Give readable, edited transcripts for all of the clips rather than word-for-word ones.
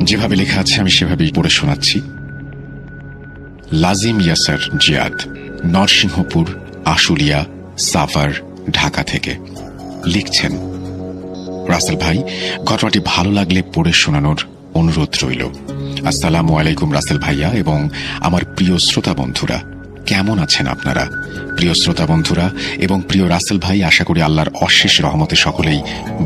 যেভাবে লেখা আছে আমি সেভাবেই পড়ে শোনাচ্ছি। লাজিম ইয়াসার জিয়াদ, নরসিংহপুর, আশুলিয়া, সাভার, ঢাকা থেকে লিখছেন, রাসেল ভাই, ঘটনাটি ভালো লাগলে পড়ে শোনানোর অনুরোধ রইল। আসসালামু আলাইকুম রাসেল ভাইয়া এবং আমার প্রিয় শ্রোতা বন্ধুরা, কেমন আছেন আপনারা? প্রিয় শ্রোতা বন্ধুরা এবং প্রিয় রাসেল ভাই, আশা করি আল্লাহর অশেষ রহমতে সকলেই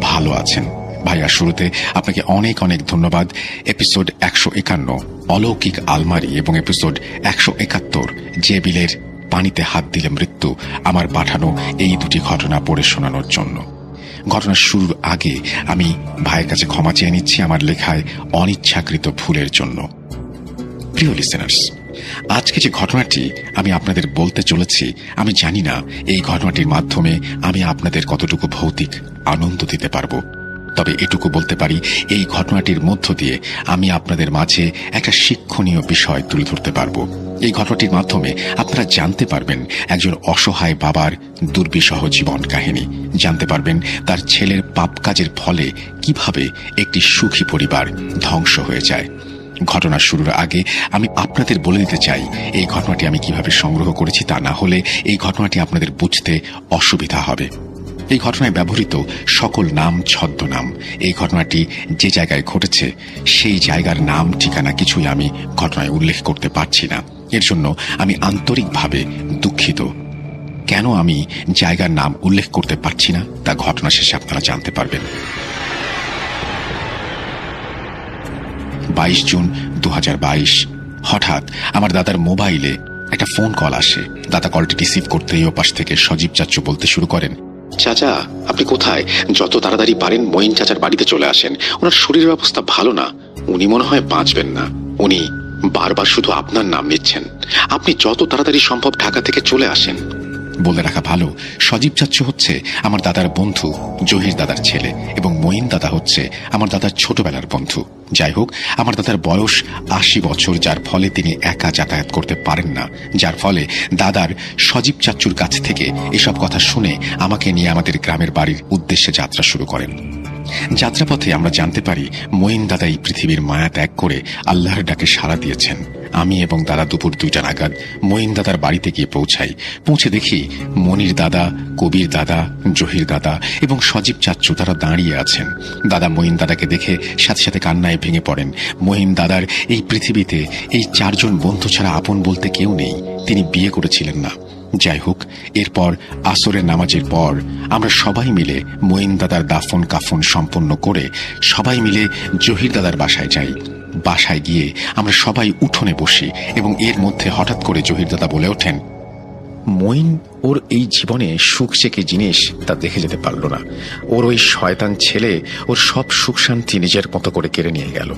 ভালো আছেন। ভাইয়া, শুরুতে আপনাকে অনেক অনেক ধন্যবাদ। এপিসোড 151 অলৌকিক আলমারি এবং এপিসোড 171 যে বিলের পানিতে হাত দিলে মৃত্যু আমার পাঠানো এই দুটি ঘটনা পড়ে শোনানোর জন্য। ঘটনার শুরুর আগে আমি ভাইয়ের কাছে ক্ষমা চেয়ে নিচ্ছি আমার লেখায় অনিচ্ছাকৃত ভুলের জন্য। প্রিয় লিসেনার্স, আজকে যে ঘটনাটি আমি আপনাদের বলতে চলেছি, আমি জানি না এই ঘটনাটির মাধ্যমে আমি আপনাদের কতটুকু ভৌতিক আনন্দ দিতে পারবো। তবে এটুকু বলতে পারি, এই ঘটনাটির মধ্য দিয়ে আমি আপনাদের মাঝে একটা শিক্ষণীয় বিষয় তুলে ধরতে পারবো। এই ঘটনাটির মাধ্যমে আপনারা জানতে পারবেন একজন অসহায় বাবার দুর্বিষহ জীবন কাহিনী, জানতে পারবেন তার ছেলের পাপ কাজের ফলে কিভাবে একটি সুখী পরিবার ধ্বংস হয়ে যায়। ঘটনা শুরুর আগে আমি আপনাদের বলে দিতে চাই এই ঘটনাটি আমি কিভাবে সংগ্রহ করেছি, তা না হলে এই ঘটনাটি আপনাদের বুঝতে অসুবিধা হবে। এই ঘটনায় ব্যবহৃত সকল নাম ছদ্মনাম। এই ঘটনাটি যে জায়গায় ঘটেছে সেই জায়গার নাম ঠিকানা কিছুই আমি ঘটনায় উল্লেখ করতে পারছি না। এর জন্য আমি আন্তরিকভাবে দুঃখিত। কেন আমি জায়গার নাম উল্লেখ করতে পারছি না তা ঘটনা শেষে আপনারা জানতে পারবেন। 22 জুন 2022 হঠাৎ আমার দাদার মোবাইলে একটা ফোন কল আসে। দাদা কলটি রিসিভ করতেই ওপাশ থেকে সজীব চাচু বলতে শুরু করেন, চাচা আপনি কোথায়? যত তাড়াতাড়ি পারেন মঈন চাচার বাড়িতে চলে আসেন। ওনার শরীরের অবস্থা ভালো না, উনি মনে হয় বাঁচবেন না। উনি বারবার শুধু আপনার নাম নিচ্ছেন। আপনি যত তাড়াতাড়ি সম্ভব ঢাকা থেকে চলে আসেন। বলে রাখা ভালো, সজীব চাচু হচ্ছে আমার দাদার বন্ধু, জহির দাদার ছেলে, এবং মঈন দাদা হচ্ছে আমার দাদার ছোটবেলার বন্ধু। যাই হোক, আমার দাদার বয়স 80 বছর, যার ফলে তিনি একা যাতায়াত করতে পারেন না, যার ফলে দাদার সজীব চাচুর কাছ থেকে এসব কথা শুনে আমাকে নিয়ে আমাদের গ্রামের বাড়ির উদ্দেশ্যে যাত্রা শুরু করেন। যাত্রাপথে আমরা জানতে পারি মঈন দাদা এই পৃথিবীর মায়া ত্যাগ করে আল্লাহর ডাকে সাড়া দিয়েছেন। আমি এবং দাদা দুপুর 2টা নাগাদ মঈন দাদার বাড়িতে গিয়ে পৌঁছে দেখি মনির দাদা, কবির দাদা, জহির দাদা এবং সজীব চাচ্চু তারা দাঁড়িয়ে আছেন। দাদা মঈন দাদাকে দেখে সাথে সাথে কান্নায় ভেঙে পড়েন। মঈন দাদার এই পৃথিবীতে এই 4 জন বন্ধু ছাড়া আপন বলতে কেউ নেই। তিনি বিয়ে করেছিলেন না। যাই হোক, এরপর আসরের নামাজের পর আমরা সবাই মিলে মঈন দাদার দাফন কাফন সম্পন্ন করে সবাই মিলে জহির দাদার বাসায় যাই। বাসায় গিয়ে আমরা সবাই উঠোনে বসি এবং এর মধ্যে হঠাৎ করে জহির দাদা বলে ওঠেন, মঈন ওর এই জীবনে সুখ যে কি জিনিস তা দেখে যেতে পারল না। ওর ওই শয়তান ছেলে ওর সব সুখ শান্তি নিজের মতো করে কেড়ে নিয়ে গেল।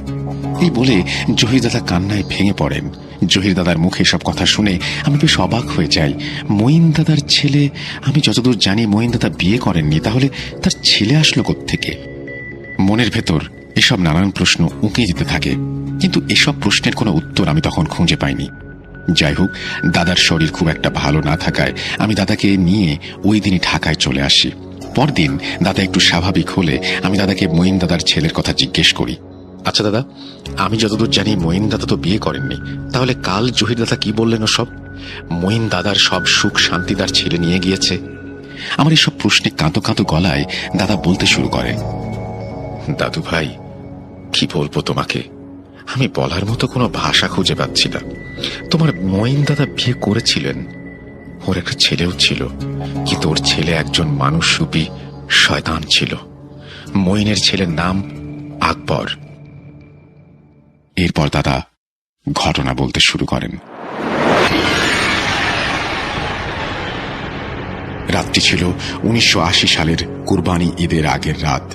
এই বলে জহির দাদা কান্নায় ভেঙে পড়েন। জহির দাদার মুখে সব কথা শুনে আমি বেশ অবাক হয়ে যাই। মঈন দাদার ছেলে, আমি যতদূর জানি মঈন দাদা বিয়ে করেননি, তাহলে তার ছেলে আসলো কোত্থেকে? মনের ভেতর এসব নানান প্রশ্ন উঁকে দিতে থাকে, কিন্তু এসব প্রশ্নের কোনো উত্তর আমি তখন খুঁজে পাইনি। যাই হোক, দাদার শরীর খুব একটা ভালো না থাকায় আমি দাদাকে নিয়ে ওই দিনই ঢাকায় চলে আসি। পরদিন দাদা একটু স্বাভাবিক হলে আমি দাদাকে মঈন দাদার ছেলের কথা জিজ্ঞেস করি, আচ্ছা দাদা, আমি যতদূর জানি মঈন দাদা তো বিয়ে করেননি, তাহলে কাল জহির দাদা কি বললেন সব? মঈন দাদার সব সুখ শান্তি তার ছেলে নিয়ে গিয়েছে। আমার এসব প্রশ্নে কাঁদো কাঁদো গলায় দাদা বলতে শুরু করে, দাদু ভাই কি বলবো তোমাকে, আমি বলার মতো কোনো ভাষা খুঁজে পাচ্ছি না। তোমার মঈন দাদা বিয়ে করেছিলেন, ওর একটা ছেলেও ছিল, কিন্তু ওর ছেলে একজন মানুষরূপী শয়তান ছিল। মঈনের ছেলের নাম আকবর। এরপর দাদা ঘটনা বলতে শুরু করেন। রাতটি ছিল 1980 সালের কুরবানি ঈদের আগের রাত।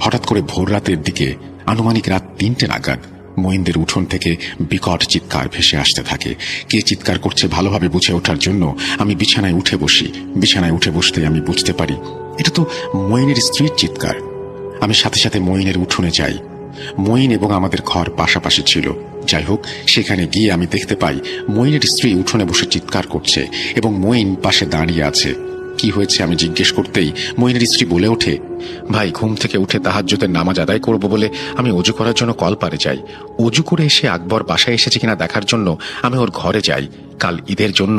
হঠাৎ করে ভোর রাতের দিকে আনুমানিক রাত 3টে নাগাদ মঈনদের উঠোন থেকে বিকট চিৎকার ভেসে আসতে থাকে। কে চিৎকার করছে ভালোভাবে বুঝে ওঠার জন্য আমি বিছানায় উঠে বসি। বিছানায় উঠে বসতে আমি বুঝতে পারি এটা তো মঈনের স্ত্রীর চিৎকার। আমি সাথে সাথে মঈনের উঠোনে যাই। মঈন এবং আমাদের ঘর পাশাপাশি ছিল। যাই হোক, সেখানে গিয়ে আমি দেখতে পাই মঈনের স্ত্রী উঠোনে বসে চিৎকার করছে এবং মঈন পাশে দাঁড়িয়ে আছে। কি হয়েছে আমি জিজ্ঞেস করতেই মইনের স্ত্রী বলে ওঠে, ভাই, ঘুম থেকে উঠে তাহাজ্জুদের নামাজ আদায় করব বলে আমি অজু করার জন্য কলপারে যাই। অজু করে এসে আকবর বাসায় এসেছে কিনা দেখার জন্য আমি ওর ঘরে যাই। কাল ঈদের জন্য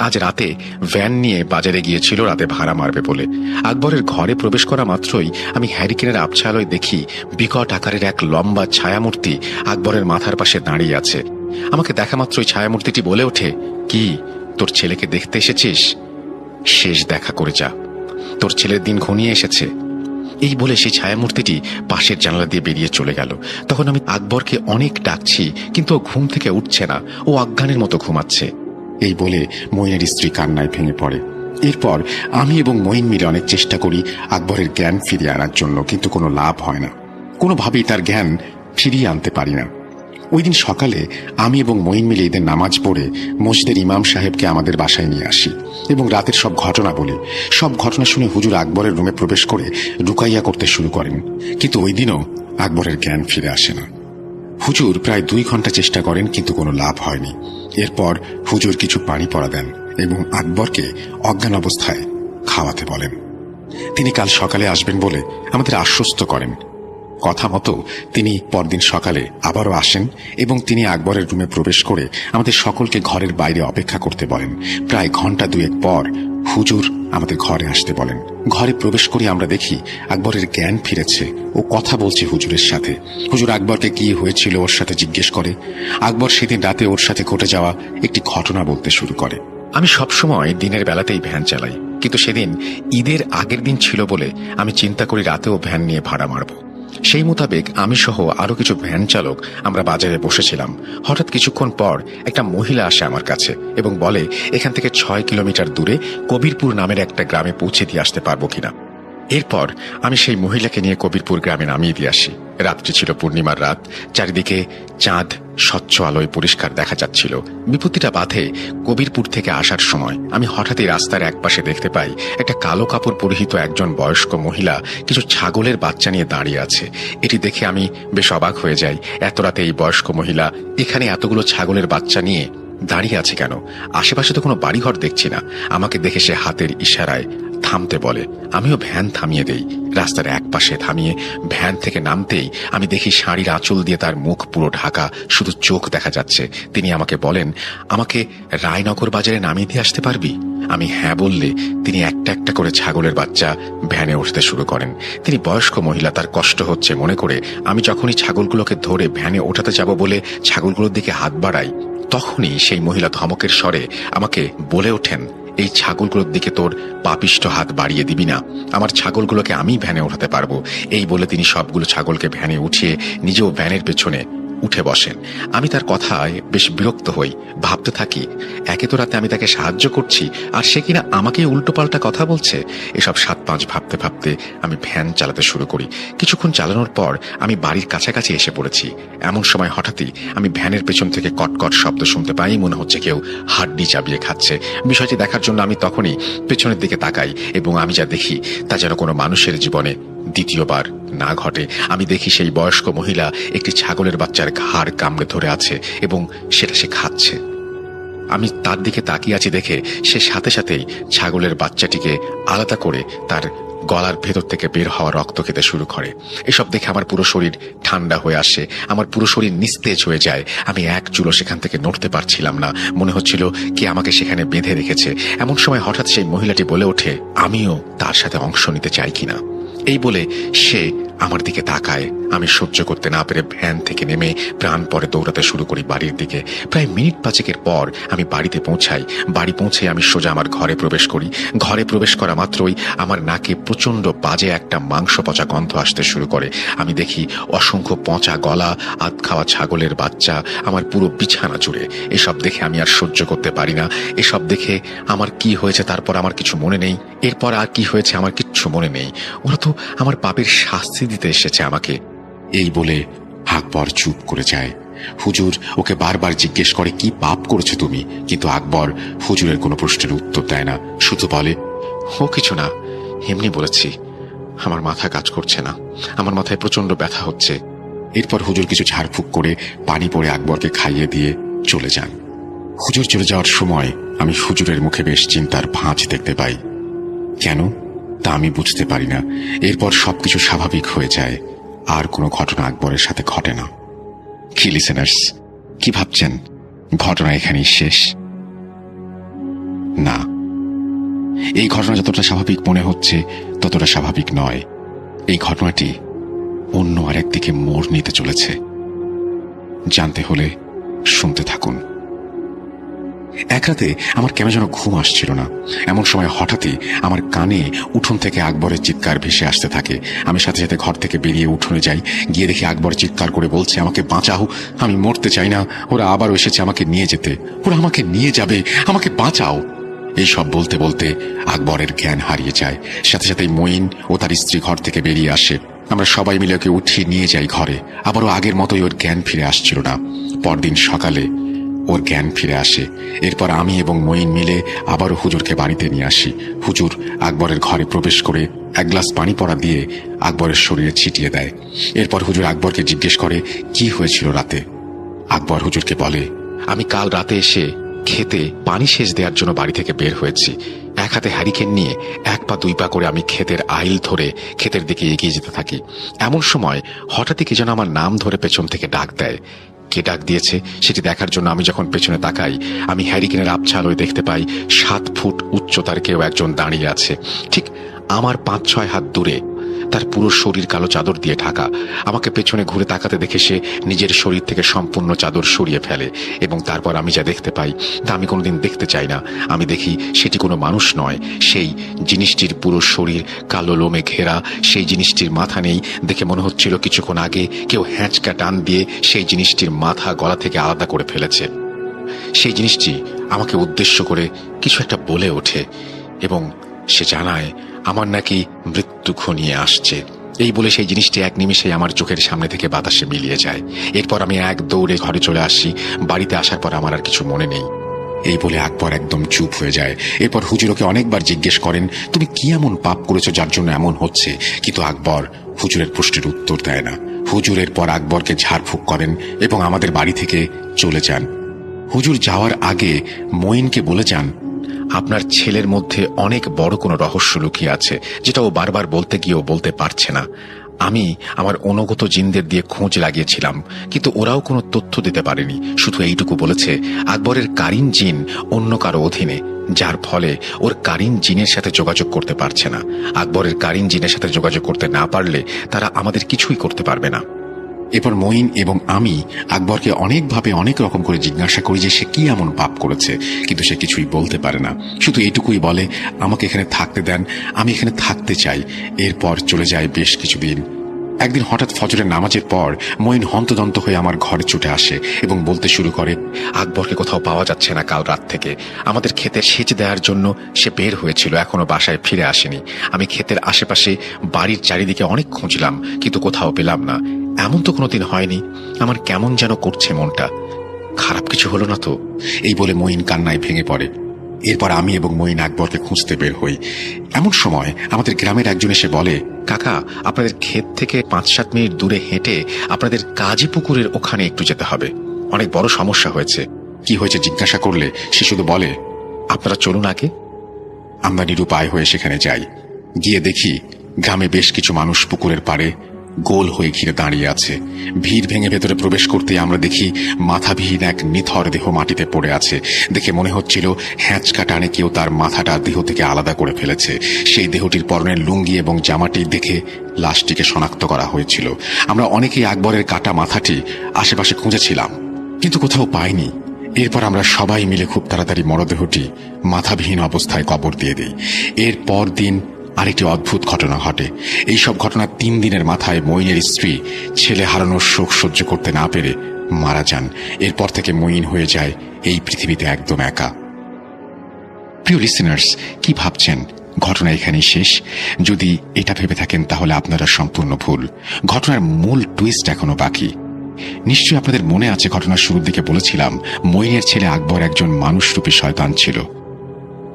আজ রাতে ভ্যান নিয়ে বাজারে গিয়েছিল রাতে ভাড়া মারবে বলে। আকবরের ঘরে প্রবেশ করা মাত্রই আমি হ্যারিকেনের আবছা আলোয় দেখি বিকট আকারের এক লম্বা ছায়ামূর্তি আকবরের মাথার পাশে দাঁড়িয়ে আছে। আমাকে দেখা মাত্রই ছায়ামূর্তিটি বলে ওঠে, কি তোর ছেলেকে দেখতে এসেছিস? শেষ দেখা করে যা, তোর ছেলের দিন ঘনিয়ে এসেছে। এই বলে সেই ছায়ামূর্তিটি পাশের জানালা দিয়ে বেরিয়ে চলে গেল। তখন আমি আকবরকে অনেক ডাকছি, কিন্তু ও ঘুম থেকে উঠছে না, ও অজ্ঞানের মতো ঘুমাচ্ছে। এই বলে মইনের স্ত্রী কান্নায় ভেঙে পড়ে। এরপর আমি এবং মইন মিলে অনেক চেষ্টা করি আকবরের জ্ঞান ফিরিয়ে আনার জন্য, কিন্তু কোনো লাভ হয় না। কোনোভাবেই তার জ্ঞান ফিরিয়ে আনতে পারি না। ওই দিন সকালে আমি এবং মইন মিলে ঈদের নামাজ পড়ে মসজিদের ইমাম সাহেবকে আমাদের বাসায় নিয়ে আসি এবং রাতের সব ঘটনা বলি। সব ঘটনা শুনে হুজুর আকবরের রুমে প্রবেশ করে রুকাইয়া করতে শুরু করেন, কিন্তু ওই দিনও আকবরের জ্ঞান ফিরে আসে না। হুজুর প্রায় 2 ঘন্টা চেষ্টা করেন, কিন্তু কোনো লাভ হয়নি। এরপর হুজুর কিছু পানি পড়া দেন এবং আকবরকে অজ্ঞান অবস্থায় খাওয়াতে বলেন। তিনি কাল সকালে আসবেন বলে আমাদের আশ্বস্ত করেন। কথা মতো তিনি পরদিন সকালে আবারও আসেন এবং তিনি আকবরের রুমে প্রবেশ করে আমাদের সকলকে ঘরের বাইরে অপেক্ষা করতে বলেন। প্রায় ঘন্টা 2 পর হুজুর আমাদের ঘরে আসতে বলেন। ঘরে প্রবেশ করে আমরা দেখি আকবরের জ্ঞান ফিরেছে, ও কথা বলছে হুজুরের সাথে। হুজুর আকবরকে কি হয়েছিল ওর সাথে জিজ্ঞেস করে। আকবর সেদিন রাতে ওর সাথে ঘটে যাওয়া একটি ঘটনা বলতে শুরু করে। আমি সবসময় দিনের বেলাতেই ভ্যান চালাই, কিন্তু সেদিন ঈদের আগের দিন ছিল বলে আমি চিন্তা করি রাতেও ভ্যান নিয়ে ভাড়া মারব। সেই মোতাবেক আমি সহ আরো কিছু ভ্যান চালক আমরা বাজারে বসেছিলাম। হঠাৎ কিছুক্ষণ পর একটা মহিলা আসে আমার কাছে এবং বলে এখান থেকে 6 কিলোমিটার দূরে কবিরপুর নামের একটা গ্রামে পৌঁছে দিয়ে আসতে পারবো কিনা। এরপর আমি সেই মহিলাকে নিয়ে কবিরপুর গ্রামে নামিয়ে দিয়ে আসি। রাত্রি ছিল পূর্ণিমার রাত, চারিদিকে চাঁদ স্বচ্ছ আলোয় পরিষ্কার দেখা যাচ্ছিল। বিপত্তিটা বাধে কবিরপুর থেকে আসার সময় আমি হঠাৎই রাস্তার একপাশে দেখতে পাই একটা কালো কাপড় পরিহিত একজন বয়স্ক মহিলা কিছু ছাগলের বাচ্চা নিয়ে দাঁড়িয়ে আছে। এটি দেখে আমি বেশ অবাক হয়ে যাই। এত রাতে এই বয়স্ক মহিলা এখানে এতগুলো ছাগলের বাচ্চা নিয়ে দাঁড়িয়ে আছে কেন? আশেপাশে তো কোনো বাড়িঘর দেখছি না। আমাকে দেখে সে হাতের ইশারায় থামতে বলে। আমিও ভ্যান থামিয়ে দেই। রাস্তার একপাশে থামিয়ে ভ্যান থেকে নামতেই আমি দেখি শাড়ির আঁচল দিয়ে তার মুখ পুরো ঢাকা, শুধু চোখ দেখা যাচ্ছে। তিনি আমাকে বলেন, আমাকে রায়নগর বাজারে নামিয়ে দিয়ে আসতে পারবি? আমি হ্যাঁ বললে তিনি একটা একটা করে ছাগলের বাচ্চা ভ্যানে উঠতে শুরু করেন। তিনি বয়স্ক মহিলা, তার কষ্ট হচ্ছে মনে করে আমি যখনই ছাগলগুলোকে ধরে ভ্যানে ওঠাতে যাব বলে ছাগলগুলোর দিকে হাত বাড়াই, তখনই সেই মহিলা ধমকের স্বরে আমাকে বলে ওঠেন, এই ছাগলগুলোর দিকে তোর পাপিষ্ঠ হাত বাড়িয়ে দিবি না, আমার ছাগলগুলোকে আমি ভ্যানে ওঠাতে পারবো। এই বলে তিনি সবগুলো ছাগলকে ভ্যানে উঠিয়ে নিজেও ভ্যানের পেছনে উঠে বসেন। আমি তার কথায় বেশ বিরক্ত হই, ভাবতে থাকি একে তো রাতে আমি তাকে সাহায্য করছি আর সে কিনা আমাকে উল্টোপাল্টা কথা বলছে। এসব 7-5 ভাবতে ভাবতে আমি ভ্যান চালাতে শুরু করি। কিছুক্ষণ চালানোর পর আমি বাড়ির কাছাকাছি এসে পড়েছি। এমন সময় হঠাৎই আমি ভ্যানের পেছন থেকে কটকট শব্দ শুনতে পাই, মনে হচ্ছে কেউ হাড্ডি চাবিয়ে খাচ্ছে। বিষয়টি দেখার জন্য আমি তখনই পেছনের দিকে তাকাই এবং আমি যা দেখি তা যেন কোনো মানুষের জীবনে দ্বিতীয়বার না ঘটে। আমি দেখি সেই বয়স্ক মহিলা একটি ছাগলের বাচ্চার ঘাড় কামড়ে ধরে আছে এবং সেটা সে খাচ্ছে। আমি তার দিকে তাকিয়ে আছি দেখে সে সাথে সাথেই ছাগলের বাচ্চাটিকে আলাদা করে তার গলার ভেতর থেকে বের হওয়া রক্ত খেতে শুরু করে। এসব দেখে আমার পুরো শরীর ঠান্ডা হয়ে আসে, আমার পুরো শরীর নিস্তেজ হয়ে যায়। আমি এক চুলো সেখান থেকে নড়তে পারছিলাম না, মনে হচ্ছিল কি আমাকে সেখানে বেঁধে রেখেছে। এমন সময় হঠাৎ সেই মহিলাটি বলে ওঠে, আমিও তার সাথে অংশ নিতে চাই কিনা। এই বলে সে আমার দিকে তাকায়। আমি সহ্য করতে না পেরে ভ্যান থেকে নেমে প্রাণপণে দৌড়াতে শুরু করি বাড়ির দিকে। প্রায় মিনিট 5 পর আমি বাড়িতে পৌঁছাই। বাড়ি পৌঁছে আমি সোজা আমার ঘরে প্রবেশ করি। ঘরে প্রবেশ করা মাত্রই আমার নাকে প্রচন্ড বাজে একটা মাংস পচা গন্ধ আসতে শুরু করে। আমি দেখি অসংখ্য পচা গলা, আধ খাওয়া ছাগলের বাচ্চা আমার পুরো বিছানা জুড়ে। এসব দেখে আমি আর সহ্য করতে পারি না। এসব দেখে আমার কি হয়েছে তারপর আমার কিছু মনে নেই। এরপর আর কি হয়েছে আমার কিচ্ছু মনে নেই। ওরা তো আমার পাপের শাস্তি দিতে এসেছে আমাকে। এই বলে আকবর চুপ করে যায়। হুজুর ওকে বারবার জিজ্ঞেস করে, কি পাপ করেছো তুমি? কিন্তু আকবর হুজুরের কোনো প্রশ্নের উত্তর দেয় না, শুধু বলে, ও কিছু না, এমনি বলেছি। আমার মাথা কাজ করছে না, আমার মাথায় প্রচন্ড ব্যথা হচ্ছে। এরপর হুজুর কিছু ঝাড়ফুঁক করে পানি পরে আকবরকে খাইয়ে দিয়ে চলে যান। হুজুর চলে যাওয়ার সময় আমি হুজুরের মুখে বেশ চিন্তার ভাঁজ দেখতে পাই। কেন তা আমি বুঝতে পারি না। এরপর সবকিছু স্বাভাবিক হয়ে যায়, আর কোনো ঘটনা আকবরের সাথে ঘটে না। কি লিসেনার্স, কি ভাবছেন ঘটনা এখানেই শেষ? না, এই ঘটনা যতটা স্বাভাবিক মনে হচ্ছে ততটা স্বাভাবিক নয়। এই ঘটনাটি অন্য আরেক দিকে মোড় নিতে চলেছে। জানতে হলে শুনতে থাকুন। এক রাতে আমার কেন যেন ঘুম আসছিল না। এমন সময় হঠাৎই আমার কানে উঠোন থেকে আকবরের চিৎকার ভেসে আসতে থাকে। আমি সাথে সাথে ঘর থেকে বেরিয়ে উঠোনে যাই। গিয়ে দেখি আকবর চিৎকার করে বলছে, আমাকে বাঁচাও, আমি মরতে চাই না, ওরা আবারও এসেছে আমাকে নিয়ে যেতে, ওরা আমাকে নিয়ে যাবে, আমাকে বাঁচাও। এইসব বলতে বলতে আকবরের জ্ঞান হারিয়ে যায়। সাথে সাথে মঈন ও তার স্ত্রী ঘর থেকে বেরিয়ে আসে। আমরা সবাই মিলে ওকে উঠিয়ে নিয়ে যাই ঘরে। আবারও আগের মতোই ওর জ্ঞান ফিরে আসছিল না। পরদিন সকালে ওর জ্ঞান ফিরে আসে। এরপর আমি এবং মঈন মিলে আবারও হুজুরকে বাড়িতে নিয়ে আসি। হুজুর আকবরের ঘরে প্রবেশ করে এক গ্লাস পানি পড়া দিয়ে আকবরের শরীরে ছিটিয়ে দেয়। এরপর হুজুর আকবরকে জিজ্ঞেস করে কি হয়েছিল রাতে। আকবর হুজুরকে বলে, আমি কাল রাতে এসে খেতে পানি সেচ দেওয়ার জন্য বাড়ি থেকে বের হয়েছি। এক হাতে হ্যারিকেন নিয়ে 1 পা 2 পা করে আমি ক্ষেতের আইল ধরে ক্ষেতের দিকে এগিয়ে যেতে থাকি। এমন সময় হঠাৎই কে যেন আমার নাম ধরে পেছন থেকে ডাক দেয়। কে ডাক দিয়েছে সেটি দেখার জন্য আমি যখন পেছনে তাকাই, আমি হ্যারিকেনের আবছা আলোয় দেখতে পাই 7 ফুট উচ্চতার কেউ একজন দাঁড়িয়ে আছে, ঠিক আমার 5-6 হাত দূরে। তার পুরো শরীর কালো চাদর দিয়ে ঢাকা। আমাকে পেছনে ঘুরে তাকাতে দেখে সে নিজের শরীর থেকে সম্পূর্ণ চাদর সরিয়ে ফেলে এবং তারপর আমি যা দেখতে পাই তা আমি কোনোদিন দেখতে চাই না। আমি দেখি সেটি কোনো মানুষ নয়। সেই জিনিসটির পুরো শরীর কালো লোমে ঘেরা, সেই জিনিসটির মাথা নেই। দেখে মনে হচ্ছিল কিছুক্ষণ আগে কেউ হ্যাঁচকা টান দিয়ে সেই জিনিসটির মাথা গলা থেকে আলাদা করে ফেলেছে। সেই জিনিসটি আমাকে উদ্দেশ্য করে কিছু একটা বলে ওঠে এবং সে জানায় আমার নাকি মৃত্যু ঘনিয়ে আসছে। এই বলে সেই জিনিসটি এক নিমেষে আমার চোখের সামনে থেকে বাতাসে মিলিয়ে যায়। এরপর আমি এক দৌড়ে ঘরে চলে আসি। বাড়িতে আসার পর আমার আর কিছু মনে নেই। এই বলে আকবর একদম চুপ হয়ে যায়। এরপর হুজুর ওকে অনেকবার জিজ্ঞেস করেন, তুমি কি এমন পাপ করেছো যার জন্য এমন হচ্ছে? কিন্তু আকবর হুজুরের প্রশ্নের উত্তর দেয় না। হুজুরের পর আকবরকে ঝাড়ফুঁক করেন এবং আমাদের বাড়ি থেকে চলে যান। হুজুর যাওয়ার আগে মঈনকে বলে যান, আপনার ছেলের মধ্যে অনেক বড় কোনো রহস্য লুকিয়ে আছে, যেটা ও বারবার বলতে গিয়েও বলতে পারছে না। আমি আমার অনুগত জিনদের দিয়ে খোঁজ লাগিয়েছিলাম, কিন্তু ওরাও কোনো তথ্য দিতে পারেনি। শুধু এইটুকু বলেছে আকবরের কারিন জিন অন্য কারো অধীনে, যার ফলে ওর কারিন জিনের সাথে যোগাযোগ করতে পারছে না। আকবরের কারিন জিনের সাথে যোগাযোগ করতে না পারলে তারা আমাদের কিছুই করতে পারবে না। এরপর মঈন এবং আমি আকবরকে অনেকভাবে অনেক রকম করে জিজ্ঞাসা করি যে সে কি এমন পাপ করেছে, কিন্তু সে কিছুই বলতে পারে না। শুধু এইটুকুই বলে, আমাকে এখানে থাকতে দেন, আমি এখানে থাকতে চাই। এরপর চলে যায় বেশ কিছুদিন। একদিন হঠাৎ ফজরের নামাজের পর মঈন হন্তদন্ত হয়ে আমার ঘরে ছুটে আসে এবং বলতে শুরু করে, আকবরকে কোথাও পাওয়া যাচ্ছে না। কাল রাত থেকে আমাদের ক্ষেতে সেচ দেওয়ার জন্য সে বের হয়েছিল, এখনো বাসায় ফিরে আসেনি। আমি ক্ষেতের আশেপাশে বাড়ির চারিদিকে অনেক খুঁজলাম, কিন্তু কোথাও পেলাম না। এমন তো কোনোদিন হয়নি। আমার কেমন যেন করছে মনটা। খারাপ কিছু হলো না তো? এই বলে মঈন কান্নায় ভেঙে পড়ে। এরপর আমি এবং মঈন আকবরকে খুঁজতে বের হই। এমন সময় আমাদের গ্রামের একজন এসে বলে, কাকা, আপনাদের ক্ষেত থেকে 5-7 মিনিট দূরে হেঁটে আপনাদের কাজী পুকুরের ওখানে একটু যেতে হবে। অনেক বড় সমস্যা হয়েছে। কি হয়েছে জিজ্ঞাসা করলে সে শুধু বলে, আপনারা চলুন আগে। আমরা নিরুপায় হয়ে সেখানে যাই। গিয়ে দেখি গ্রামে বেশ কিছু মানুষ পুকুরের পাড়ে গোল হয়ে ঘিরে দাঁড়িয়ে আছে। ভিড় ভেঙে ভেতরে প্রবেশ করতে আমরা দেখি মাথাবিহীন এক নিথর দেহ মাটিতে পড়ে আছে। দেখে মনে হচ্ছিল হ্যাঁচকা টানে কেউ তার মাথাটা দেহ থেকে আলাদা করে ফেলেছে। সেই দেহটির পরনের লুঙ্গি এবং জামাটি দেখে লাশটিকে শনাক্ত করা হয়েছিল। আমরা অনেকেই আকবরের কাটা মাথাটি আশেপাশে খুঁজেছিলাম, কিন্তু কোথাও পাইনি। এরপর আমরা সবাই মিলে খুব তাড়াতাড়ি মরদেহটি মাথাবিহীন অবস্থায় কবর দিয়ে দিই। এর পর দিন আরেকটি অদ্ভুত ঘটনা ঘটে। এইসব ঘটনা 3 দিনের মাথায় মঈনের স্ত্রী ছেলে হারানোর শোক সহ্য করতে না পেরে মারা যান। এরপর থেকে মঈন হয়ে যায় এই পৃথিবীতে একদম একা। প্রিয় লিসেনার্স, কি ভাবছেন ঘটনা এখানেই শেষ? যদি এটা ভেবে থাকেন তাহলে আপনারা সম্পূর্ণ ভুল। ঘটনার মূল টুইস্ট এখনো বাকি। নিশ্চয়ই আপনাদের মনে আছে ঘটনার শুরুর দিকে বলেছিলাম মঈনের ছেলে আকবর একজন মানুষরূপী শয়তান ছিল।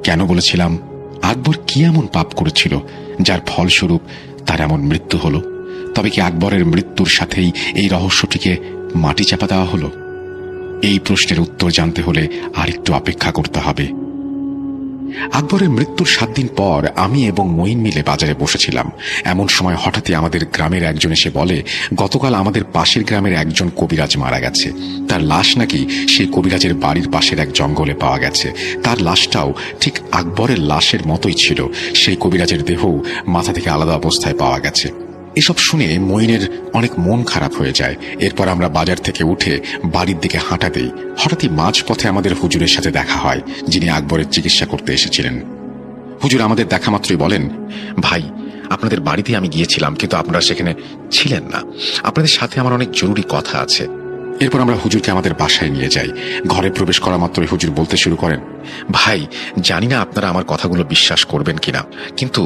কেন বলেছিলাম? আকবর কি এমন পাপ করেছিল যার ফলস্বরূপ তার এমন মৃত্যু হলো? তবে কি আকবরের মৃত্যুর সাথেই এই রহস্যটিকে মাটি চাপা দেওয়া হলো? এই প্রশ্নের উত্তর জানতে হলে আরেকটু অপেক্ষা করতে হবে। আকবরের মৃত্যুর 7 দিন পর আমি এবং মঈন মিলে বাজারে বসেছিলাম। এমন সময় হঠাৎই আমাদের গ্রামের একজন এসে বলে, গতকাল আমাদের পাশের গ্রামের একজন কবিরাজ মারা গেছে। তার লাশ নাকি সেই কবিরাজের বাড়ির পাশের এক জঙ্গলে পাওয়া গেছে। তার লাশটাও ঠিক আকবরের লাশের মতোই ছিল। সেই কবিরাজের দেহও মাথা থেকে আলাদা অবস্থায় পাওয়া গেছে। এসব শুনে মঈনের অনেক মন খারাপ হয়ে যায়। এরপর আমরা বাজার থেকে উঠে বাড়ির দিকে হাঁটা দিই। হঠাৎই মাঝপথে আমাদের হুজুরের সাথে দেখা হয়, যিনি আকবরের চিকিৎসা করতে এসেছিলেন। হুজুর আমাদের দেখা মাত্রই বলেন, ভাই, আপনাদের বাড়িতে আমি গিয়েছিলাম, কিন্তু আপনারা সেখানে ছিলেন না। আপনাদের সাথে আমার অনেক জরুরি কথা আছে। এরপর আমরা হুজুরকে আমাদের বাসায় নিয়ে যাই। ঘরে প্রবেশ করা মাত্রই হুজুর বলতে শুরু করেন, ভাই, জানি না আপনারা আমার কথাগুলো বিশ্বাস করবেন কিনা, কিন্তু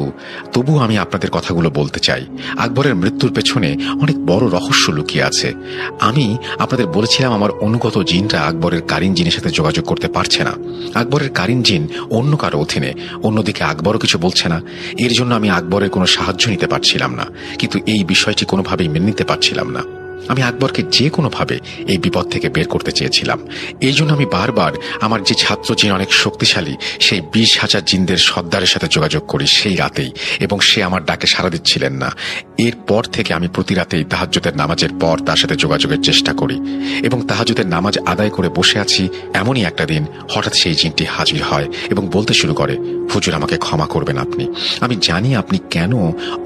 তবুও আমি আপনাদের কথাগুলো বলতে চাই। আকবরের মৃত্যুর পেছনে অনেক বড় রহস্য লুকিয়ে আছে। আমি আপনাদের বলেছিলাম আমার অনুগত জিনরা আকবরের কারিন জিনের সাথে যোগাযোগ করতে পারছে না। আকবরের কারিন জিন অন্য কারো অধীনে, অন্যদিকে আকবরও কিছু বলছে না। এর জন্য আমি আকবরের কোনো সাহায্য নিতে পারছিলাম না, কিন্তু এই বিষয়টি কোনোভাবেই মেনে নিতে পারছিলাম না। আমি আকবরকে যে কোনোভাবে এই বিপদ থেকে বের করতে চেয়েছিলাম। এই জন্য আমি বারবার আমার যে ছাত্র জিন অনেক শক্তিশালী, সেই 20,000 জিনদের সর্দারের সাথে যোগাযোগ করি সেই রাতেই, এবং সে আমার ডাকে সাড়া দিচ্ছিলেন না। এরপর থেকে আমি প্রতি রাতেই তাহাজ্জুদের নামাজের পর তার সাথে যোগাযোগের চেষ্টা করি, এবং তাহাজ্জুদের নামাজ আদায় করে বসে আছি। এমনই একটা দিন হঠাৎ সেই জিনটি হাজির হয় এবং বলতে শুরু করে, হুজুর, আমাকে ক্ষমা করবেন আপনি। আমি জানি আপনি কেন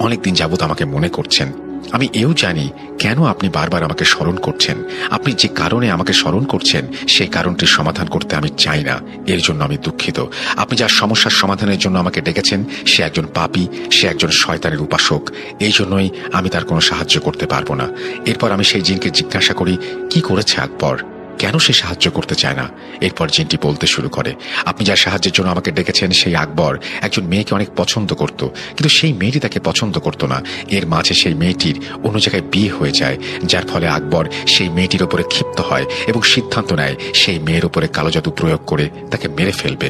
অনেকদিন যাবত আমাকে মনে করছেন। আমি এও জানি কেন আপনি বারবার আমাকে স্মরণ করছেন। আপনি যে কারণে আমাকে স্মরণ করছেন সেই কারণটির সমাধান করতে আমি চাই না। এর জন্য আমি দুঃখিত। আপনি যার সমস্যার সমাধানের জন্য আমাকে ডেকেছেন সে একজন পাপী, সে একজন শয়তানের উপাসক। এই জন্যই আমি তার কোনো সাহায্য করতে পারবো না। এরপর আমি সেই জিনকে জিজ্ঞাসা করি, কি করেছে আকবর, কেন সে সাহায্য করতে চায় না? এরপর জিনটি বলতে শুরু করে, আপনি যার সাহায্যের জন্য আমাকে ডেকেছেন সেই আকবর একজন মেয়েকে অনেক পছন্দ করত, কিন্তু সেই মেয়েটি তাকে পছন্দ করত না। এর মাঝে সেই মেয়েটির অন্য জায়গায় বিয়ে হয়ে যায়, যার ফলে আকবর সেই মেয়েটির ওপরে ক্ষিপ্ত হয় এবং সিদ্ধান্ত নেয় সেই মেয়ের ওপরে কালো জাদু প্রয়োগ করে তাকে মেরে ফেলবে।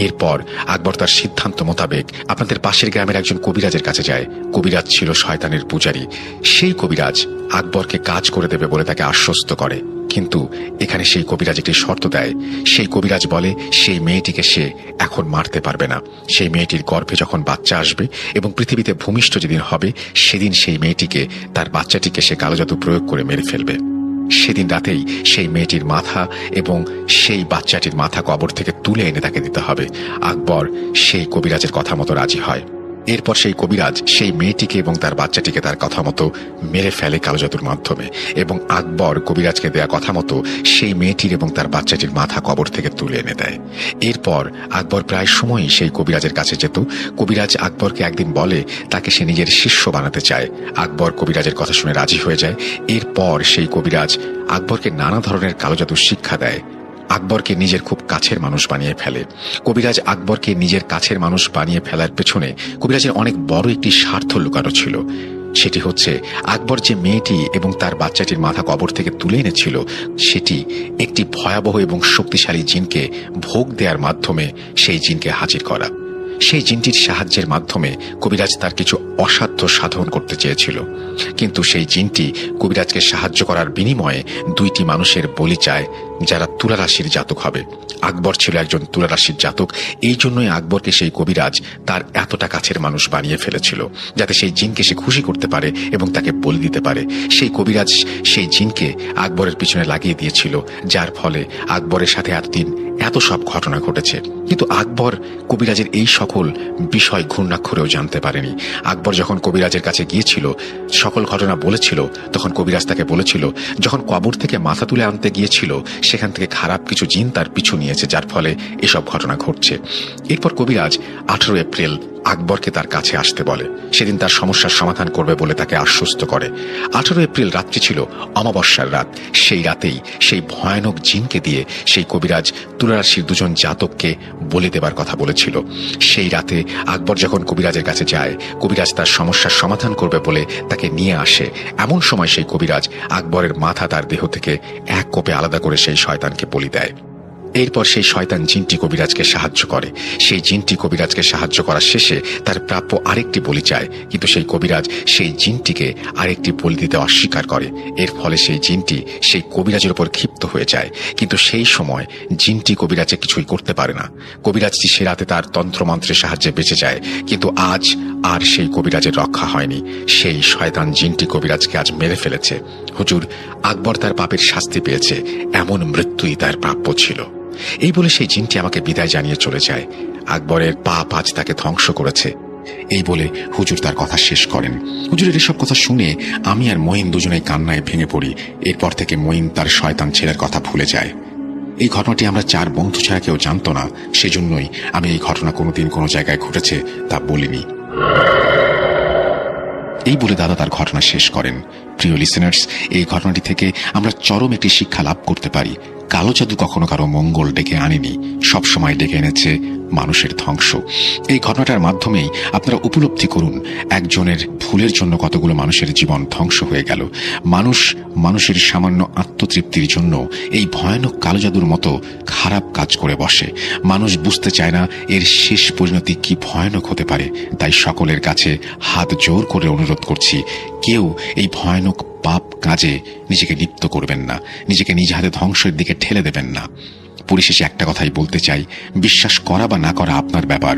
এরপর আকবর তার সিদ্ধান্ত মোতাবেক আপনাদের পাশের গ্রামের একজন কবিরাজের কাছে যায়। কবিরাজ ছিল শয়তানের পূজারী। সেই কবিরাজ আকবরকে কাজ করে দেবে বলে তাকে আশ্বস্ত করে, কিন্তু এখানে সেই কবিরাজ একটি শর্ত দেয়। সেই কবিরাজ বলে সেই মেয়েটিকে সে এখন মারতে পারবে না। সেই মেয়েটির গর্ভে যখন বাচ্চা আসবে এবং পৃথিবীতে ভূমিষ্ঠ যেদিন হবে সেদিন সেই মেয়েটিকে, তার বাচ্চাটিকে সে কালো জাদু প্রয়োগ করে মেরে ফেলবে। সেদিন রাতেই সেই মেয়েটির মাথা এবং সেই বাচ্চাটির মাথা কবর থেকে তুলে এনে তাকে দিতে হবে। আকবর সেই কবিরাজের কথা মতো রাজি হয়। এরপর সেই কবিরাজ সেই মেয়েটিকে এবং তার বাচ্চাটিকে তার কথা মতো মেরে ফেলে কালো জাদুর মাধ্যমে, এবং আকবর কবিরাজকে দেয়া কথা মতো সেই মেয়েটির এবং তার বাচ্চাটির মাথা কবর থেকে তুলে এনে দেয়। এরপর আকবর প্রায় সময়ই সেই কবিরাজের কাছে যেত। কবিরাজ আকবরকে একদিন বলে তাকে সে নিজের শিষ্য বানাতে চায়। আকবর কবিরাজের কথা শুনে রাজি হয়ে যায়। এরপর সেই কবিরাজ আকবরকে নানা ধরনের কালো জাদুর শিক্ষা দেয়। আকবরকে নিজের খুব কাছের মানুষ বানিয়ে ফেলে। কবিরাজ আকবরকে নিজের কাছের মানুষ বানিয়ে ফেলার পেছনে কবিরাজের অনেক বড় একটি স্বার্থ লুকানো ছিল। সেটি হচ্ছে আকবর যে মেয়েটি এবং তার বাচ্চাটির মাথা কবর থেকে তুলে এনেছিল সেটি একটি ভয়াবহ এবং শক্তিশালী জিনকে ভোগ দেওয়ার মাধ্যমে সেই জিনকে হাজির করা। সেই জিনটির সাহায্যের মাধ্যমে কবিরাজ তার কিছু অসাধ্য সাধন করতে চেয়েছিল, কিন্তু সেই জিনটি কবিরাজকে সাহায্য করার বিনিময়ে 2টি মানুষের বলি চায় যারা তুলা রাশির জাতক হবে। আকবর ছিল একজন তুলা রাশির জাতক। এই জন্যই আকবরকে সেই কবিরাজ তার এতটা কাছের মানুষ বানিয়ে ফেলেছিল, যাতে সেই জিনকে সে খুশি করতে পারে এবং তাকে বলি দিতে পারে। সেই কবিরাজ সেই জিনকে আকবরের পিছনে লাগিয়ে দিয়েছিল, যার ফলে আকবরের সাথে এতদিন এত সব ঘটনা ঘটেছে। কিন্তু আকবর কবিরাজের এই সকল বিষয় ঘূর্ণাক্ষরেও জানতে পারেনি। আকবর যখন কবিরাজের কাছে গিয়েছিল, সকল ঘটনা বলেছিল, তখন কবিরাজ তাকে বলেছিল যখন কবর থেকে মাথা তুলে আনতে গিয়েছিল সেখান থেকে খারাপ কিছু জিন তার পিছু নিয়েছে, যার ফলে এসব ঘটনা ঘটছে। এরপর কবিরাজ 18 এপ্রিল আকবরকে তার কাছে আসতে বলে। সেদিন তার সমস্যার সমাধান করবে বলে তাকে আশ্বস্ত করে। 18 এপ্রিল রাত্রি ছিল অমাবস্যার রাত। সেই রাতেই সেই ভয়ানক জিনকে দিয়ে সেই কবিরাজ তুলা রাশির 2জন জাতককে বলি দেবার কথা বলেছিল। সেই রাতে আকবর যখন কবিরাজের কাছে যায়, কবিরাজ তার সমস্যার সমাধান করবে বলে তাকে নিয়ে আসে। এমন সময় সেই কবিরাজ আকবরের মাথা তার দেহ থেকে এক কোপে আলাদা করে সেই শয়তানকে বলি দেয়। এরপর সেই শয়তান জিনটি কবিরাজকে সাহায্য করে। সেই জিনটি কবিরাজকে সাহায্য করার শেষে তার প্রাপ্য আরেকটি বলি চায়, কিন্তু সেই কবিরাজ সেই জিনটিকে আরেকটি বলি দিতে অস্বীকার করে। এর ফলে সেই জিনটি সেই কবিরাজের উপর ক্ষিপ্ত হয়ে যায়, কিন্তু সেই সময় জিনটি কবিরাজে কিছুই করতে পারে না। কবিরাজটি সে রাতে তার তন্ত্রমন্ত্রের সাহায্যে বেঁচে যায়, কিন্তু আজ আর সেই কবিরাজের রক্ষা হয়নি। সেই শয়তান জিনটি কবিরাজকে আজ মেরে ফেলেছে। হুজুর, আকবর তার পাপের শাস্তি পেয়েছে, এমন মৃত্যুই তার প্রাপ্য ছিল। এই বলে সেই জিনটি আমাকে বিদায় জানিয়ে চলে যায়। আকবরের পাপ আজ তাকে ধ্বংস করেছে। এই বলে হুজুর তার কথা শেষ করেন। হুজুরের এসব কথা শুনে আমি আর মঈন দুজনেই কান্নায় ভেঙে পড়ি। এরপর থেকে মঈন তার শয়তান ছেলের কথা ভুলে যায়। এই ঘটনাটি আমরা 4 বন্ধু ছাড়া কেউ জানত না, সেজন্যই আমি এই ঘটনা কোনোদিন কোনো জায়গায় ঘটেছে তা বলিনি। এই বলে দাদা তার ঘটনা শেষ করেন। প্রিয় লিসেনার্স, এই ঘটনাটি থেকে আমরা চরম একটি শিক্ষা লাভ করতে পারি। কালো জাদু কখনো কারো মঙ্গল ডেকে আনেনি, সবসময় ডেকে এনেছে মানুষের ধ্বংস। এই ঘটনাটার মাধ্যমেই আপনারা উপলব্ধি করুন একজনের ভুলের জন্য কতগুলো মানুষের জীবন ধ্বংস হয়ে গেল। মানুষের সামান্য আত্মতৃপ্তির জন্য এই ভয়ানক কালো জাদুর মতো খারাপ কাজ করে বসে। মানুষ বুঝতে চায় না এর শেষ পরিণতি কি ভয়ানক হতে পারে। তাই সকলের কাছে হাত জোর করে অনুরোধ করছি, কেউ এই ভয়ানক পাপ কাজে নিজেকে লিপ্ত করবেন না, নিজেকে নিজ হাতে ধ্বংসের দিকে ঠেলে দেবেন না। পরিশেষে একটা কথাই বলতে চাই, বিশ্বাস করা বা না করা আপনার ব্যাপার।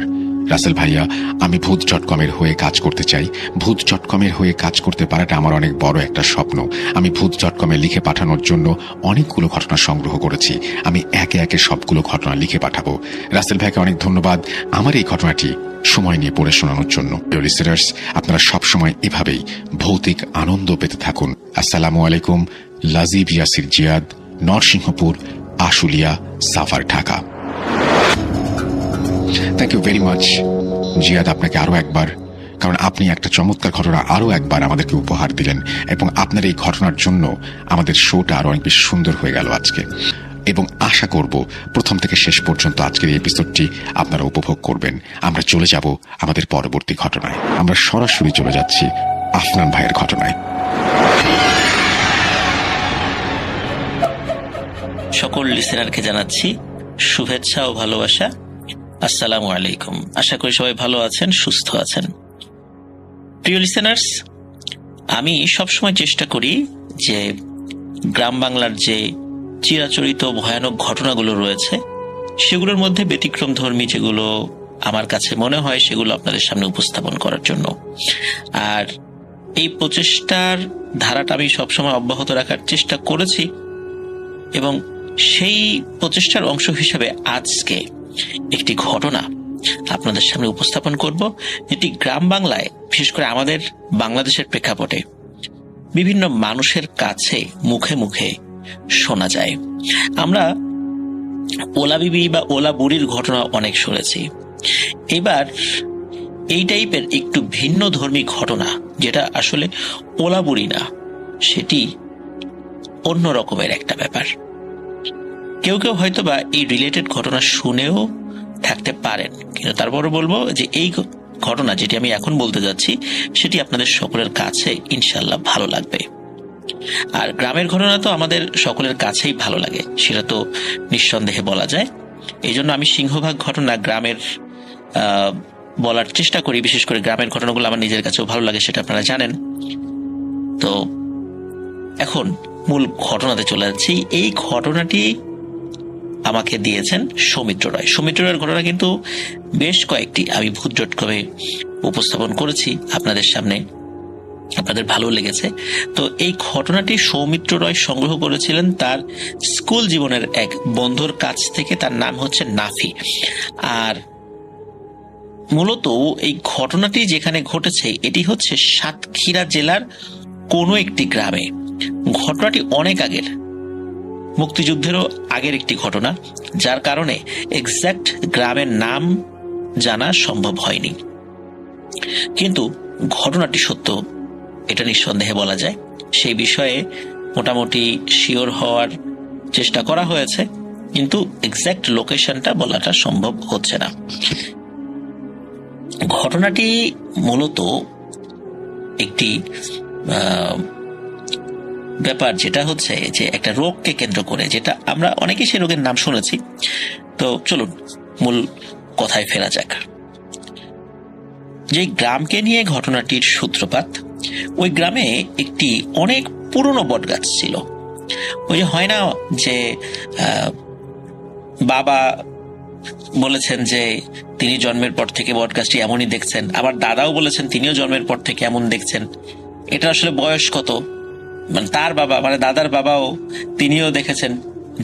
রাসেল ভাইয়া, আমি ভূত.কমের হয়ে কাজ করতে চাই। ভূত.কমের হয়ে কাজ করতে পারাটা আমার অনেক বড় একটা স্বপ্ন। আমি ভূত.কমে লিখে পাঠানোর জন্য অনেকগুলো ঘটনা সংগ্রহ করেছি। আমি একে একে সবগুলো ঘটনা লিখে পাঠাবো। রাসেল ভাইকে অনেক ধন্যবাদ আমার এই ঘটনাটি সময় নিয়ে পড়ে শোনানোর জন্য। লিসেনার্স, আপনারা সবসময় এভাবেই ভৌতিক আনন্দ পেতে থাকুন। আসসালামু আলাইকুম। Lazib Yasir Ziad, Narsinghpur, Ashulia, Savar, Dhaka. Thank you very much Ziad, আপনাকে আরো একবার, কারণ আপনি একটা চমৎকার ঘটনা আরো একবার আমাদেরকে উপহার দিলেন, এবং আপনার এই ঘটনার জন্য আমাদের শোটা আরো অনেক বেশি সুন্দর হয়ে গেল আজকে। এবং আশা করব প্রথম থেকে শেষ পর্যন্ত আজকের এই এপিসোডটি আপনারা উপভোগ করবেন। আমরা চলে যাব আমাদের পরবর্তী ঘটনায়। আমরা সরাসরি চলে যাচ্ছি আফনান ভাইয়ের ঘটনায়। সকল লিসেনারকে জানাচ্ছি শুভেচ্ছা ও ভালোবাসা। আসসালামু আলাইকুম। আশা করি সবাই ভালো আছেন, সুস্থ আছেন। প্রিয় লিসেনার্স, আমি সবসময় চেষ্টা করি যে গ্রাম বাংলার যে চিরাচরিত ভয়ানক ঘটনাগুলো রয়েছে সেগুলোর মধ্যে ব্যতিক্রমধর্মী যেগুলো আমার কাছে মনে হয় সেগুলো আপনাদের সামনে উপস্থাপন করার জন্য। আর এই প্রচেষ্টার ধারাটা আমি সবসময় অব্যাহত রাখার চেষ্টা করেছি, এবং সেই প্রচেষ্টার অংশ হিসেবে আজকে একটি ঘটনা আপনাদের সামনে উপস্থাপন করব, যেটি গ্রাম বাংলায়, বিশেষ করে আমাদের বাংলাদেশের প্রেক্ষাপটে বিভিন্ন মানুষের কাছে মুখে মুখে শোনা যায়। আমরা ওলা বিবি বা ওলা বুড়ির ঘটনা অনেক শুনেছি। এবার এই টাইপের একটু ভিন্ন ধর্মী ঘটনা, যেটা আসলে ওলা বুড়ি না, সেটি অন্য রকমের একটা ব্যাপার। কেউ কেউ হয়তো বা এই রিলেটেড ঘটনা শুনেও থাকতে পারেন, কিন্তু তারপরও বলবো যে এই ঘটনা যেটি আমি এখন বলতে যাচ্ছি সেটি আপনাদের সকলের কাছে ইনশাল্লাহ ভালো লাগবে। আর গ্রামের ঘটনা তো আমাদের সকলের কাছেই ভালো লাগে, সেটা তো নিঃসন্দেহে বলা যায়। এই জন্য আমি সিংহভাগ ঘটনা গ্রামের বলার চেষ্টা করি। বিশেষ করে গ্রামের ঘটনাগুলো আমার নিজের কাছেও ভালো লাগে, সেটা আপনারা জানেন। তো এখন মূল ঘটনাতে চলে যাচ্ছি। এই ঘটনাটি আমাকে দিয়েছেন সৌমিত্র রায়। সৌমিত্র রায়ের ঘটনা কিন্তু বেশ কয়েকটি আমি ভূত.কমে উপস্থাপন করেছি আপনাদের সামনে, আপনাদের ভালো লেগেছে। তো এই ঘটনাটি সৌমিত্র রায় সংগ্রহ করেছিলেন তার স্কুল জীবনের এক বন্ধুর কাছ থেকে। তার নাম হচ্ছে নাফি। আর মূলত এই ঘটনাটি যেখানে ঘটেছে এটি হচ্ছে সাতক্ষীরা জেলার কোনো একটি গ্রামে। ঘটনাটি অনেক আগের, মুক্তিযুদ্ধেরও আগের একটি ঘটনা, যার কারণে এক্সাক্ট গ্রামের নাম জানা সম্ভব হয়নি। কিন্তু ঘটনাটি সত্য, এটা নিঃসন্দেহে বলা যায়। সেই বিষয়ে মোটামুটি শিওর হওয়ার চেষ্টা করা হয়েছে, কিন্তু এক্সাক্ট লোকেশনটা বলাটা সম্ভব হচ্ছে না। ঘটনাটি মূলত একটি ব্যাপার যেটা হচ্ছে যে একটা রোগকে কেন্দ্র করে, যেটা আমরা অনেকেই সেই রোগের নাম শুনেছি। তো চলুন মূল কথায় ফেরা যাক। যে গ্রামকে নিয়ে ঘটনাটির সূত্রপাত, ওই গ্রামে একটি অনেক পুরনো বটগাছ ছিল। ওই যে হয় না যে বাবা বলেছেন যে তিনি জন্মের পর থেকে বটগাছটি এমনই দেখছেন, আবার দাদাও বলেছেন তিনিও জন্মের পর থেকে এমন দেখছেন। এটা আসলে বয়স কত, মানে তার বাবা মানে দাদার বাবাও তিনিও দেখেছেন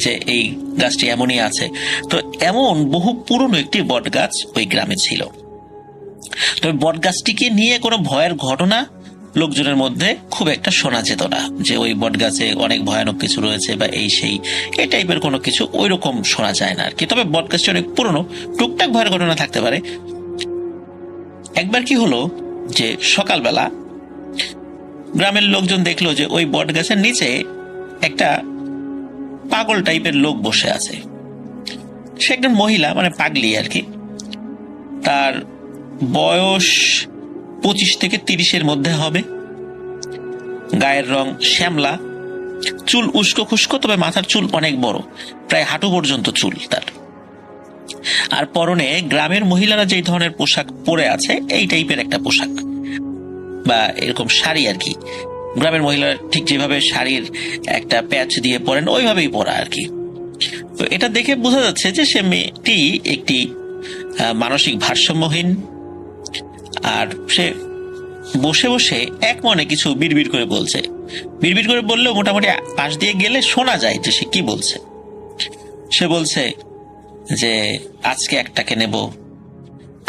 যে এই গাছটি এমনই আছে। তো এমন বহু পুরনো একটি বটগাছ ওই গ্রামে ছিল। তবে বটগাছটিকে নিয়ে কোনো ভয়ের ঘটনা লোকজনের মধ্যে খুব একটা শোনা যেত না, যে ওই বটগাছে অনেক ভয়ানক কিছু রয়েছে বা এই সেই এই টাইপের কোনো কিছু ওই রকম শোনা যায় না আর কি। তবে বটগাছটি অনেক পুরনো, টুকটাক ভয়ের ঘটনা থাকতে পারে। একবার কি হলো যে সকালবেলা গ্রামের লোকজন দেখলো যে ওই বটগাছের নিচে একটা পাগল টাইপের লোক বসে আছে। সে একজন মহিলা, মানে পাগলি আর কি। তার বয়স 25 থেকে 30-এর মধ্যে হবে। গায়ের রং শ্যামলা, চুল উস্কো খুস্কো, তবে মাথার চুল অনেক বড়, প্রায় হাঁটু পর্যন্ত চুল তার। আর পরনে গ্রামের মহিলারা যেই ধরনের পোশাক পরে আছে এই টাইপের একটা পোশাক বা এরকম শাড়ি আর কি। গ্রামের মহিলারা ঠিক যেভাবে শাড়ির একটা প্যাচ দিয়ে পরেন ওইভাবেই পরা আর কি। তো এটা দেখে বোঝা যাচ্ছে যে সে মেয়েটি একটি মানসিক ভারসাম্যহীন। আর সে বসে বসে এক মনে কিছু বিড়বিড় করে বলছে। বিড়বিড় করে বললেও মোটামুটি পাশ দিয়ে গেলে শোনা যায় যে সে কি বলছে। সে বলছে যে আজকে 1টাকে নেব,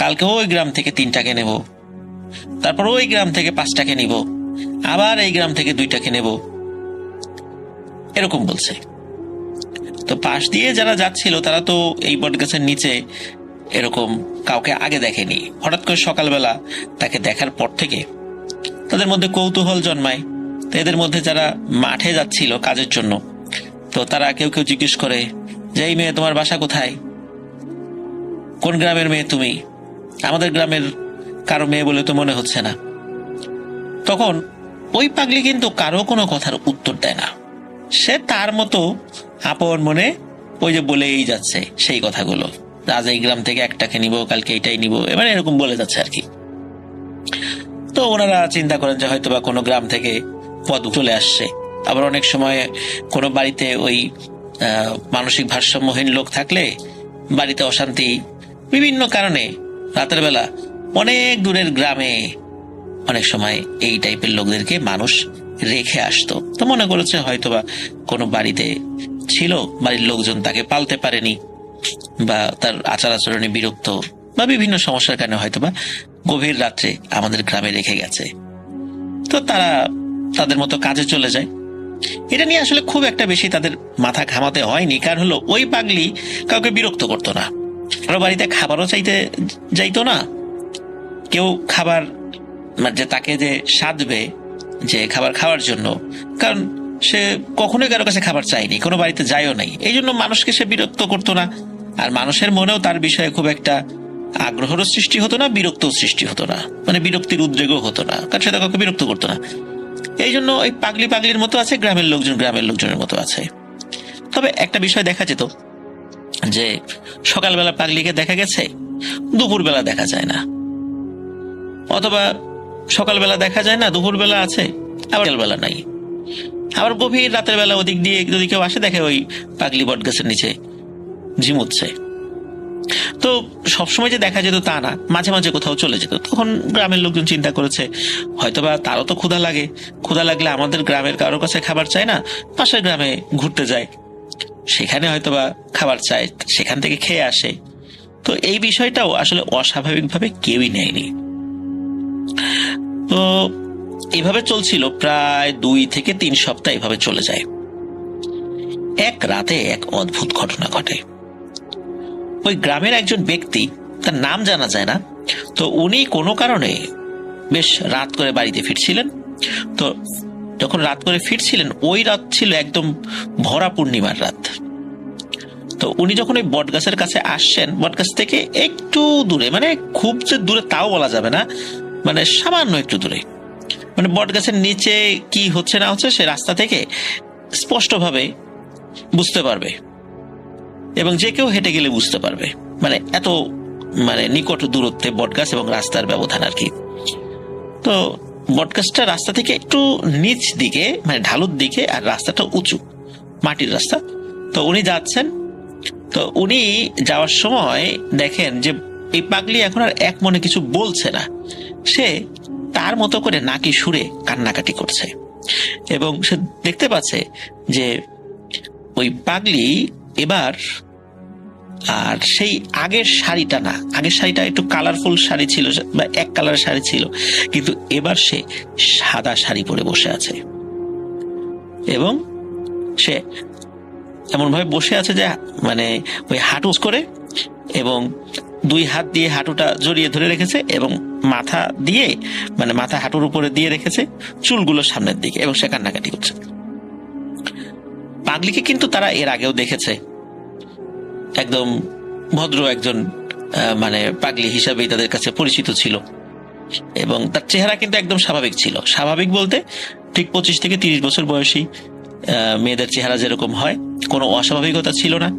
কালকে ওই গ্রাম থেকে 3টাকে নেব, তারপর ওই গ্রাম থেকে 5টাকে নিব, আবার এই গ্রাম থেকে 2টাকে নেব, এরকম বলছে। তো পাশ দিয়ে যারা যাচ্ছিল তারা তো এই বটগাছের নিচে এরকম কাউকে আগে দেখেনি। হঠাৎ করে সকালবেলা তাকে দেখার পর থেকে তাদের মধ্যে কৌতূহল জন্মায়। তো এদের মধ্যে যারা মাঠে যাচ্ছিল কাজের জন্য, তো তারা কেউ কেউ জিজ্ঞেস করে যে এই মেয়ে তোমার বাসা কোথায়, কোন গ্রামের মেয়ে তুমি? আমাদের গ্রামের কারো মেয়ে বলে তো মনে হচ্ছে না। তখন ওই পাগলি কিন্তু কারো কোনো কথার উত্তর দেয় না। সে তার মতো আপন মনে ওই যে বলেই যাচ্ছে সেই কথাগুলো, আজ এই গ্রাম থেকে 1টাকে নিব, কালকে এইটাই নিব, এবার এরকম বলে যাচ্ছে আর কি। তো ওনারা চিন্তা করেন যে হয়তো বা কোনো গ্রাম থেকে পদ চলে আসছে। আবার অনেক সময় কোনো বাড়িতে ওই মানসিক ভারসাম্যহীন লোক থাকলে বাড়িতে অশান্তি বিভিন্ন কারণে রাতের বেলা অনেক দূরের গ্রামে অনেক সময় এই টাইপের লোকদেরকে মানুষ রেখে আসতো। তো মনে করেছে হয়তোবা কোনো বাড়িতে ছিল, বাড়ির লোকজন তাকে পালতে পারেনি বা তার আচার আচরণে বিরক্ত বা বিভিন্ন সমস্যার কারণে হয়তোবা গভীর রাত্রে আমাদের গ্রামে রেখে গেছে। তো তারা তাদের মতো কাজে চলে যায়। এটা নিয়ে আসলে খুব একটা বেশি তাদের মাথা ঘামাতে হয়নি, কারণ হলো ওই পাগলি কাউকে বিরক্ত করতো না, কারো বাড়িতে খাবারও চাইতে যাইতো না। কেউ খাবার যে তাকে যে সাধবে যে খাবার খাওয়ার জন্য, কারণ সে কখনোই কারো কাছে খাবার চায়নি, কোনো বাড়িতে যায়ও নাই, এই জন্য মানুষকে সে বিরক্ত করতো না। আর মানুষের মনেও তার বিষয়ে খুব একটা আগ্রহেরও সৃষ্টি হতো না, বিরক্তও সৃষ্টি হতো না, মানে বিরক্তির উদ্রেকও হতো না, কারণ সে কাউকে বিরক্ত করতো না। এই জন্য ওই পাগলি পাগলির মতো আছে, গ্রামের লোকজন গ্রামের লোকজনের মতো আছে। তবে একটা বিষয় দেখা যেত যে সকালবেলা পাগলিকে দেখা গেছে, দুপুরবেলা দেখা যায় না, অথবা সকালবেলা দেখা যায় না, দুপুরবেলা আছে, আবার বেলা নাই। আবার গভীর রাতের বেলা ওদিক দিয়ে যদি কেউ আসে দেখে ওই পাগলি বট গাছের নিচে ঝিমুচ্ছে। তো সবসময় যে দেখা যেত তা না, মাঝে মাঝে কোথাও চলে যেত। তখন গ্রামের লোকজন চিন্তা করেছে হয়তোবা তারও তো ক্ষুধা লাগে, ক্ষুধা লাগলে আমাদের গ্রামের কারোর কাছে খাবার চায় না, পাশের গ্রামে ঘুরতে যায়, সেখানে হয়তোবা খাবার চায়, সেখান থেকে খেয়ে আসে। তো এই বিষয়টাও আসলে অস্বাভাবিকভাবে কেউই নেয়নি। তো এইভাবে চলছিল প্রায় 2 থেকে 3 সপ্তাহ এভাবে চলে যায়। এক রাতে এক অদ্ভুত ঘটনা ঘটে। ওই গ্রামের একজন ব্যক্তি, তার নাম জানা যায় না, তো উনি কোনো কারণে বেশ রাত করে বাড়িতে ফিরছিলেন। তো যখন রাত করে ফিরছিলেন ওই রাত ছিল একদম ভরা পূর্ণিমার রাত। তো উনি যখন ওই বটগাছের কাছে আসছেন, বটগাছ থেকে একটু দূরে, মানে খুব যে দূরে তাও বলা যাবে না, মানে সামান্য একটু দূরে মানে বট গাছের নিচে কি হচ্ছে না হচ্ছে সে রাস্তা থেকে স্পষ্টভাবে বুঝতে পারবে, এবং যে কেউ হেঁটে গেলে বুঝতে পারবে। মানে এত মানে নিকট দূরত্বে বটগাছ এবং রাস্তার ব্যবধান আর কি। তো বটগাছটা রাস্তা থেকে একটু নিচ দিকে, মানে ঢালুর দিকে, আর রাস্তাটা উঁচু মাটির রাস্তা। তো উনি যাচ্ছেন, তো উনি যাওয়ার সময় দেখেন যে এই পাগলি এখন আর এক মনে কিছু বলছে না, সে তার মতো করে নাকি সুরে কান্নাকাটি করছে। এবং সে দেখতে পাচ্ছে যে ওই পাগলি এবার আর সেই আগের শাড়িটা না, আগের শাড়িটা একটু কালারফুল শাড়ি ছিল বা এক কালারের শাড়ি ছিল, কিন্তু এবার সে সাদা শাড়ি পরে বসে আছে। এবং সে এমন ভাবে বসে আছে যে মানে ওই হাঁটু করে এবং দুই হাত দিয়ে হাঁটুটা জড়িয়ে ধরে রেখেছে, এবং মাথা দিয়ে মানে মাথা হাঁটুর উপরে দিয়ে রেখেছে, চুলগুলো সামনের দিকে, এবং সে কান্নাকাটি করছে। পাগলিকে কিন্তু তারা এর আগেও দেখেছে, একদম ভদ্র একজন মানে পাগলি হিসাবেই তাদের কাছে পরিচিত ছিল, এবং তার চেহারা কিন্তু একদম স্বাভাবিক ছিল। স্বাভাবিক বলতে ঠিক 25 থেকে 30 বছর বয়সী মেয়েদের চেহারা যেরকম হয়, কোনো অস্বাভাবিকতা ছিল না।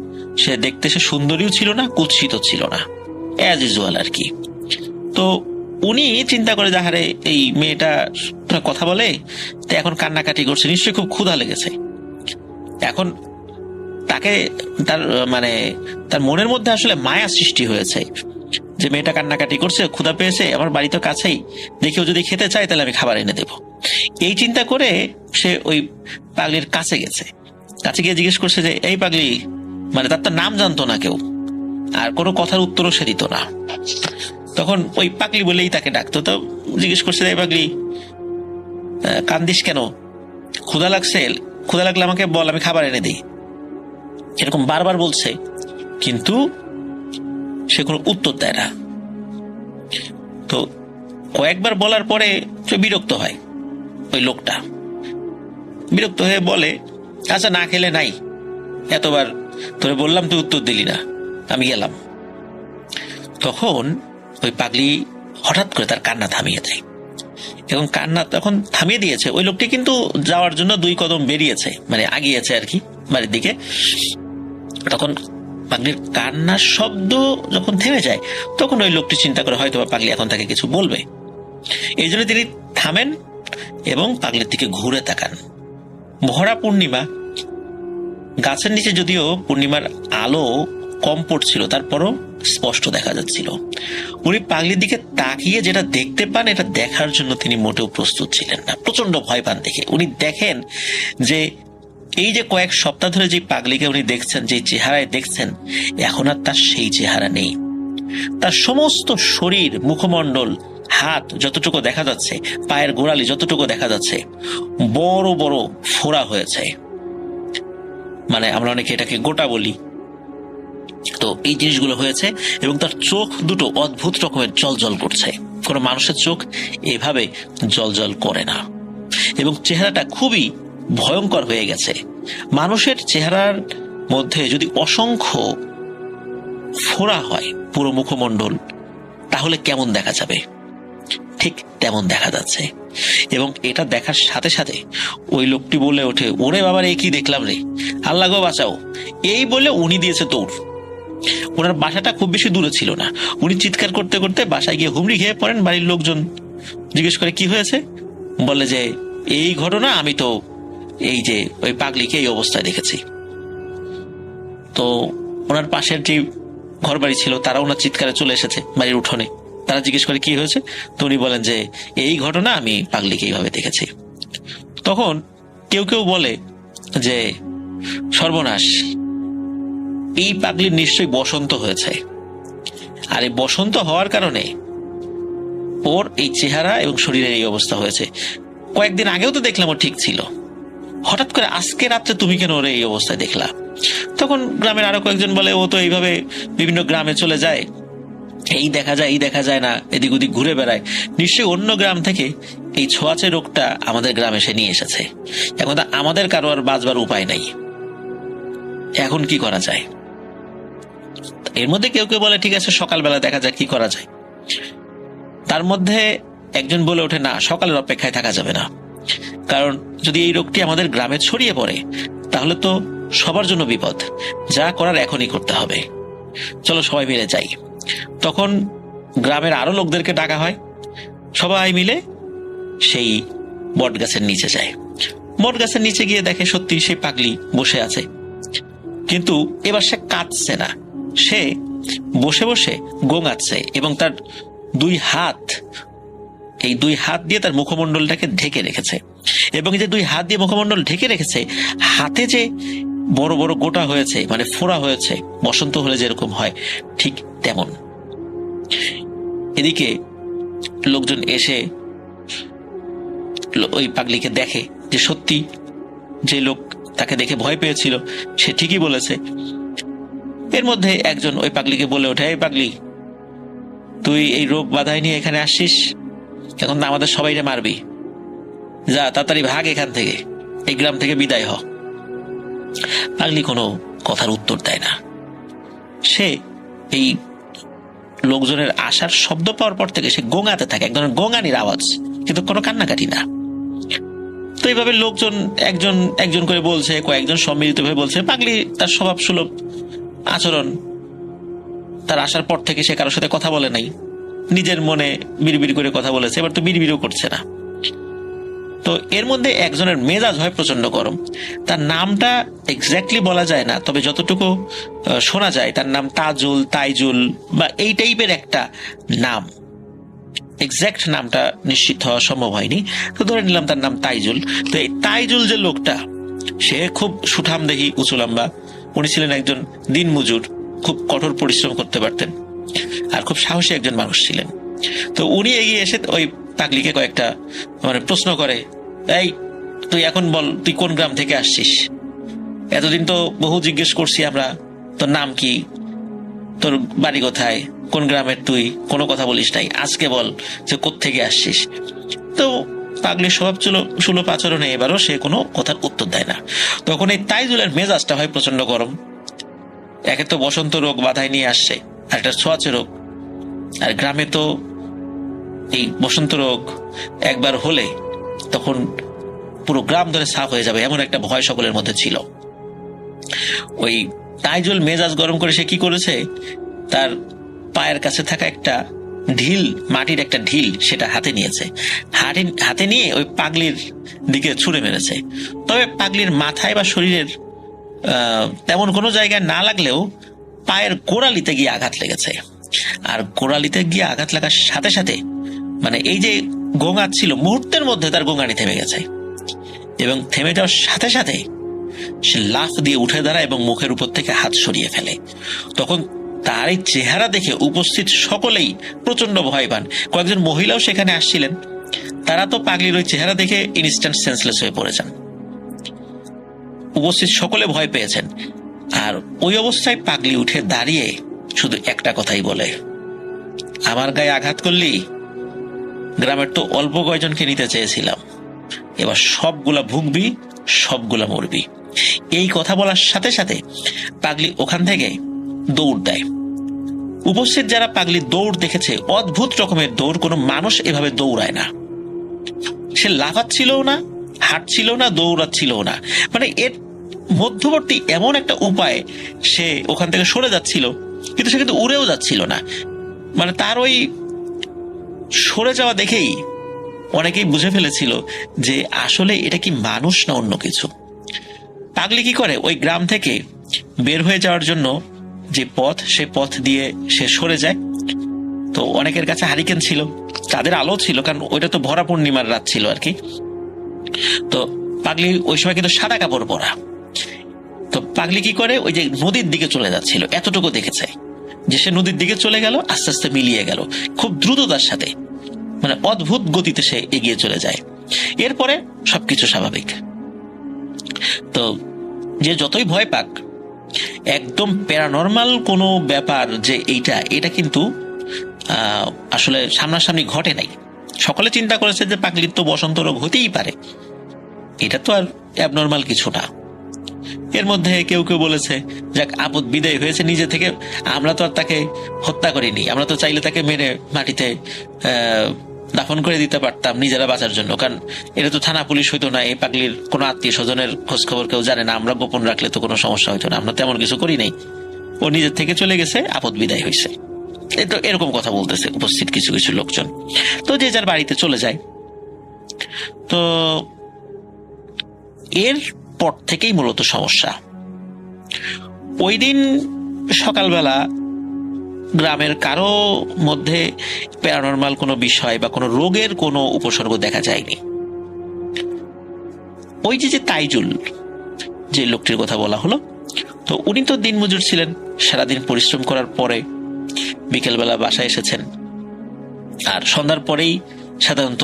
সে দেখতে সে সুন্দরীও ছিল না, কুৎসিত ছিল না, অ্যাজ ইউজুয়াল আর কি। তো উনি চিন্তা করে যাহারে এই মেয়েটা কথা বলে, তো এখন কান্নাকাটি করছে, নিশ্চয়ই খুব ক্ষুধা লেগেছে। এখন তাকে তার মানে তার মনের মধ্যে আসলে মায়া সৃষ্টি হয়েছে যে মেয়েটা কান্নাকাটি করছে, ক্ষুধা পেয়েছে, আমার বাড়ি তো কাছেই, দেখেও যদি খেতে চায় তাহলে আমি খাবার এনে দেব। এই চিন্তা করে সে ওই পাগলির কাছে গেছে। কাছে গিয়ে জিজ্ঞেস করছে যে এই পাগলি, মানে তার তো নাম জানতো না কেউ, আর কোনো কথার উত্তরও সে দিত না। তখন ওই পাগলি বলেই তাকে ডাকতো। তো জিজ্ঞেস করছে এই পাগলি, কান্দিস কেন? ক্ষুধা লাগছে? ক্ষুধা লাগলে আমাকে বল, আমি খাবার এনে দিই। এরকম বারবার বলছে, কিন্তু সে কোনো উত্তর দেয় না। তো কয়েকবার বলার পরে সে বিরক্ত হয়। ওই লোকটা বিরক্ত হয়ে বলে, আচ্ছা না খেলে নাই, এতবার তোরে বললাম তুই উত্তর দিলি না, আমি গেলাম। তখন ওই পাগলি হঠাৎ করে তার কান্না থামিয়ে দেয়, এবং কান্না তখন থামিয়ে দিয়েছে। ওই লোকটি কিন্তু যাওয়ার জন্য 2 কদম বেরিয়েছে, মানে আগিয়েছে আর কি বাড়ির দিকে। তখন পাগলির কান্নার শব্দ যখন থেমে যায়, তখন ওই লোকটি চিন্তা করে হয়তো পাগলি এখন তাকে কিছু বলবে। এই জন্য তিনি থামেন এবং পাগলির দিকে ঘুরে তাকান। ভরা পূর্ণিমা, গাছের নিচে যদিও পূর্ণিমার আলো কম পড়ছিল, তারপরও স্পষ্ট দেখা যাচ্ছিল। উনি পাগলির দিকে তাকিয়ে যেটা দেখতে পান, এটা দেখার জন্য তিনি মোটেও প্রস্তুত ছিলেন না। প্রচন্ড ভয় পান দেখে। উনি দেখেন যে এই যে কয়েক সপ্তাহ ধরে যে পাগলিকে উনি দেখছেন, যে চেহারায় দেখছেন, এখন আর তার সেই চেহারা নেই। তার সমস্ত শরীর, মুখমণ্ডল, হাত যতটুকু দেখা যাচ্ছে, পায়ের গোড়ালি যতটুকু দেখা যাচ্ছে, বড় বড় ফোড়া হয়েছে। মানে আমরা অনেকে এটাকে গোটা বলি। তো এই জিনিসগুলো হয়েছে, এবং তার চোখ দুটো অদ্ভুত রকমের জলজল করছে। কোনো মানুষের চোখ এভাবে জলজল করে না, এবং চেহারাটা খুবই ভয়ঙ্কর হয়ে গেছে। মানুষের চেহারার মধ্যে যদি অসংখ্য ফোড়া হয় পুরো মুখমণ্ডল, তাহলে কেমন দেখা যাবে? ঠিক তেমন দেখা যাচ্ছে। এবং এটা দেখার সাথে সাথে ওই লোকটি বলে ওঠে, ওরে বাবার এ কি দেখলাম রে, আল্লাহ গো বাঁচাও। এই বলে উনি দিয়েছে দৌড়। ওনার বাসাটা খুব বেশি দূরে ছিল না। উনি চিৎকার করতে করতে বাসায় গিয়ে হুমড়ি খেয়ে পড়েন। বাড়ির লোকজন জিজ্ঞেস করে কি হয়েছে, বলে যে এই ঘটনা, আমি তো এই যে ওই পাগলিকে এই অবস্থায় দেখেছি। তো ওনার পাশের যে ঘর বাড়ি ছিল, তারা ওনার চিৎকারে চলে এসেছে বাড়ির উঠোনে। তারা জিজ্ঞেস করে কি হয়েছে, তো উনি বলেন যে এই ঘটনা, আমি পাগলিকে এইভাবে দেখেছি। তখন কেউ কেউ বলে যে সর্বনাশ, এই পাগলির নিশ্চয়ই বসন্ত হয়েছে, আর এই বসন্ত হওয়ার কারণে ওর এই চেহারা এবং শরীরের এই অবস্থা হয়েছে। কয়েকদিন আগেও তো দেখলাম ও ঠিক ছিল, হঠাৎ করে আজকে রাত্রে তুমি কেন ওর এই অবস্থায় দেখলা? তখন গ্রামের আরো কয়েকজন বলে, ও তো এইভাবে বিভিন্ন গ্রামে চলে যায়, এই দেখা যায়, এই দেখা যায় না, এদিক ওদিক ঘুরে বেড়ায়, নিশ্চয়ই অন্য গ্রাম থেকে এই ছোঁয়াচে রোগটা আমাদের গ্রামে সে নিয়ে এসেছে। এখন তো আমাদের কারো আর বাঁচবার উপায় নাই, এখন কি করা যায়? এর মধ্যে কেউ কেউ বলে ঠিক আছে, সকালবেলা দেখা যায় কি করা যায়। তার মধ্যে একজন বলে ওঠে, না, সকালের অপেক্ষায় থাকা যাবে না, কারণ যদি এই রোগটি আমাদের গ্রামে ছড়িয়ে পড়ে তাহলে তো সবার জন্য বিপদ। যা করার এখনই করতে হবে, চলো সবাই মিলে যাই। তখন গ্রামের আরো লোকদেরকে ডাকা হয়, সবাই মিলে সেই বট গাছের নিচে যায়। বট গাছের নিচে গিয়ে দেখে সত্যি সেই পাগলি বসে আছে, কিন্তু এবার সে কাঁদছে না, সে বসে বসে গোঙাচ্ছে এবং তার এই দুই হাত দিয়ে তার মুখমণ্ডলটাকে ঢেকে রেখেছে। এবং যে দুই হাত দিয়ে মুখমণ্ডল ঢেকে রেখেছে, হাতে যে বড় বড় গোটা হয়েছে, মানে ফোড়া হয়েছে, বসন্ত হলে যেরকম হয় ঠিক তেমন। এদিকে লোকজন এসে ওই পাগলিকে দেখে যে সত্যি যে লোক তাকে দেখে ভয় পেয়েছিল সে ঠিকই বলেছে। এর মধ্যে একজন ওই পাগলিকে বলে ওঠে, এই পাগলি, তুই এই রোগ বাধাই নিয়ে এখানে আসছিস, এখন না আমাদের সবাইকে মারবি, যা তাড়াতাড়ি ভাগ এখান থেকে, এই গ্রাম থেকে বিদায় হ। পাগলি কোনো কথার উত্তর দেয় না। সে এই লোকজনের আসার শব্দ পাওয়ার পর থেকে সে গোঙাতে থাকে, এক ধরনের গোঙানির আওয়াজ, কিন্তু কোনো কান্নাকাটি না। তো এইভাবে লোকজন একজন একজন করে বলছে, কয়েকজন সম্মিলিত ভাবে বলছে, পাগলি তার স্বভাব সুলভ আচরণ, তার আসার পর থেকে সে কারোর সাথে কথা বলে নাই, নিজের মনে বিড়বিড় করে কথা বলেছে, এবার তো বিড়বিড়ও করছে না। তো এর মধ্যে একজনের মেজাজ হয় প্রচন্ড গরম। তার নামটা এক্স্যাক্টলি বলা যায় না, তবে যতটুকু শোনা যায় তার নাম তাজুল, তাইজুল বা এই টাইপের একটা নাম। এক্স্যাক্ট নামটা নিশ্চিত হওয়া সম্ভব হয়নি, তো ধরে নিলাম তার নাম তাইজুল। তো এই তাইজুল যে লোকটা, সে খুব সুঠাম দেহি, উঁচু লম্বা। উনি ছিলেন একজন দিনমজুর, খুব কঠোর পরিশ্রম করতে পারতেন আর খুব সাহসী একজন মানুষ ছিলেন। তো উনি এগিয়ে এসে ওই পাগলিকে কয়েকটা প্রশ্ন করে, এই তুই এখন বল, তুই কোন গ্রাম থেকে আসছিস? এতদিন তো বহু জিজ্ঞেস করছি আমরা, তোর নাম কি, তোর বাড়ি কোথায়, কোন গ্রামের তুই, কোনো কথা বলিস নাই, আজকে বল যে কোত্থেকে আসছিস। তো পাগলির স্বভাব সুলভ আচরণে এবারও সে কোনো কথার উত্তর দেয় না। তখন এই তাইজুলের মেজাজটা হয় প্রচন্ড গরম। একে তো বসন্ত রোগ বাধায় নিয়ে আসছে, আর একটা ছোঁয়াচে রোগ, আর গ্রামে তো এই বসন্ত রোগ একবার হলে তখন পুরো গ্রাম ধরে সাফ হয়ে যাবে, এমন একটা ভয় সকলের মধ্যে ছিল। ওই তাইজুল মেজাজ গরম করে সে কি করেছে, তার পায়ের কাছে থাকা একটা ঢিল, মাটির একটা ঢিল, সেটা হাতে নিয়েছে। হাতে নিয়ে ওই পাগলির দিকে ছুঁড়ে মেরেছে। তবে পাগলির মাথায় বা শরীরের তেমন কোনো জায়গায় না লাগলেও পায়ের গোড়ালিতে গিয়ে আঘাত লেগেছে। আর গোড়ালিতে গিয়ে আঘাত লাগার সাথে সাথে এই যে গোঙাচ্ছিল, মুহূর্তের মধ্যে তার গোঙানি থেমে গেছে এবং থেমে যাওয়ার সাথে সাথে সে লাফ দিয়ে উঠে দাঁড়ায় এবং মুখের উপর থেকে হাত সরিয়ে ফেলে। তখন তার এই চেহারা দেখে উপস্থিত সকলেই প্রচন্ড ভয় পান। কয়েকজন মহিলাও সেখানে আসছিলেন, তারা তো পাগলির ওই চেহারা দেখে ইনস্ট্যান্ট সেন্সলেস হয়ে পড়েছেন। উপস্থিত সকলে ভয় পেয়েছেন। আর ওই অবস্থায় পাগলি উঠে দাঁড়িয়ে শুধু একটা কথাই বলে, আমার গায়ে আঘাত করলি, গ্রামের তো অল্প কয়জনকে নিতে চেয়েছিলাম, এবার সবগুলা ভুগবি, সবগুলা মরবি। এই কথা বলার সাথে সাথে পাগলি ওখান থেকে দৌড় দেয়। উপস্থিত যারা পাগলির দৌড় দেখেছে, অদ্ভুত রকমের দৌড়, কোনো মানুষ এভাবে দৌড়ায় না। সে লাফাচ্ছিল না, হাঁটছিল না, দৌড়াচ্ছিল না, এর মধ্যবর্তী এমন একটা উপায় সে ওখান থেকে সরে যাচ্ছিল, কিন্তু সে কিন্তু উড়েও যাচ্ছিল না। তার ওই সরে যাওয়া দেখেই অনেকেই বুঝে ফেলেছিল যে আসলে এটা কি মানুষ না অন্য কিছু। পাগলি কি করে, ওই গ্রাম থেকে বের হয়ে যাওয়ার জন্য যে পথ, সে পথ দিয়ে সে সরে যায়। তো অনেকের কাছে হারিকেন ছিল, তাদের আলো ছিল, কারণ ওইটা তো ভরা পূর্ণিমার রাত ছিল আর কি। তো পাগলি ওই সময় কিন্তু সাদা কাপড় পরা। তো পাগলি কি করে, ওই যে নদীর দিকে চলে যাচ্ছিল, এতটুকু দেখেছে যে সে নদীর দিকে চলে গেল, আস্তে আস্তে মিলিয়ে গেল খুব দ্রুততার সাথে, অদ্ভুত গতিতে সে এগিয়ে চলে যায়। এরপরে সবকিছু স্বাভাবিক। তো যে যতই ভয় পাক, একদম প্যারানর্মাল কোনো ব্যাপার যে এটা কিন্তু আসলে সামনাসামনি ঘটে নাই। সকলে চিন্তা করেছে যে পাগলির তো বসন্ত রোগ হতেই পারে, এটা তো আর অ্যাবনর্মাল কিছু না। এর মধ্যে কেউ কেউ বলেছে, যাক আপদ বিদায় হয়েছে নিজে থেকে, আমরা তো আর তাকে হত্যা করিনি, আমরা তো চাইলে তাকে মেরে মাটিতে দাফন করে দিতে পারতাম নিজেরা বাঁচার জন্য, কারণ এটা তো থানা পুলিশ হইতো না, এই পাগলির কোনো আত্মীয় স্বজনের খোঁজ খবর কেউ জানে না, আমরা গোপন রাখলে তো কোনো সমস্যা হইতো না, আমরা তেমন কিছু করি নাই, ও নিজের থেকে চলে গেছে, আপদ বিদায় হয়েছে। তো এরকম কথা বলতেছে উপস্থিত কিছু কিছু লোকজন। তো যে যার বাড়িতে চলে যায়। তো এর পর থেকেই মূলত সমস্যা। ওই দিন সকালবেলা গ্রামের কারো মধ্যে প্যারানরমাল কোনো বিষয় বা কোনো রোগের কোনো উপসর্গ দেখা যায়নি। ওই যে তাইজুল, যে লোকটির কথা বলা হলো, তো উনি তো দিনমজুর ছিলেন, সারাদিন পরিশ্রম করার পরে বিকেলবেলা বাসায় এসেছেন। আর সন্ধ্যার পরেই সাধারণত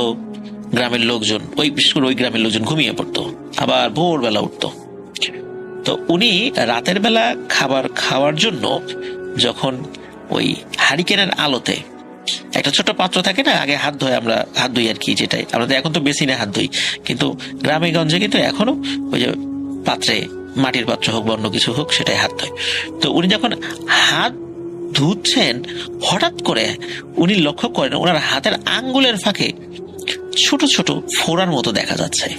গ্রামের লোকজন, বিশেষ করে ওই গ্রামের লোকজন ঘুমিয়ে পড়তো, আবার ভোরবেলা উঠতো। তো উনি রাতের বেলা খাবার খাওয়ার জন্য যখন ওই হারিকেনের আলোতে একটা ছোট পাত্র থাকে না, আগে আমরা হাত ধুই আর কি, যেটাই আমাদের এখন তো বেসিনে হাত ধুই, কিন্তু গ্রামে গঞ্জে কিন্তু এখনো ওই যে পাত্রে, মাটির পাত্র হোক বা অন্য কিছু হোক, সেটাই হাত ধোয়। তো উনি যখন হাত ধুচ্ছেন, হঠাৎ করে উনি লক্ষ্য করেন ওনার হাতের আঙ্গুলের ফাঁকে ছোট ছোট ফোড়ার মতো দেখা যাচ্ছে।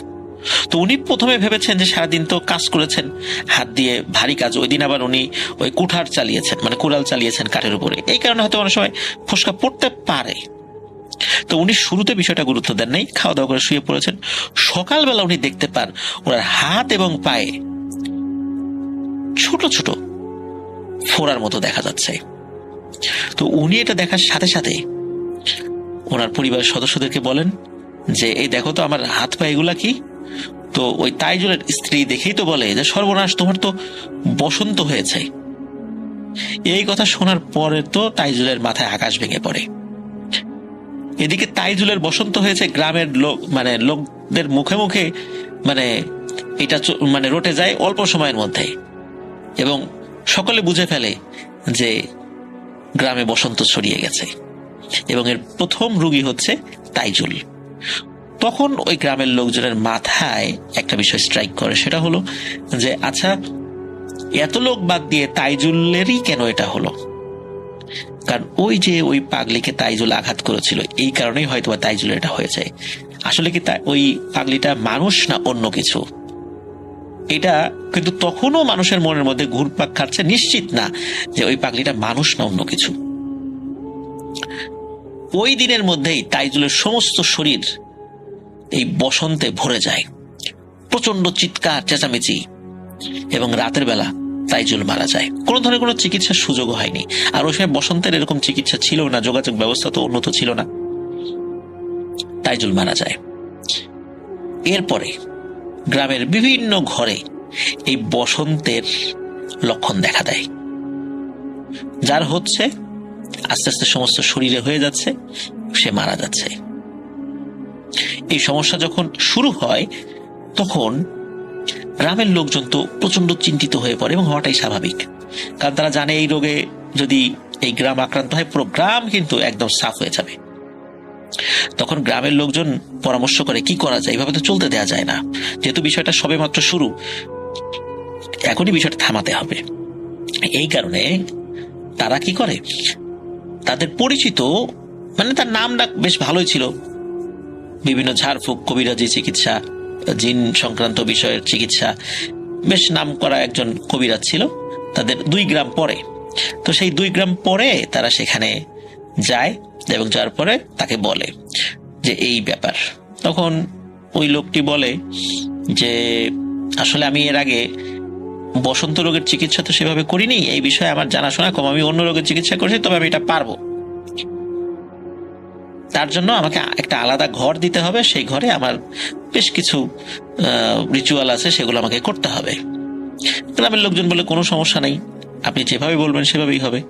তো উনি প্রথমে ভেবেছেন যে সারাদিন তো কাজ করেছেন হাত দিয়ে, ভারী কাজ, ওই দিন আবার উনি ওই কুঠার চালিয়েছেন, মানে কুড়াল চালিয়েছেন কাঠের উপরে, এই কারণে হয়তো অনেক সময় ফোসকা পড়তে পারে। তো উনি শুরুতে বিষয়টা গুরুত্ব দেন নাই, খাওয়া দাওয়া করে শুয়ে পড়েছেন। সকালবেলা উনি দেখতে পান ওনার হাত এবং পায়ে ছোট ছোট ফোড়ার মতো দেখা যাচ্ছে। তো উনি এটা দেখার সাথে সাথে ওনার পরিবারের সদস্যদেরকে বলেন যে এই দেখো তো আমার হাত পা এগুলা কি। তো ওই তাইজুলের স্ত্রী দেখেই তো বলে যে সর্বনাশ, তোমার তো বসন্ত হয়েছে। এই কথা শোনার পরে তো তাইজুলের মাথায় আকাশ ভেঙে পড়ে। এদিকে তাইজুলের বসন্ত হয়েছে, গ্রামের লোকদের মুখে মুখে এটা রটে যায় অল্প সময়ের মধ্যে, এবং সকলে বুঝে ফেলে যে গ্রামে বসন্ত ছড়িয়ে গেছে, এবং এর প্রথম রোগী হচ্ছে তাইজুল। তখন ওই গ্রামের লোকজনের মাথায় একটা বিষয় স্ট্রাইক করে, সেটা হলো যে আচ্ছা, এত লোক বাদ দিয়ে তাইজুলেরই কেন এটা হলো? কারণ ওই পাগলিকে তাইজুল আঘাত করেছিল, এই কারণেই হয়তো তাইজুলের এটা হয়েছে। আসলে কি ওই পাগলিটা মানুষ না অন্য কিছু, এটা কিন্তু তখনও মানুষের মনের মধ্যে ঘুরপাক খাচ্ছে, নিশ্চিত না যে ওই পাগলিটা মানুষ না অন্য কিছু। ওই দিনের মধ্যেই তাইজুলের সমস্ত শরীর এই বসন্তে ভরে যায়, প্রচন্ড চিৎকার চেঁচামেচি, এবং রাতের বেলা তাইজুল মারা যায়। কোনো ধরনের কোনো চিকিৎসার সুযোগ হয়নি। আর ওই সময় বসন্তের এরকম চিকিৎসা ছিল না, যোগাযোগ ব্যবস্থা তো উন্নত ছিল না। তাইজুল মারা যায়। এরপরে গ্রামের বিভিন্ন ঘরে এই বসন্তের লক্ষণ দেখা দেয়, যার হচ্ছে আস্তে আস্তে সমস্ত শরীরে হয়ে যাচ্ছে, সে মারা যাচ্ছে। এই সমস্যা যখন শুরু হয় তখন গ্রামের লোকজন তো প্রচন্ড চিন্তিত হয়ে পড়ে, এবং হওয়াটাই স্বাভাবিক, কারণ তারা জানে এই রোগে যদি এই গ্রাম আক্রান্ত হয়, পুরো গ্রাম কিন্তু একদম সাফ হয়ে যাবে। তখন গ্রামের লোকজন পরামর্শ করে কি করা যায়, এইভাবে তো চলতে দেওয়া যায় না, যেহেতু বিষয়টা সবে মাত্র শুরু, এখনই বিষয়টা থামাতে হবে। এই কারণে তারা কি করে, তাদের পরিচিত, তার নামটা বেশ ভালোই ছিল, বিভিন্ন ঝাড়ফুঁক, কবিরাজি চিকিৎসা, জিন সংক্রান্ত বিষয়ের চিকিৎসা, বেশ নাম করা একজন কবিরাজ ছিল, তাদের 2 গ্রাম পরে। তো সেই 2 গ্রাম পরে তারা সেখানে যায়, এবং যার পরে তাকে বলে যে এই ব্যাপার। তখন ওই লোকটি বলে যে আসলে আমি এর আগে বসন্ত রোগের চিকিৎসা তো সেভাবে করিনি, এই বিষয়ে আমার জানাশোনা কম, আমি অন্য রোগের চিকিৎসা করেছি, তবে আমি এটা পারবো। তার জন্য আমাকে একটা আলাদা ঘর দিতে হবে, সেই ঘরে আমার বেশ কিছু রিচুয়াল আছে, সেগুলো আমাকে করতে হবে। গ্রামের লোকজন বলে কোনো সমস্যা নেই, আপনি যেভাবে বলবেন সেভাবেই হবে।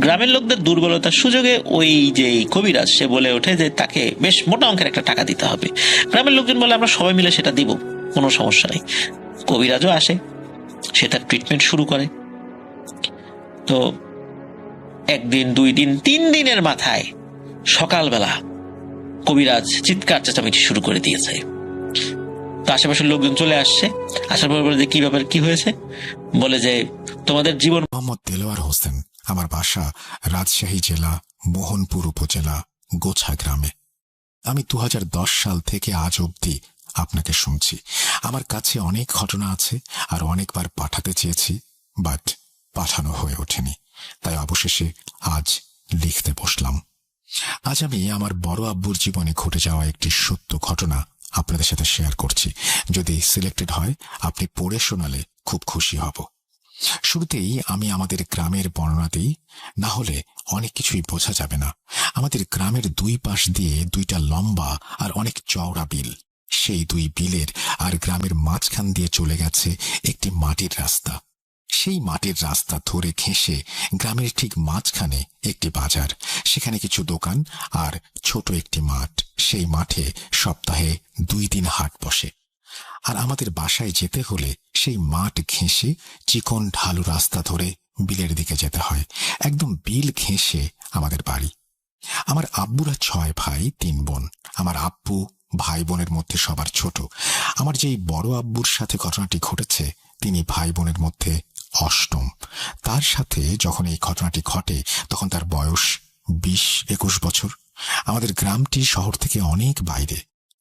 গ্রামের লোকদের দুর্বলতার সুযোগে ওই যে কবিরাজ, সে বলে ওঠে যে তাকে বেশ মোটা অঙ্কের একটা টাকা দিতে হবে। গ্রামের লোকজন বলে আমরা সবাই মিলে সেটা দিব, কোনো সমস্যা নেই। কবিরাজও আসে, সে তার ট্রিটমেন্ট শুরু করে। তো 1 দিন 2 দিন 3 দিনের মাথায় সকালবেলা কবিরাজ চিৎকার চেঁচামেচি শুরু করে দিয়েছে। তো আশেপাশের লোকজন চলে আসছে, আসার পর বলে যে কি ব্যাপার, কি হয়েছে? বলে যে তোমাদের জীবন। মোহাম্মদ দেলোয়ার হোসেন, আমার বাসা রাজশাহী জেলা মোহনপুর উপজেলা গোছা গ্রামে। আমি 2010 সাল থেকে আজ অবধি আপনাকে শুনছি। আমার কাছে অনেক ঘটনা আছে, আর অনেকবার পাঠাতে চেয়েছি, বাট পাঠানো হয়ে ওঠেনি। তাই অবশেষে আজ লিখতে বসলাম। আজ আমি আমার বড় আব্বুর জীবনে ঘটে যাওয়া একটি সত্য ঘটনা আপনাদের সাথে শেয়ার করছি। যদি সিলেক্টেড হয়, আপনি পড়ে শোনালে খুব খুশি হব। শুরুতেই আমি আমাদের গ্রামের বর্ণনা দিই, না হলে অনেক কিছুই বোঝা যাবে না। আমাদের গ্রামের দুই পাশ দিয়ে দুইটা লম্বা আর অনেক চওড়া বিল। সেই দুই বিলের আর গ্রামের মাঝখান দিয়ে চলে গেছে একটি মাটির রাস্তা। সেই মাটির রাস্তা ধরে ঘেঁষে গ্রামের ঠিক মাঝখানে একটি বাজার, সেখানে কিছু দোকান আর ছোট একটি মাঠ। সেই মাঠে সপ্তাহে 2 দিন হাট বসে। আর আমাদের বাসায় যেতে হলে সেই মাঠ ঘেঁষে চিকন ঢালু রাস্তা ধরে বিলের দিকে যেতে হয়। একদম বিল ঘেঁষে আমাদের বাড়ি। আমার আব্বুরা 6 ভাই 3 বোন। আমার আব্বু ভাই বোনের মধ্যে সবার ছোট। আমার যেই বড় আব্বুর সাথে ঘটনাটি ঘটেছে, তিনি ভাই বোনের মধ্যে অষ্টম। তার সাথে যখন এই ঘটনাটি ঘটে, তখন তার বয়স 20-21 বছর। আমাদের গ্রামটি শহর থেকে অনেক বাইরে।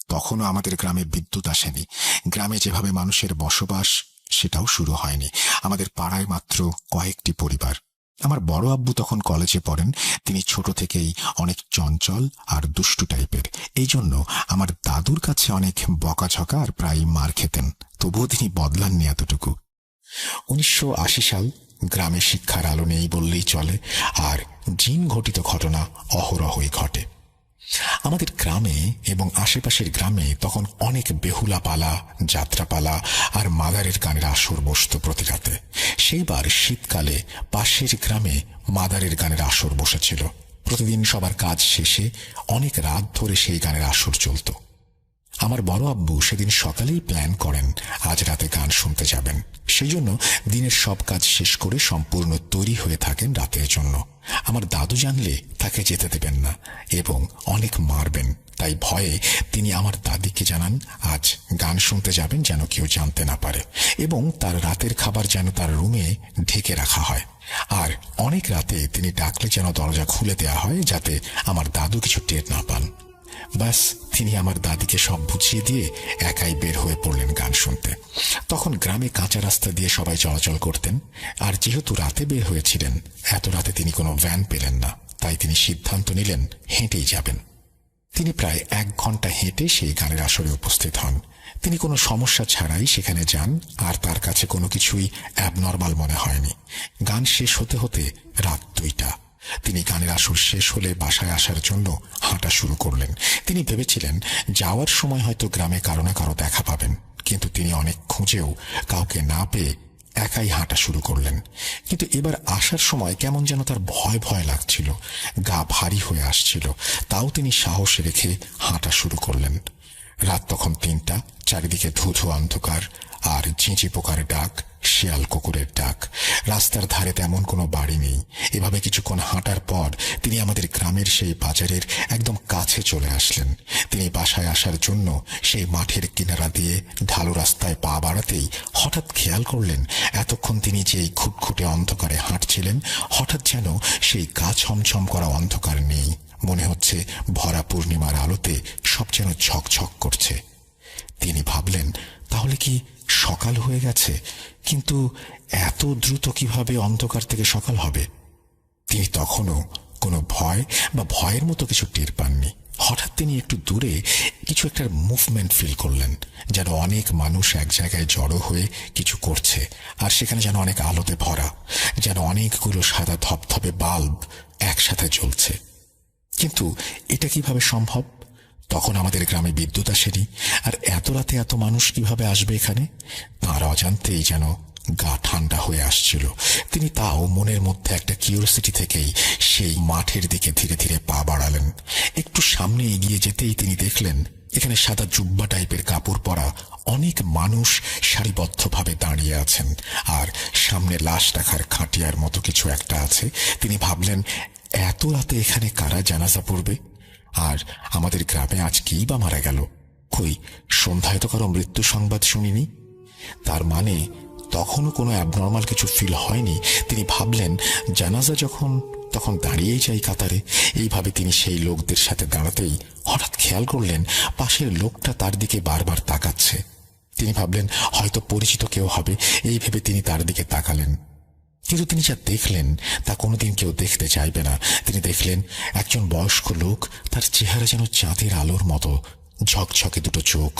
তখনও আমাদের গ্রামে বিদ্যুৎ আসেনি। গ্রামে যেভাবে মানুষের বসবাস, সেটাও শুরু হয়নি। আমাদের পাড়ায় মাত্র কয়েকটি পরিবার। আমার বড় আব্বু তখন কলেজে পড়েন। তিনি ছোট থেকেই অনেক চঞ্চল আর দুষ্টু টাইপের। এই জন্য আমার দাদুর কাছে অনেক বকাঝকা আর প্রায় মার খেতেন। তবুও তিনি বদলাননি এতটুকু। 1980 সাল। গ্রামে শিক্ষার আলো নেই বললেই চলে, আর জিন ঘটিত ঘটনা অহরহই ঘটে। আমাদের গ্রামে এবং আশেপাশের গ্রামে তখন অনেক বেহুলা পালা, যাত্রাপালা আর মাদারের গানের আসর বসত প্রতি রাতে। সেইবার শীতকালে পাশের গ্রামে মাদারের গানের আসর বসেছিল। প্রতিদিন সবার কাজ শেষে অনেক রাত ধরে সেই গানের আসর চলত। আমার বড় আব্বু সেদিন সকালেই প্ল্যান করেন আজ রাতে গান শুনতে যাবেন। সেই জন্য দিনের সব কাজ শেষ করে সম্পূর্ণ তৈরি হয়ে থাকেন রাতের জন্য। আমার দাদু জানলে তাকে যেতে দেবেন না এবং অনেক মারবেন। তাই ভয়ে তিনি আমার দাদিকে জানান আজ গান শুনতে যাবেন, যেন কেউ জানতে না পারে, এবং তার রাতের খাবার যেন তার রুমে ঢেকে রাখা হয়। আর অনেক রাতে তিনি ডাকলে যেন দরজা খুলে দেয়া হয়, যাতে আমার দাদু কিছু টের না পান। ব্যাস, তিনি আমার দাদিকে সব বুঝিয়ে দিয়ে একাই বের হয়ে পড়লেন গান শুনতে। তখন গ্রামে কাঁচা রাস্তা দিয়ে সবাই চলাচল করতেন, আর যেহেতু রাতে বের হয়েছিলেন, এত রাতে তিনি কোনো ভ্যান পেলেন না। তাই তিনি সিদ্ধান্ত নিলেন হেঁটেই যাবেন। তিনি প্রায় 1 ঘন্টা হেঁটে সেই গানের আসরে উপস্থিত হন। তিনি কোনো সমস্যা ছাড়াই সেখানে যান, আর তার কাছে কোনো কিছুই অ্যাবনর্মাল মনে হয়নি। গান শেষ হতে হতে রাত 2টা। তিনি গানের আসর শেষ হলে বাসায় আসার জন্য হাঁটা শুরু করলেন। তিনি ভেবেছিলেন যাওয়ার সময় হয়তো গ্রামে কারো না কারো দেখা পাবেন, কিন্তু তিনি অনেক খুঁজেও কাউকে না পেয়ে একাই হাঁটা শুরু করলেন। কিন্তু এবার আসার সময় কেমন যেন তার ভয় ভয় লাগছিল, গা ভারী হয়ে আসছিল। তাও তিনি সাহস রেখে হাঁটা শুরু করলেন। রাত তখন 3টা। চারিদিকে ধুধু অন্ধকার, আর ঝিঁঝি পোকার ডাক, শিয়াল কুকুরের ডাক। রাস্তার ধারে তেমন কোনো বাড়ি নেই। এভাবে কিছুক্ষণ হাঁটার পর তিনি আমাদের গ্রামের সেই বাজারের একদম কাছে চলে আসলেন। তিনি বাসায় আসার জন্য সেই মাঠের কিনারা দিয়ে ঢালু রাস্তায় পা বাড়াতেই হঠাৎ খেয়াল করলেন এতক্ষণ তিনি যে এই খুটখুটে অন্ধকারে হাঁটছিলেন, হঠাৎ যেন সেই গা ছমছম করা অন্ধকার নেই। মনে হচ্ছে ভরা পূর্ণিমার আলোতে সব যেন ঝকঝক করছে। তিনি ভাবলেন, তাহলে কি সকাল হয়ে গেছে? কিন্তু এত দ্রুত কিভাবে অন্ধকার থেকে সকাল হবে? তিনি তখনও কোনো ভয় বা ভয়ের মতো কিছু টের পাননি। হঠাৎ তিনি একটু দূরে কিছু একটা মুভমেন্ট ফিল করলেন, যেন অনেক মানুষ এক জায়গায় জড়ো হয়ে কিছু করছে, আর সেখানে যেন অনেক আলোতে ভরা, যেন অনেকগুলো সাদা ধপধপে বাল্ব একসাথে জ্বলছে। কিন্তু এটা কিভাবে সম্ভব? তখন আমাদের গ্রামে বিদ্যুৎ আসেনি, আর এত রাতে এত মানুষ কিভাবে আসবে এখানে? তাঁর অজান্তেই যেন গা ঠান্ডা হয়ে আসছিল। তিনি তাও মনের মধ্যে একটা কিউরিওসিটি থেকেই সেই মাঠের দিকে ধীরে ধীরে পা বাড়ালেন। একটু সামনে এগিয়ে যেতেই তিনি দেখলেন এখানে সাদা জুব্বা টাইপের কাপড় পরা অনেক মানুষ সারিবদ্ধভাবে দাঁড়িয়ে আছেন, আর সামনে লাশ রাখার খাটিয়ার মতো কিছু একটা আছে। তিনি ভাবলেন, এত রাতে এখানে কারা জানাজা পড়বে? আর আমাদের গ্রামে আজ কেই বা মারা গেল? কই, সন্ধ্যায় তো কারো মৃত্যু সংবাদ শুনিনি। তার মানে তখনও কোনো অ্যাবনর্মাল কিছু ফিল হয়নি। তিনি ভাবলেন, জানাজা যখন তখন দাঁড়িয়েই যাই কাতারে। এইভাবে তিনি সেই লোকদের সাথে দাঁড়াতেই হঠাৎ খেয়াল করলেন পাশের লোকটা তার দিকে বারবার তাকাচ্ছে। তিনি ভাবলেন হয়তো পরিচিত কেউ হবে, এই ভেবে তিনি তার দিকে তাকালেন। কিন্তু তিনি যা দেখলেন তা কোনোদিন কেউ দেখতে চাইবে না। তিনি দেখলেন একজন বয়স্ক লোক, তার চেহারা যেন চাঁদের আলোর মতো, ঝকঝকে দুটো চোখ।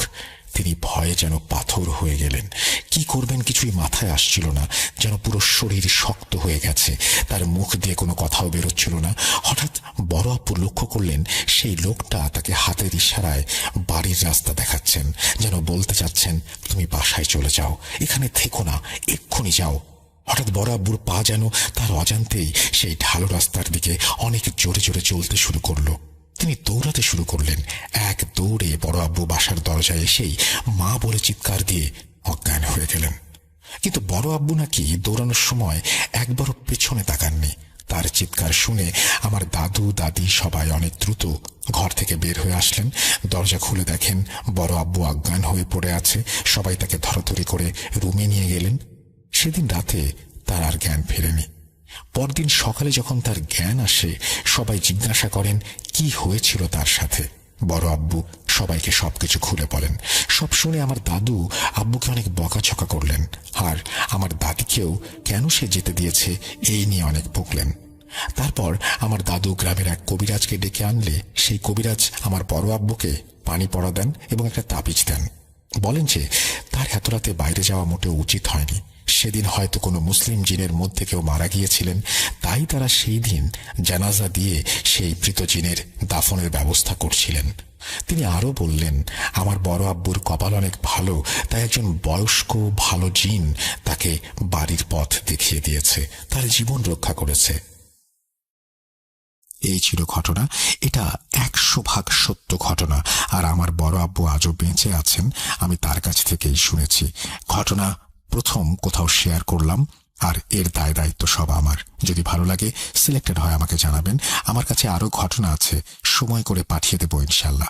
তিনি ভয়ে যেন পাথর হয়ে গেলেন। কি করবেন কিছুই মাথায় আসছিল না, যেন পুরো শরীর শক্ত হয়ে গেছে। তার মুখ দিয়ে কোনো কথাও বেরোচ্ছিল না। হঠাৎ বড় আব্বু লক্ষ্য করলেন সেই লোকটা তাকে হাতের ইশারায় বাড়ির রাস্তা দেখাচ্ছেন, যেন বলতে চাচ্ছেন তুমি বাসায় চলে যাও, এখানে থেকো না, এক্ষুনি যাও। হঠাৎ বড় আব্বুর পা যেন তার অজান্তেই সেই ঢালু রাস্তার দিকে অনেক জোরে জোরে চলতে শুরু করলো। তিনি দৌড়াতে শুরু করলেন। এক দৌড়ে বড় আব্বু বাসার দরজায় এসেই মা বলে চিৎকার দিয়ে অজ্ঞান হয়ে গেলেন। কিন্তু বড় আব্বু নাকি দৌড়ানোর সময় একবারও পেছনে তাকাননি। তার চিৎকার শুনে আমার দাদু দাদি সবাই অনেক দ্রুত ঘর থেকে বের হয়ে আসলেন। দরজা খুলে দেখেন বড় আব্বু অজ্ঞান হয়ে পড়ে আছে। সবাই তাকে ধরাধরি করে রুমে নিয়ে গেলেন। সেদিন রাতে তার আর জ্ঞান ফেরেনি। পরদিন সকালে যখন তার জ্ঞান আসে, সবাই জিজ্ঞাসা করেন কি হয়েছিল তার সাথে। বড় আব্বু সবাইকে সবকিছু খুলে বলেন। সব শুনে আমার দাদু আব্বুকে অনেক বকাঝকা করলেন, আর আমার দাদিকেও কেন সে যেতে দিয়েছে এই নিয়ে অনেক বকলেন। তারপর আমার দাদু গ্রামের এক কবিরাজকে ডেকে আনলে সেই কবিরাজ আমার বড় আব্বুকে পানি পড়া দেন এবং একটা তাবিজ দেন। বলেন যে তার এত রাতে বাইরে যাওয়া মোটেও উচিত হয়নি। সেদিন হয়তো কোনো মুসলিম জিনের মধ্যে কেউ মারা গিয়েছিলেন, তাই তারা সেই দিন জানাজা দিয়ে সেই মৃত জিনের দাফনের ব্যবস্থা করছিলেন। তিনি আরো বললেন আমার বড় আব্বুর কপাল অনেক ভালো, তাই একজন বয়স্ক ভালো জিন তাকে বাড়ির পথ দেখিয়ে দিয়েছে, তার জীবন রক্ষা করেছে। এই ছিল ঘটনা। এটা 100% সত্য ঘটনা, আর আমার বড় আব্বু আজও বেঁচে আছেন। আমি তার কাছ থেকেই শুনেছি। ঘটনা প্রথম কোথাও শেয়ার করলাম, আর এর দায় দায়িত্ব সব আমার। যদি ভালো লাগে সিলেক্টেড হয় আমাকে জানাবেন। আমার কাছে আরো ঘটনা আছে, সময় করে পাঠিয়ে দেব ইনশাল্লাহ।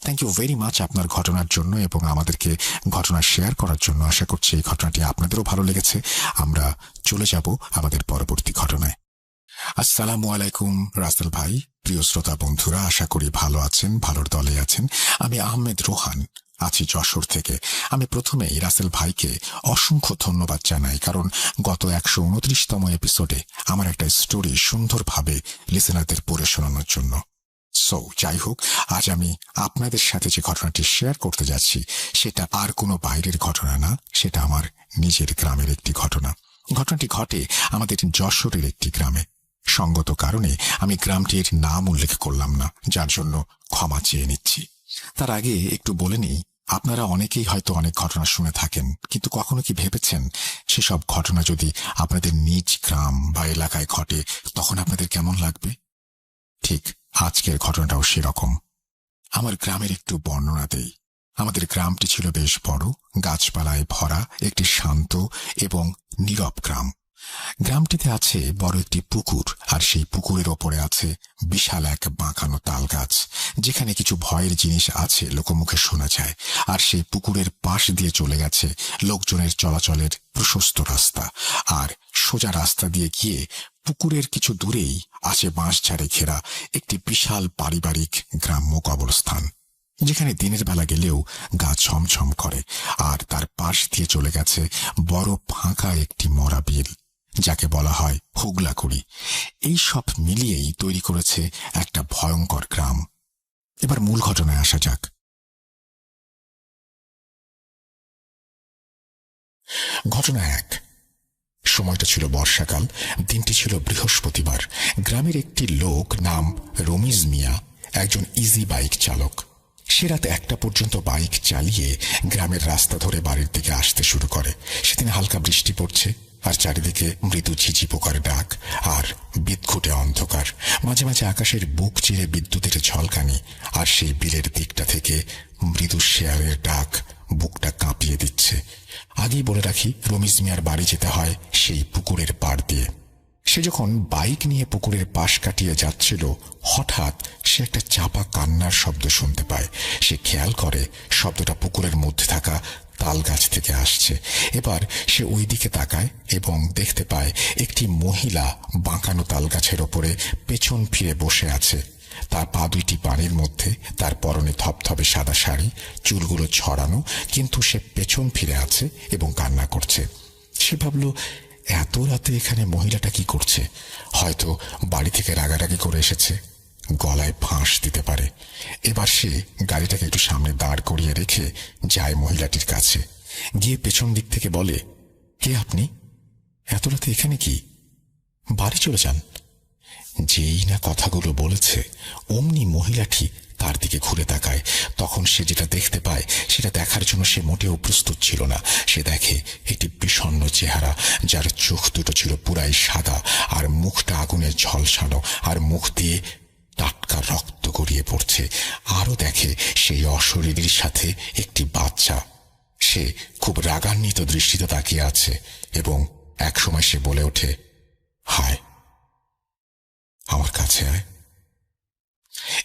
থ্যাংক ইউ ভেরি মাচ আপনার ঘটনার জন্য এবং আমাদেরকে ঘটনা শেয়ার করার জন্য। আশা করছি এই ঘটনাটি আপনাদেরও ভালো লেগেছে। আমরা চলে যাব আমাদের পরবর্তী ঘটনায়। আসসালামু আলাইকুম রাসেল ভাই, প্রিয় শ্রোতা বন্ধুরা, আশা করি ভালো আছেন, ভালোর দলে আছেন। আমি আহমেদ রোহান, আছি যশোর থেকে। আমি প্রথমেই রাসেল ভাইকে অসংখ্য ধন্যবাদ জানাই, কারণ গত 129তম এপিসোডে আমার একটা স্টোরি সুন্দরভাবে লিসেনারদের পড়ে শোনানোর জন্য। যাই হোক, আজ আমি আপনাদের সাথে যে ঘটনাটি শেয়ার করতে যাচ্ছি সেটা আর কোনো বাইরের ঘটনা না, সেটা আমার নিজের গ্রামের একটি ঘটনা। ঘটনাটি ঘটে আমাদের যশোরের একটি গ্রামে। সঙ্গত কারণে আমি গ্রামটির নাম উল্লেখ করলাম না, যার জন্য ক্ষমা চেয়ে নিচ্ছি। তার আগে একটু বলে নিই, আপনারা অনেকেই হয়তো অনেক ঘটনা শুনে থাকেন, কিন্তু কখনো কি ভেবেছেন সেসব ঘটনা যদি আপনাদের নিজ গ্রাম বা এলাকায় ঘটে তখন আপনাদের কেমন লাগবে? ঠিক আজকের ঘটনাটাও সেরকম। আমার গ্রামের একটু বর্ণনা দেই। আমাদের গ্রামটি ছিল বেশ বড়, গাছপালায় ভরা একটি শান্ত এবং নীরব গ্রাম। গ্রামটিতে আছে বড় একটি পুকুর, আর সেই পুকুরের ওপরে আছে বিশাল এক বাঁকানো তাল গাছ, যেখানে কিছু ভয়ের জিনিস আছে লোকমুখে শোনা যায়। আর সেই পুকুরের পাশ দিয়ে চলে গেছে লোকজনের চলাচলের প্রশস্ত রাস্তা, আর সোজা রাস্তা দিয়ে গিয়ে পুকুরের কিছু দূরেই আছে বাঁশঝাড়ে ঘেরা একটি বিশাল পারিবারিক গ্রাম্য কবরস্থান, যেখানে দিনের বেলা গেলেও গা ছমছম করে। আর তার পাশ দিয়ে চলে গেছে বড় ফাঁকা একটি মরা বিল, যাকে বলা হয় হুগলাকুড়ি। এই সব মিলিয়েই তৈরি করেছে একটা ভয়ঙ্কর গ্রাম। এবার মূল ঘটনায় আসা যাক। ঘটনা 1। সময়টা ছিল বর্ষাকাল, দিনটি ছিল বৃহস্পতিবার। গ্রামের একটি লোক নাম রমিজ মিয়া একজন ইজি বাইক চালক। সে রাত 1টা পর্যন্ত বাইক চালিয়ে গ্রামের রাস্তা ধরে বাড়ির দিকে আসতে শুরু করে। সেদিন হালকা বৃষ্টি পড়ছে, আর চারিদিকে মৃদু ঝিঝি পোকার ডাক আর বিদঘুটে অন্ধকার। মাঝে মাঝে আকাশের বুক চিরে বিদ্যুতের ঝলকানি, আর সেই বিলের দিকটা থেকে মৃদু শেয়ালের ডাক বুকটা কাঁপিয়ে দিচ্ছে। আগেই বলে রাখি, রমিজ মিয়ার বাড়ি যেতে হয় সেই পুকুরের পাড় দিয়ে। সে যখন বাইক নিয়ে পুকুরের পাশ কাটিয়ে যাচ্ছিল, হঠাৎ সে একটা চাপা কান্নার শব্দ শুনতে পায়। সে খেয়াল করে শব্দটা পুকুরের মধ্যে থাকা তাল গাছ থেকে আসছে। এবার সে ওই দিকে তাকায় এবং দেখতে পায় একটি মহিলা বাঁকানো তাল গাছের ওপরে পেছন ফিরে বসে আছে। তার পা দুইটি পানির মধ্যে, তার পরনে থপথপে সাদা শাড়ি, চুলগুলো ছড়ানো, কিন্তু সে পেছন ফিরে আছে এবং কান্না করছে। সে ভাবল, এত রাতে এখানে মহিলাটা কি করছে? হয়তো বাড়ি থেকে রাগারাগি করে এসেছে, গলায় ফাঁস দিতে পারে। এবার সে গাড়িটাকে একটু সামনে দাঁড় করিয়ে রেখে যায় মহিলাটির কাছে, গিয়ে পেছন দিক থেকে বলে, কে আপনি? এত রাতে এখানে কি? বাড়ি চলে যান। যেই না কথাগুলো বলেছে অমনি মহিলাটি তার দিকে ঘুরে তাকায়। তখন সে যেটা দেখতে পায় সেটা দেখার জন্য সে মোটেও প্রস্তুত ছিল না। সে দেখে একটি বিষণ্ণ চেহারা, যার চোখ দুটো ছিল পুরাই সাদা, আর মুখটা আগুনের ঝলসানো, আর মুখ দিয়ে টাটকা রক্ত গড়িয়ে পড়ছে। আরো দেখে সেই অশরীরীর সাথে একটি বাচ্চা। সে খুব রাগান্বিত দৃষ্টিতে তাকিয়ে আছে এবং একসময় সে বলে ওঠে, হায়, আমার কাছে আয়।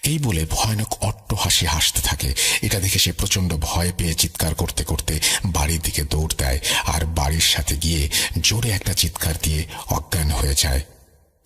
এই বলে ভয়ানক অট্টহাসি হাসতে থাকে। এটা দেখে সে প্রচন্ড ভয় পেয়ে চিৎকার করতে করতে বাড়ির দিকে দৌড় দেয়, আর বাড়ির সাথে গিয়ে জোরে একটা চিৎকার দিয়ে অজ্ঞান হয়ে যায়।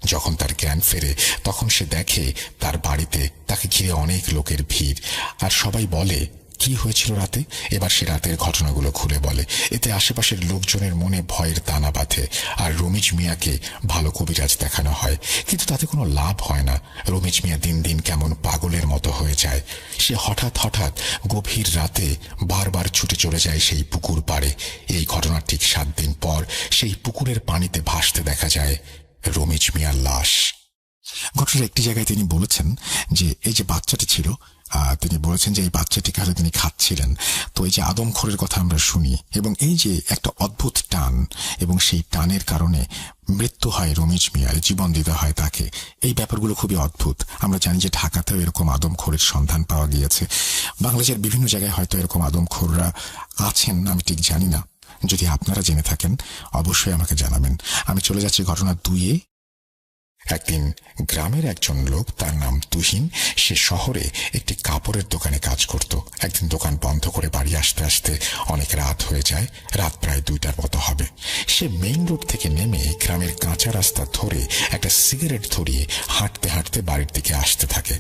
যখন তার জ্ঞান ফেরে তখন সে দেখে তার বাড়িতে তাকে ঘিরে অনেক লোকের ভিড়, আর সবাই বলে কি হয়েছিল রাতে। এবার সে রাতের ঘটনাগুলো খুলে বলে। এতে আশেপাশের লোকজনের মনে ভয়ের দানা বাঁধে, আর রমিজ মিয়াকে ভালো কবিরাজ দেখানো হয়, কিন্তু তাতে কোনো লাভ হয় না। রমিজ মিয়া দিন দিন কেমন পাগলের মতো হয়ে যায়। সে হঠাৎ হঠাৎ গভীর রাতে বারবার ছুটে চলে যায় সেই পুকুর পাড়ে। এই ঘটনার ঠিক 7 দিন পর সেই পুকুরের পানিতে ভাসতে দেখা যায় রমিজ মিয়ার লাশ। ঘটনার একটি জায়গায় তিনি বলেছেন যে এই যে বাচ্চাটি ছিল, তিনি বলেছেন যে এই বাচ্চাটিকে হয়তো তিনি খাচ্ছিলেন। তো এই যে আদমখোরের কথা আমরা শুনি, এবং এই যে একটা অদ্ভুত টান, এবং সেই টানের কারণে মৃত্যু হয় রমিজ মিয়ার, জীবন দিতে হয় তাকে, এই ব্যাপারগুলো খুবই অদ্ভুত। আমরা জানি যে ঢাকাতেও এরকম আদমখোরের সন্ধান পাওয়া গিয়েছে। বাংলাদেশের বিভিন্ন জায়গায় হয়তো এরকম আদমখোররা আছেন, আমি ঠিক জানি না। যদি আপনারা জেনে থাকেন অবশ্যই আমাকে জানাবেন। আমি চলে যাচ্ছি ঘটনা 2-এ। একদিন গ্রামের একজন লোক, তার নাম তুহিন, সে শহরে একটি কাপড়ের দোকানে কাজ করত। একদিন দোকান বন্ধ করে বাড়ি আসতে আসতে অনেক রাত হয়ে যায়। রাত প্রায় 2টার মতো হবে। সে মেইন রোড থেকে নেমে গ্রামের কাঁচা রাস্তা ধরে একটা সিগারেট ধরিয়ে হাঁটতে হাঁটতে বাড়ির দিকে আসতে থাকে।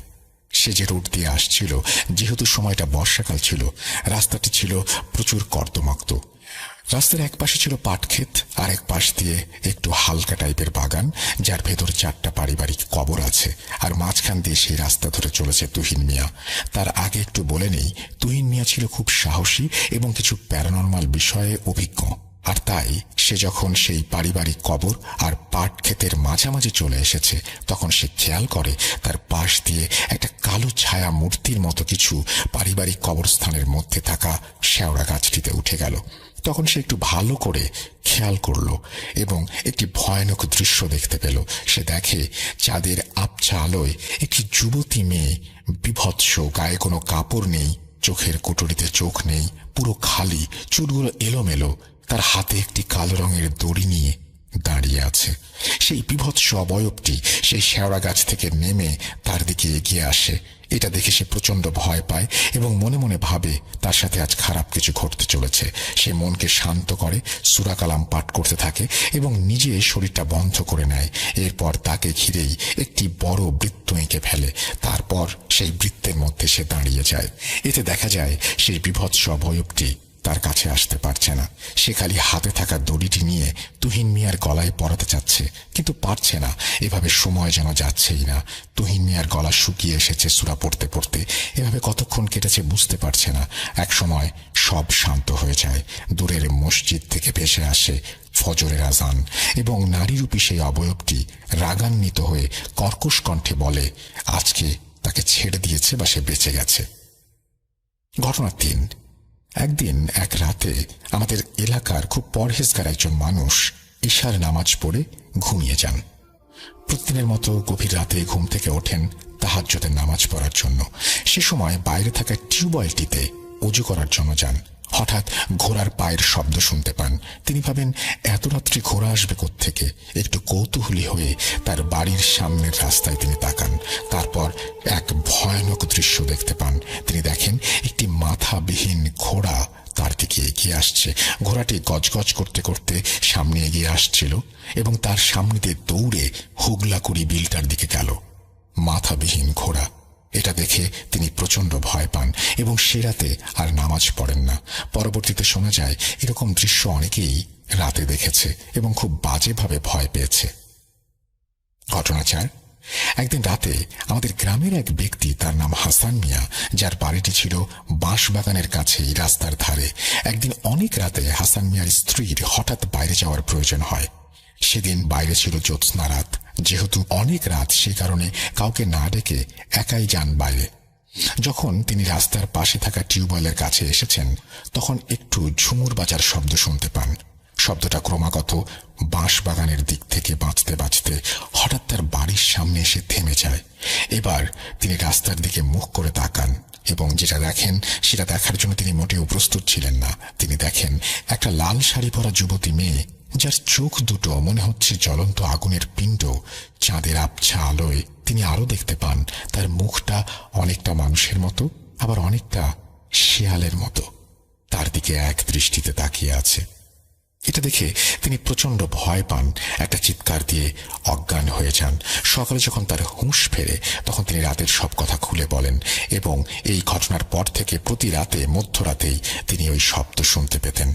সে যে রোড দিয়ে আসছিল, যেহেতু সময়টা বর্ষাকাল ছিল, রাস্তাটি ছিল প্রচুর কর্দমাক্ত। রাস্তার এক পাশে ছিল পাট ক্ষেত, আর এক পাশ দিয়ে একটু হালকা টাইপের বাগান, যার ভেতর 4টা পারিবারিক কবর আছে, আর মাঝখান দিয়ে সেই রাস্তা ধরে চলেছে তুহিন মিয়া। তার আগে একটু বলে নেই, তুহিন মিয়া ছিল খুব সাহসী এবং কিছু প্যারানর্মাল বিষয়ে অভিজ্ঞ। আর তাই সে যখন সেই পারিবারিক কবর আর পাট ক্ষেতের মাঝামাঝি চলে এসেছে, তখন সে খেয়াল করে তার পাশ দিয়ে একটা কালো ছায়া মূর্তির মতো কিছু পারিবারিক কবরস্থানের মধ্যে থাকা শেওড়া গাছটিতে উঠে গেল। তখন সে একটু ভালো করে খেয়াল করল এবং একটি ভয়ানক দৃশ্য দেখতে পেল। সে দেখে চাঁদের আবছা আলোয় একটি যুবতী মেয়ে, বিভৎস, গায়ে কোনো কাপড় নেই, চোখের কুটুরিতে চোখ নেই, পুরো খালি, চুলগুলো এলোমেলো, তার হাতে একটি কালো রঙের দড়ি নিয়ে দাঁড়িয়ে আছে। সেই বিভৎস অবয়বটি সেই শেওড়া গাছ থেকে নেমে তার দিকে এগিয়ে আসে। এটা দেখে সে প্রচন্ড ভয় পায় এবং মনে মনে ভাবে তার সাথে আজ খারাপ কিছু ঘটতে চলেছে। সে মনকে শান্ত করে, সূরা কালাম পাঠ করতে থাকে এবং নিজে শরীরটা বন্ধ করে নেয়। এরপর তাকে ঘিরেই একটি বড় বৃত্ত এঁকে ফেলে। তারপর সেই বৃত্তের মধ্যে সে দাঁড়িয়ে যায়। এতে দেখা যায় সেই বিভৎস অবয়বটি তার কাছে আসতে পারছে না। সে খালি হাতে থাকা দড়িটি নিয়ে তুহিন মিয়ার গলায় পরাতে চাচ্ছে, কিন্তু পারছে না। এভাবে সময় যেন যাচ্ছেই না। তুহিন মিয়ার গলা শুকিয়ে এসেছে সূরা পড়তে পড়তে। এভাবে কতক্ষণ কেটেছে বুঝতে পারছে না। এক সময় সব শান্ত হয়ে যায়। দূরের মসজিদ থেকে ভেসে আসে ফজরের আজান, এবং নারীরূপী সেই অবয়বটি রাগান্বিত হয়ে কর্কশ কণ্ঠে বলে আজকে তাকে ছেড়ে দিয়েছে বা সে বেঁচে গেছে। ঘটনা 3। একদিন এক রাতে আমাদের এলাকার খুব পরহেজগার একজন মানুষ ইশার নামাজ পড়ে ঘুমিয়ে যান। প্রতিদিনের মতো গভীর রাতে ঘুম থেকে ওঠেন তাহাজ্জুদের নামাজ পড়ার জন্য। সে সময় বাইরে থাকা টিউবওয়েলটিতে ওযু করার জন্য যান। হঠাৎ ঘোড়ার পায়ের শব্দ শুনতে পান। তিনি ভাবেন এত রাত্রি ঘোড়া আসবে কোত্থেকে। একটু কৌতূহলী হয়ে তার বাড়ির সামনের রাস্তায় তিনি তাকান। তারপর এক ভয়ানক দৃশ্য দেখতে পান। তিনি দেখেন একটি মাথাবিহীন ঘোড়া তার দিকে এগিয়ে আসছে। ঘোড়াটি গজগজ করতে করতে সামনে এগিয়ে আসছিল এবং তার সামনে দিয়ে দৌড়ে হুগলাকুড়ি বিলটার দিকে গেল। মাথাবিহীন ঘোড়া। এটা দেখে তিনি প্রচন্ড ভয় পান এবং সে রাতে আর নামাজ পড়েন না। পরবর্তীতে শোনা যায় এরকম দৃশ্য অনেকেই রাতে দেখেছে এবং খুব বাজেভাবে ভয় পেয়েছে। ঘটনা 4। একদিন রাতে আমাদের গ্রামের এক ব্যক্তি, তার নাম হাসান মিয়া, যার বাড়িটি ছিল বাঁশবাগানের কাছেই রাস্তার ধারে। একদিন অনেক রাতে হাসান মিয়ার স্ত্রীর হঠাৎ বাইরে যাওয়ার প্রয়োজন হয়। সেদিন বাইরে ছিল জ্যোৎস্না রাত। যেহেতু অনেক রাত, সে কারণে কাউকে না ডেকে একাই যান বাইরে। যখন তিনি রাস্তার পাশে থাকা টিউবওয়েলের কাছে এসেছেন, তখন একটু ঝুমুর বাজার শব্দ শুনতে পান। শব্দটা ক্রমাগত বাঁশবাগানের দিক থেকে বাঁচতে বাঁচতে হঠাৎ তার বাড়ির সামনে এসে থেমে যায়। এবার তিনি রাস্তার দিকে মুখ করে তাকান এবং যেটা দেখেন সেটা দেখার জন্য তিনি মোটেও প্রস্তুত ছিলেন না। তিনি দেখেন একটা লাল শাড়ি পরা যুবতী মেয়ে, যার চোখ দুটো মনে হচ্ছে জ্বলন্ত আগুনের পিণ্ড। চাঁদের আবছা আলোয় তিনি আরো দেখতে পান তার মুখটা অনেকটা মানুষের মতো, আবার অনেকটা শেয়ালের মতো তার দিকে এক দৃষ্টিতে তাকিয়ে আছে। এটা দেখে তিনি প্রচন্ড ভয় পান, একটা চিৎকার দিয়ে অজ্ঞান হয়ে যান। সকালে যখন তার হুঁশ ফেরে, তখন তিনি রাতের সব কথা খুলে বলেন এবং এই ঘটনার পর থেকে প্রতি রাতে মধ্যরাতেই তিনি ওই শব্দ শুনতে পেতেন।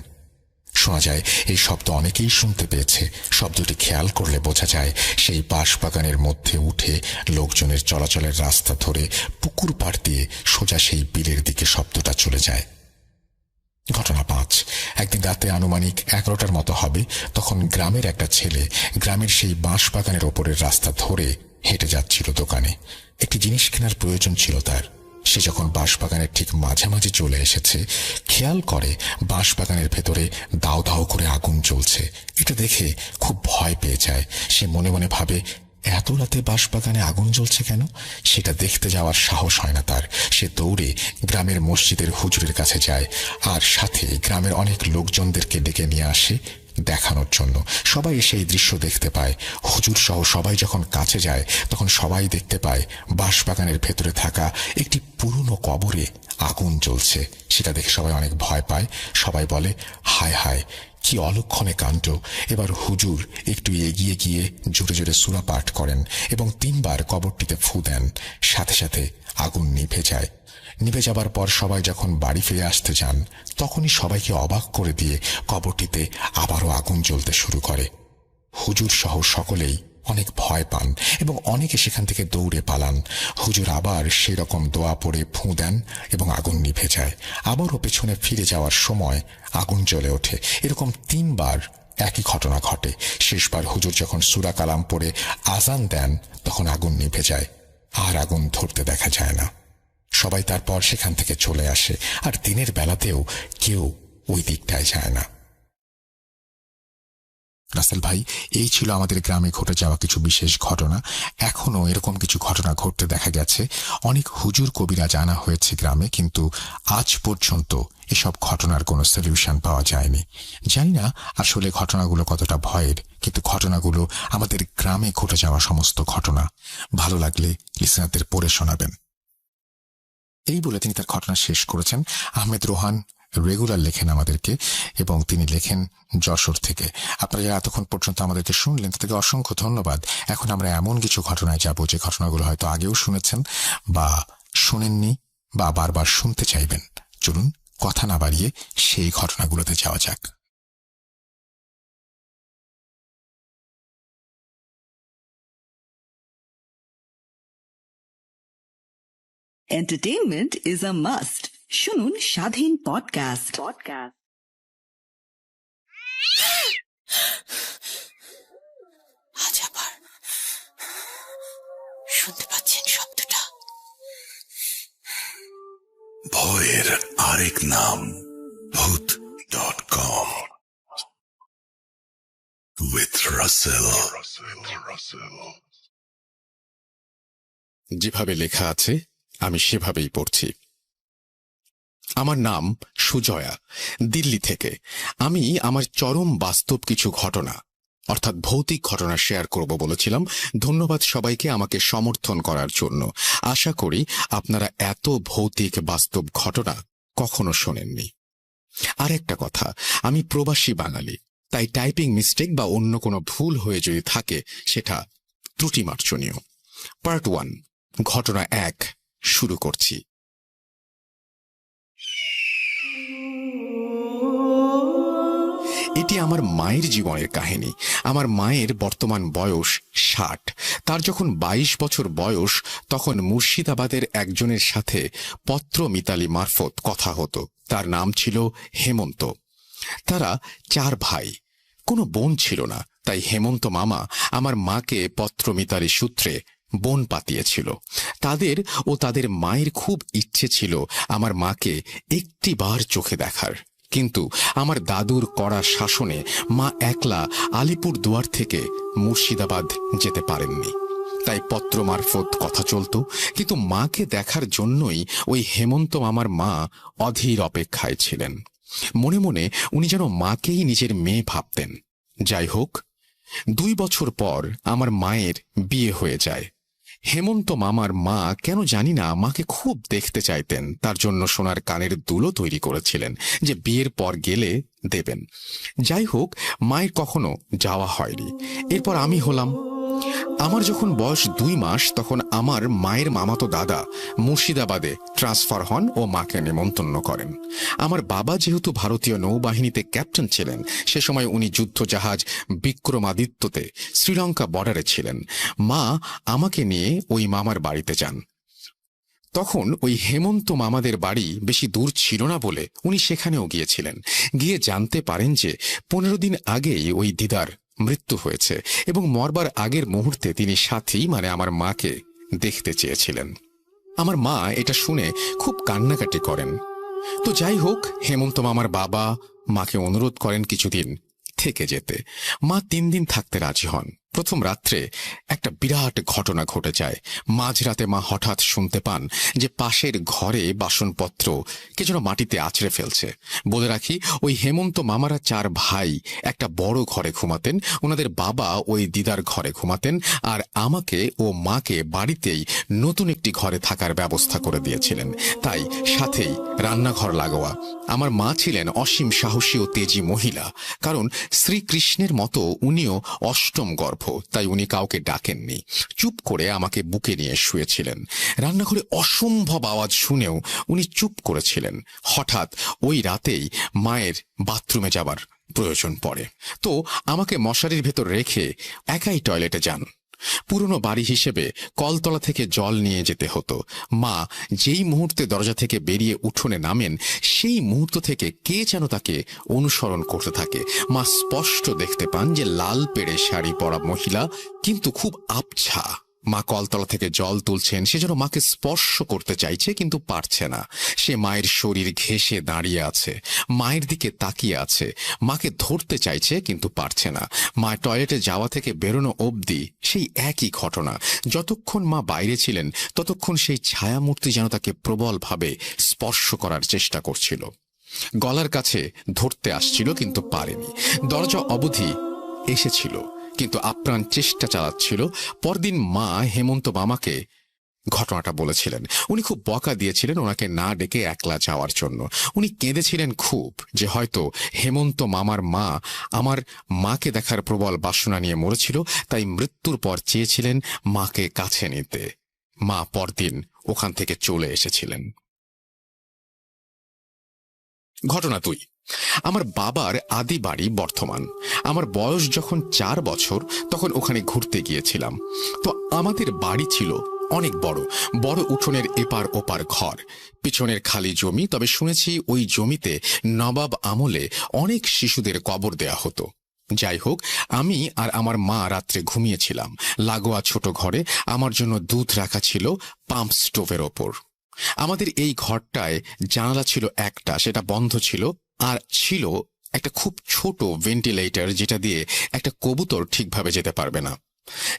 শোনা যায় এই শব্দ অনেকেই শুনতে পেয়েছে। শব্দটি খেয়াল করলে বোঝা যায় সেই বাঁশবাগানের মধ্যে উঠে লোকজনের চলাচলের রাস্তা ধরে পুকুর পাড় দিয়ে সোজা সেই বিলের দিকে শব্দটা চলে যায়। ঘটনা 5। একদিন রাতে আনুমানিক 11টার মতো হবে, তখন গ্রামের একটা ছেলে গ্রামের সেই বাঁশবাগানের ওপরের রাস্তা ধরে হেঁটে যাচ্ছিল দোকানে। একটি জিনিস কেনার প্রয়োজন ছিল তার। সে যখন বাঁশবাগানের ঠিক মাঝামাঝি চলে এসেছে, খেয়াল করে বাঁশবাগানের ভেতরে দাও দাও করে আগুন জ্বলছে। এটা দেখে খুব ভয় পেয়ে যায়। সে মনে মনে ভাবে, এত রাতে বাঁশবাগানে আগুন জ্বলছে কেন? সেটা দেখতে যাওয়ার সাহস হয় না তার। সে দৌড়ে গ্রামের মসজিদের হুজুরের কাছে যায় আর সাথে গ্রামের অনেক লোকজনদেরকে ডেকে নিয়ে আসে দেখানোর জন্য। সবাই এসে এই দৃশ্য দেখতে পায়। হুজুর সহ সবাই যখন কাছে যায়, তখন সবাই দেখতে পায় বাঁশবাগানের ভেতরে থাকা একটি পুরনো কবরে আগুন জ্বলছে। সেটা দেখে সবাই অনেক ভয় পায়। সবাই বলে, হায় হায়, কি অলক্ষণে কাণ্ড। এবার হুজুর একটু এগিয়ে গিয়ে জোরে জোরে সূরা পাঠ করেন এবং 3 বার কবরটিতে ফু দেন। সাথে সাথে আগুন নিভে যায়। নিভে যাবার পর সবাই যখন বাড়ি ফিরে আসতে যান, তখনই সবাইকে অবাক করে দিয়ে কবরটিতে আবারও আগুন জ্বলতে শুরু করে। হুজুর সহ সকলেই অনেক ভয় পান এবং অনেকে সেখান থেকে দৌড়ে পালান। হুজুর আবার সেরকম দোয়া পড়ে ফু দেন এবং আগুন নিভে যায়। আবারও পেছনে ফিরে যাওয়ার সময় আগুন জ্বলে ওঠে। এরকম 3 বার একই ঘটনা ঘটে। শেষবার হুজুর যখন সূরা কালাম পড়ে আজান দেন, তখন আগুন নিভে যায়, আর আগুন ধরতে দেখা যায় না। সবাই তারপর সেখান থেকে চলে আসে, আর দিনের বেলাতেও কেউ ওই দিকটায় যায় না। রাসেল ভাই, এই ছিল আমাদের গ্রামে ঘটে যাওয়া কিছু বিশেষ ঘটনা। এখনো এরকম কিছু ঘটনা ঘটতে দেখা গেছে। অনেক হুজুর কবিরা জানা হয়েছে গ্রামে, কিন্তু আজ পর্যন্ত এসব ঘটনার কোনো সলিউশন পাওয়া যায়নি। জানি না আসলে ঘটনাগুলো কতটা ভয়ের, কিন্তু ঘটনাগুলো আমাদের গ্রামে ঘটে যাওয়া সমস্ত ঘটনা। ভালো লাগলে লিসেনারদের পড়ে শোনাবেন। এই বলে তিনি তার ঘটনা শেষ করেছেন। আহমেদ রোহান রেগুলার লেখেন আমাদেরকে এবং তিনি লেখেন যশোর থেকে। আপনারা যারা এতক্ষণ পর্যন্ত আমাদেরকে শুনলেন তাদেরকে অসংখ্য ধন্যবাদ। এখন আমরা এমন কিছু ঘটনায় যাব যে ঘটনাগুলো হয়তো আগেও শুনেছেন বা শুনেননি বা বারবার শুনতে চাইবেন। চলুন কথা না বাড়িয়ে সেই ঘটনাগুলোতে যাওয়া যাক। Entertainment is a must. শুনুন স্বাধীন পডকাস্ট। আজ আবার শুনতে পাচ্ছেন শব্দটা? ভয়ের আরেক নাম ভূত.com with Russell. যেভাবে লেখা আছে আমি সেভাবেই পড়ছি। আমার নাম সুজয়া, দিল্লি থেকে। আমি আমার চরম বাস্তব কিছু ঘটনা অর্থাৎ ভৌতিক ঘটনা শেয়ার করব বলেছিলাম। ধন্যবাদ সবাইকে আমাকে সমর্থন করার জন্য। আশা করি আপনারা এত ভৌতিক বাস্তব ঘটনা কখনো শোনেননি। আর একটা কথা, আমি প্রবাসী বাঙালি, তাই টাইপিং মিস্টেক বা অন্য কোনো ভুল হয়ে যদি থাকে সেটা ত্রুটিমার্জনীয়। পার্ট 1, ঘটনা 1 শুরু করছি। এটি আমার মায়ের জীবনের কাহিনী। আমার মায়ের বর্তমান বয়স 60। তার যখন 22 বছর বয়স, তখন মুর্শিদাবাদের একজনের সাথে পত্র মিতালি মারফত কথা হতো। তার নাম ছিল হেমন্ত। তারা 4 ভাই, কোনো বোন ছিল না, তাই হেমন্ত মামা আমার মাকে পত্র মিতালি সূত্রে বোন পাতিয়েছিল। তাদের ও তাদের মায়ের খুব ইচ্ছে ছিল আমার মাকে একটিবার চোখে দেখার, কিন্তু আমার দাদুর কড়া শাসনে মা একলা আলিপুর দুয়ার থেকে মুর্শিদাবাদ যেতে পারেননি। তাই পত্র মারফত কথা চলত, কিন্তু মাকে দেখার জন্যই ওই হেমন্ত মামার মা অধীর অপেক্ষায় ছিলেন। মনে মনে উনি যেন মাকেই নিজের মেয়ে ভাবতেন। যাই হোক, 2 বছর পর আমার মায়ের বিয়ে হয়ে যায়। হেমন্ত মামার মা কেন জানি না মাকে খুব দেখতে চাইতেন, তার জন্য সোনার কানের দুলও তৈরি করেছিলেন যে বিয়ের পর গেলে দেবেন। যাই হোক, মায়ের কখনো যাওয়া হয়নি। এরপর আমি হলাম। আমার যখন বয়স 2 মাস, তখন আমার মায়ের মামাতো দাদা মুর্শিদাবাদে ট্রান্সফার হন ও মাকে নেমন্তন্ন করেন। আমার বাবা যেহেতু ভারতীয় নৌবাহিনীতে ক্যাপ্টেন ছিলেন, সে সময় উনি যুদ্ধজাহাজ বিক্রমাদিত্যতে শ্রীলঙ্কা বর্ডারে ছিলেন। মা আমাকে নিয়ে ওই মামার বাড়িতে যান। তখন ওই হেমন্ত মামাদের বাড়ি বেশি দূর ছিল না বলে উনি সেখানেও গিয়েছিলেন। গিয়ে জানতে পারেন যে 15 দিন আগেই ওই দিদার মৃত্যু হয়েছে এবং মরবার আগের মুহূর্তে তিনি সাথী মানে আমার মাকে দেখতে চেয়েছিলেন। আমার মা এটা শুনে খুব কান্নাকাটি করেন। তো যাই হোক, হেমন্ত মামার বাবা মাকে অনুরোধ করেন কিছুদিন থেকে যেতে। মা 3 দিন থাকতে রাজি হন। প্রথম রাত্রে একটা বিরাট ঘটনা ঘটে যায়। মাঝরাতে মা হঠাৎ শুনতে পান যে পাশের ঘরে বাসনপত্র কে যেন মাটিতে আছড়ে ফেলছে। বলে রাখি, ওই হেমন্ত মামারা 4 ভাই একটা বড় ঘরে ঘুমাতেন। ওনাদের বাবা ওই দিদার ঘরে ঘুমাতেন, আর আমাকে ও মাকে বাড়িতেই নতুন একটি ঘরে থাকার ব্যবস্থা করে দিয়েছিলেন, তাই সাথেই রান্নাঘর লাগোয়া। আমার মা ছিলেন অসীম সাহসী ও তেজি মহিলা, কারণ শ্রীকৃষ্ণের মতো উনিও অষ্টম গর্ভ, তাই উনি কাউকে ডাকেননি। চুপ করে আমাকে বুকে নিয়ে শুয়েছিলেন। রান্নাঘরে অসম্ভব আওয়াজ শুনেও উনি চুপ করেছিলেন। হঠাৎ ওই রাতেই মায়ের বাথরুমে যাবার প্রয়োজন পড়ে, তো আমাকে মশারির ভেতর রেখে একাই টয়লেটে যান। পুরনো বাড়ি হিসেবে কলতলা থেকে জল নিয়ে যেতে হতো। মা যেই মুহূর্তে দরজা থেকে বেরিয়ে উঠোনে নামেন, সেই মুহূর্ত থেকে কে যেন তাকে অনুসরণ করতে থাকে। মা স্পষ্ট দেখতে পান যে লাল পেড়ে শাড়ি পরা মহিলা, কিন্তু খুব আবছা। মা কলতলা থেকে জল তুলছেন, সে যেন মাকে স্পর্শ করতে চাইছে কিন্তু পারছে না। সে মায়ের শরীর ঘেঁষে দাঁড়িয়ে আছে, মায়ের দিকে তাকিয়ে আছে, মাকে ধরতে চাইছে কিন্তু পারছে না। মা টয়লেটে যাওয়া থেকে বেরোনো অবধি সেই একই ঘটনা। যতক্ষণ মা বাইরে ছিলেন ততক্ষণ সেই ছায়ামূর্তি যেন তাকে প্রবলভাবে স্পর্শ করার চেষ্টা করছিল। গলার কাছে ধরতে আসছিল কিন্তু পারেনি। দরজা অবধি এসেছিল কিন্তু আপ্রাণ চেষ্টা চালাচ্ছিল। পরদিন মা হেমন্ত মামাকে ঘটনাটা বলেছিলেন। উনি খুব বকা দিয়েছিলেন ওনাকে না ডেকে একলা যাওয়ার জন্য। উনি কেঁদেছিলেন খুব, যে হয়তো হেমন্ত মামার মা আমার মাকে দেখার প্রবল বাসনা নিয়ে মরেছিল, তাই মৃত্যুর পর চেয়েছিলেন মাকে কাছে নিতে। মা পরদিন ওখান থেকে চলে এসেছিলেন। ঘটনা 2, আমার বাবার আদি বাড়ি বর্ধমান। আমার বয়স যখন 4 বছর, তখন ওখানে ঘুরতে গিয়েছিলাম। তো আমাদের বাড়ি ছিল অনেক বড় বড়, উঠোনের এপার ওপার ঘর, পিছনের খালি জমি। তবে শুনেছি ওই জমিতে নবাব আমলে অনেক শিশুদের কবর দেয়া হতো। যাই হোক, আমি আর আমার মা রাত্রে ঘুমিয়েছিলাম লাগোয়া ছোট ঘরে। আমার জন্য দুধ রাখা ছিল পাম্প স্টোভের ওপর। আমাদের এই ঘরটায় জানালা ছিল একটা, সেটা বন্ধ ছিল, আর ছিল একটা খুব ছোট ভেন্টিলেটর, যেটা দিয়ে একটা কবুতর ঠিকভাবে যেতে পারবে না।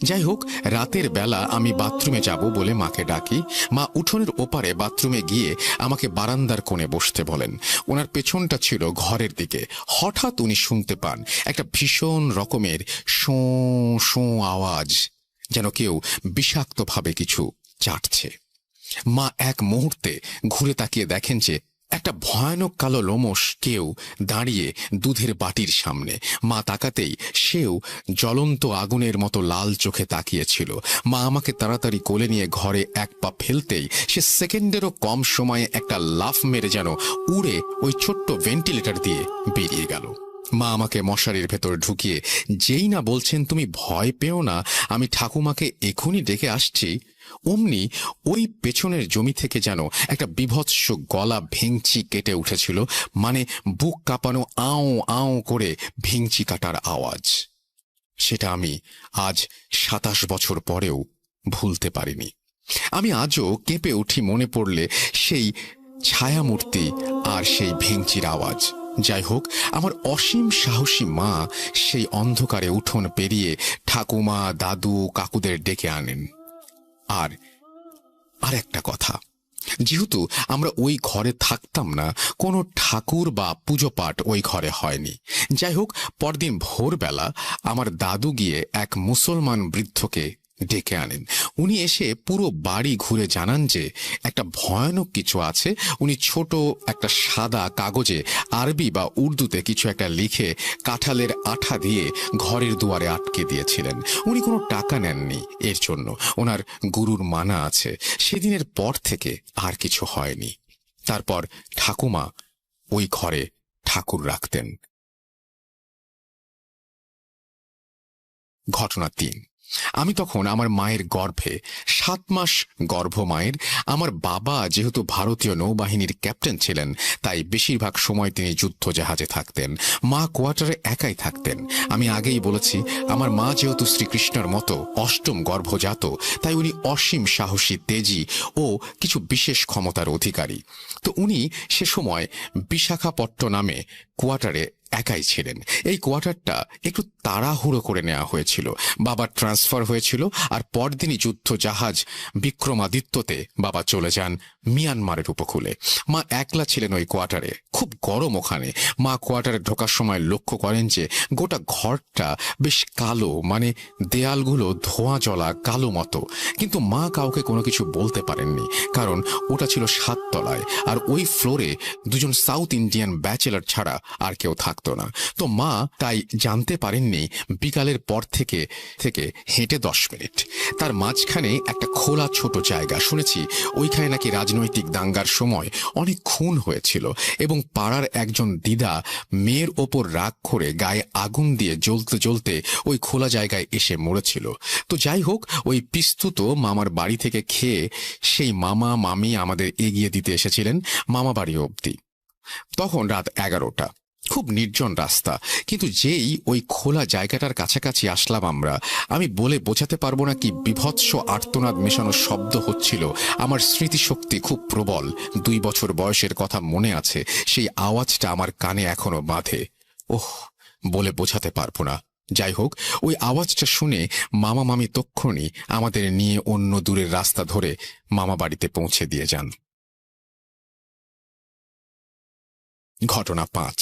যাই হোক, রাতের বেলা আমি বাথরুমে যাব বলে মাকে ডাকি। মা উঠোনের ওপারে বাথরুমে গিয়ে আমাকে বারান্দার কোণে বসতে বলেন। ওনার পেছনটা ছিল ঘরের দিকে। হঠাৎ উনি শুনতে পান একটা ভীষণ রকমের শোঁ শোঁ আওয়াজ, যেন কেউ বিষাক্তভাবে কিছু চাটছে। মা এক মুহূর্তে ঘুরে তাকিয়ে দেখেন যে একটা ভয়ানক কালো লোমশ কেউ দাঁড়িয়ে দুধের বাটির সামনে। মা তাকাতেই সেও জ্বলন্ত আগুনের মতো লাল চোখে তাকিয়েছিল। মা আমাকে তাড়াতাড়ি কোলে নিয়ে ঘরে এক পা ফেলতেই সে সেকেন্ডেরও কম সময়ে একটা লাফ মেরে যেন উড়ে ওই ছোট্ট ভেন্টিলেটর দিয়ে বেরিয়ে গেল। মা আমাকে মশারির ভেতর ঢুকিয়ে যেই না বলছেন, তুমি ভয় পেও না, আমি ঠাকুমাকে এখনই ডেকে আসছি, অমনি ওই পেছনের জমি থেকে যেন একটা বিভৎস গলা ভেঙচি কেটে উঠেছিল, মানে বুক কাঁপানো আও আও করে ভেঙচি কাটার আওয়াজ। সেটা আমি আজ 27 বছর পরেও ভুলতে পারিনি। আমি আজও কেঁপে উঠি মনে পড়লে সেই ছায়ামূর্তি আর সেই ভেঙচির আওয়াজ। যাই হোক, আমার অসীম সাহসী মা সেই অন্ধকারে উঠোন পেরিয়ে ঠাকুমা, দাদু, কাকুদের ডেকে আনেন। আর একটা কথা, যেহেতু আমরা ওই ঘরে থাকতাম না, কোনো ঠাকুর বা পুজো পাঠ ওই ঘরে হয়নি। যাই হোক, পরদিন ভোরবেলা আমার দাদু গিয়ে এক মুসলমান বৃদ্ধকে ডেকে আনেন। উনি এসে পুরো বাড়ি ঘুরে জানান যে একটা ভয়ানক কিছু আছে। উনি ছোট একটা সাদা কাগজে আরবি বা উর্দুতে কিছু একটা লিখে কাঁঠালের আঠা দিয়ে ঘরের দুয়ারে আটকে দিয়েছিলেন। উনি কোনো টাকা নেননি এর জন্য, ওনার গুরুর মানা আছে। সেদিনের পর থেকে আর কিছু হয়নি। তারপর ঠাকুমা ওই ঘরে ঠাকুর রাখতেন। ঘটনা 3। আমি তখন আমার মায়ের গর্ভে, 7 মাস গর্ভ মায়ের। আমার বাবা যেহেতু ভারতীয় নৌবাহিনীর ক্যাপ্টেন ছিলেন, তাই বেশিরভাগ সময় তিনি যুদ্ধ জাহাজে থাকতেন। মা কোয়ার্টারে একাই থাকতেন। আমি আগেই বলেছি, আমার মা যেহেতু শ্রীকৃষ্ণের মতো 8ম গর্ভজাত, তাই উনি অসীম সাহসী, তেজি ও কিছু বিশেষ ক্ষমতার অধিকারী। তো উনি সে সময় বিশাখাপট্টনমে কোয়ার্টারে একাই ছিলেন। এই কোয়ার্টারটা একটু তাড়াহুড়ো করে নেওয়া হয়েছিল। বাবার ট্রান্সফার হয়েছিল, আর পরদিনই যুদ্ধ জাহাজ বিক্রমাদিত্যতে বাবা চলে যান মিয়ানমারের উপকূলে। মা একলা ছিলেন ওই কোয়ার্টারে। খুব গরম ওখানে। মা কোয়ার্টারে ঢোকার সময় লক্ষ্য করেন যে গোটা ঘরটা বেশ কালো, মানে দেয়ালগুলো ধোঁয়া জ্বলা কালো মতো। কিন্তু মা কাউকে কোনো কিছু বলতে পারেননি, কারণ ওটা ছিল 7 তলায়, আর ওই ফ্লোরে 2জন সাউথ ইন্ডিয়ান ব্যাচেলার ছাড়া আর কেউ থাকতো না। তো মা তাই জানতে পারেননি বিকালের পর থেকে হেঁটে 10 মিনিট। তার মাঝখানে একটা খোলা ছোট জায়গা। শুনেছি ওইখানে নাকি রাজনৈতিক দাঙ্গার সময় অনেক খুন হয়েছিল, এবং পাড়ার একজন দিদা মেয়ের ওপর রাগ করে গায়ে আগুন দিয়ে জ্বলতে জ্বলতে ওই খোলা জায়গায় এসে মরেছিল। তো যাই হোক, ওই পিস্তুত মামার বাড়ি থেকে খেয়ে সেই মামা মামি আমাদের এগিয়ে দিতে এসেছিলেন মামা বাড়ি অবধি। তখন রাত 11টা। খুব নির্জন রাস্তা, কিন্তু যেই ওই খোলা জায়গাটার কাছাকাছি আসলাম আমি বলে বোঝাতে পারবো না কি বিভৎস আর্তনাদ মেশানো শব্দ হচ্ছিল। আমার স্মৃতিশক্তি খুব প্রবল। 2 বছর বয়সের কথা মনে আছে। সেই আওয়াজটা আমার কানে এখনো বাঁধে। ওহ, বলে বোঝাতে পারবো না। যাই হোক, ওই আওয়াজটা শুনে মামা মামি তক্ষুনি আমাদের নিয়ে অন্য দূরের রাস্তা ধরে মামা বাড়িতে পৌঁছে দিয়ে যান। ঘটনা 5।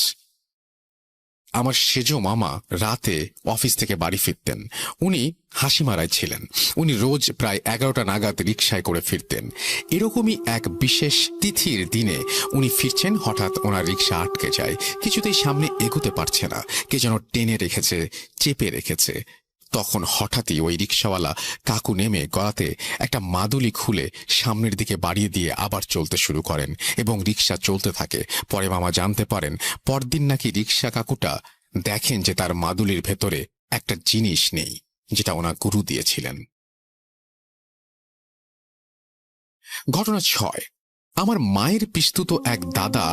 আমার সেজো মামা রাতে অফিস থেকে বাড়ি ফিরতেন। উনি হাসিমারায় ছিলেন। উনি রোজ প্রায় 11টা নাগাদ রিকশায় করে ফিরতেন। এরকমই এক বিশেষ তিথির দিনে উনি ফিরছেন, হঠাৎ ওনার রিকশা আটকে যায়। কিছুতেই সামনে এগোতে পারছে না, কে যেন টেনে রেখেছে, চেপে রেখেছে। তখন হঠাৎই ওই রিকশাওয়ালা কাকু নেমে গলাতে একটা মাদুলি খুলে সামনের দিকে বাড়িয়ে দিয়ে আবার চলতে শুরু করেন, এবং রিকশা চলতে থাকে। পরে মামা জানতে পারেন পরদিন নাকি রিকশা কাকুটা দেখেন যে তার মাদুলির ভেতরে একটা জিনিস নেই, যেটা ওনার গুরু দিয়েছিলেন। ঘটনা 6। আমার মায়ের পিস্তুত এক দাদা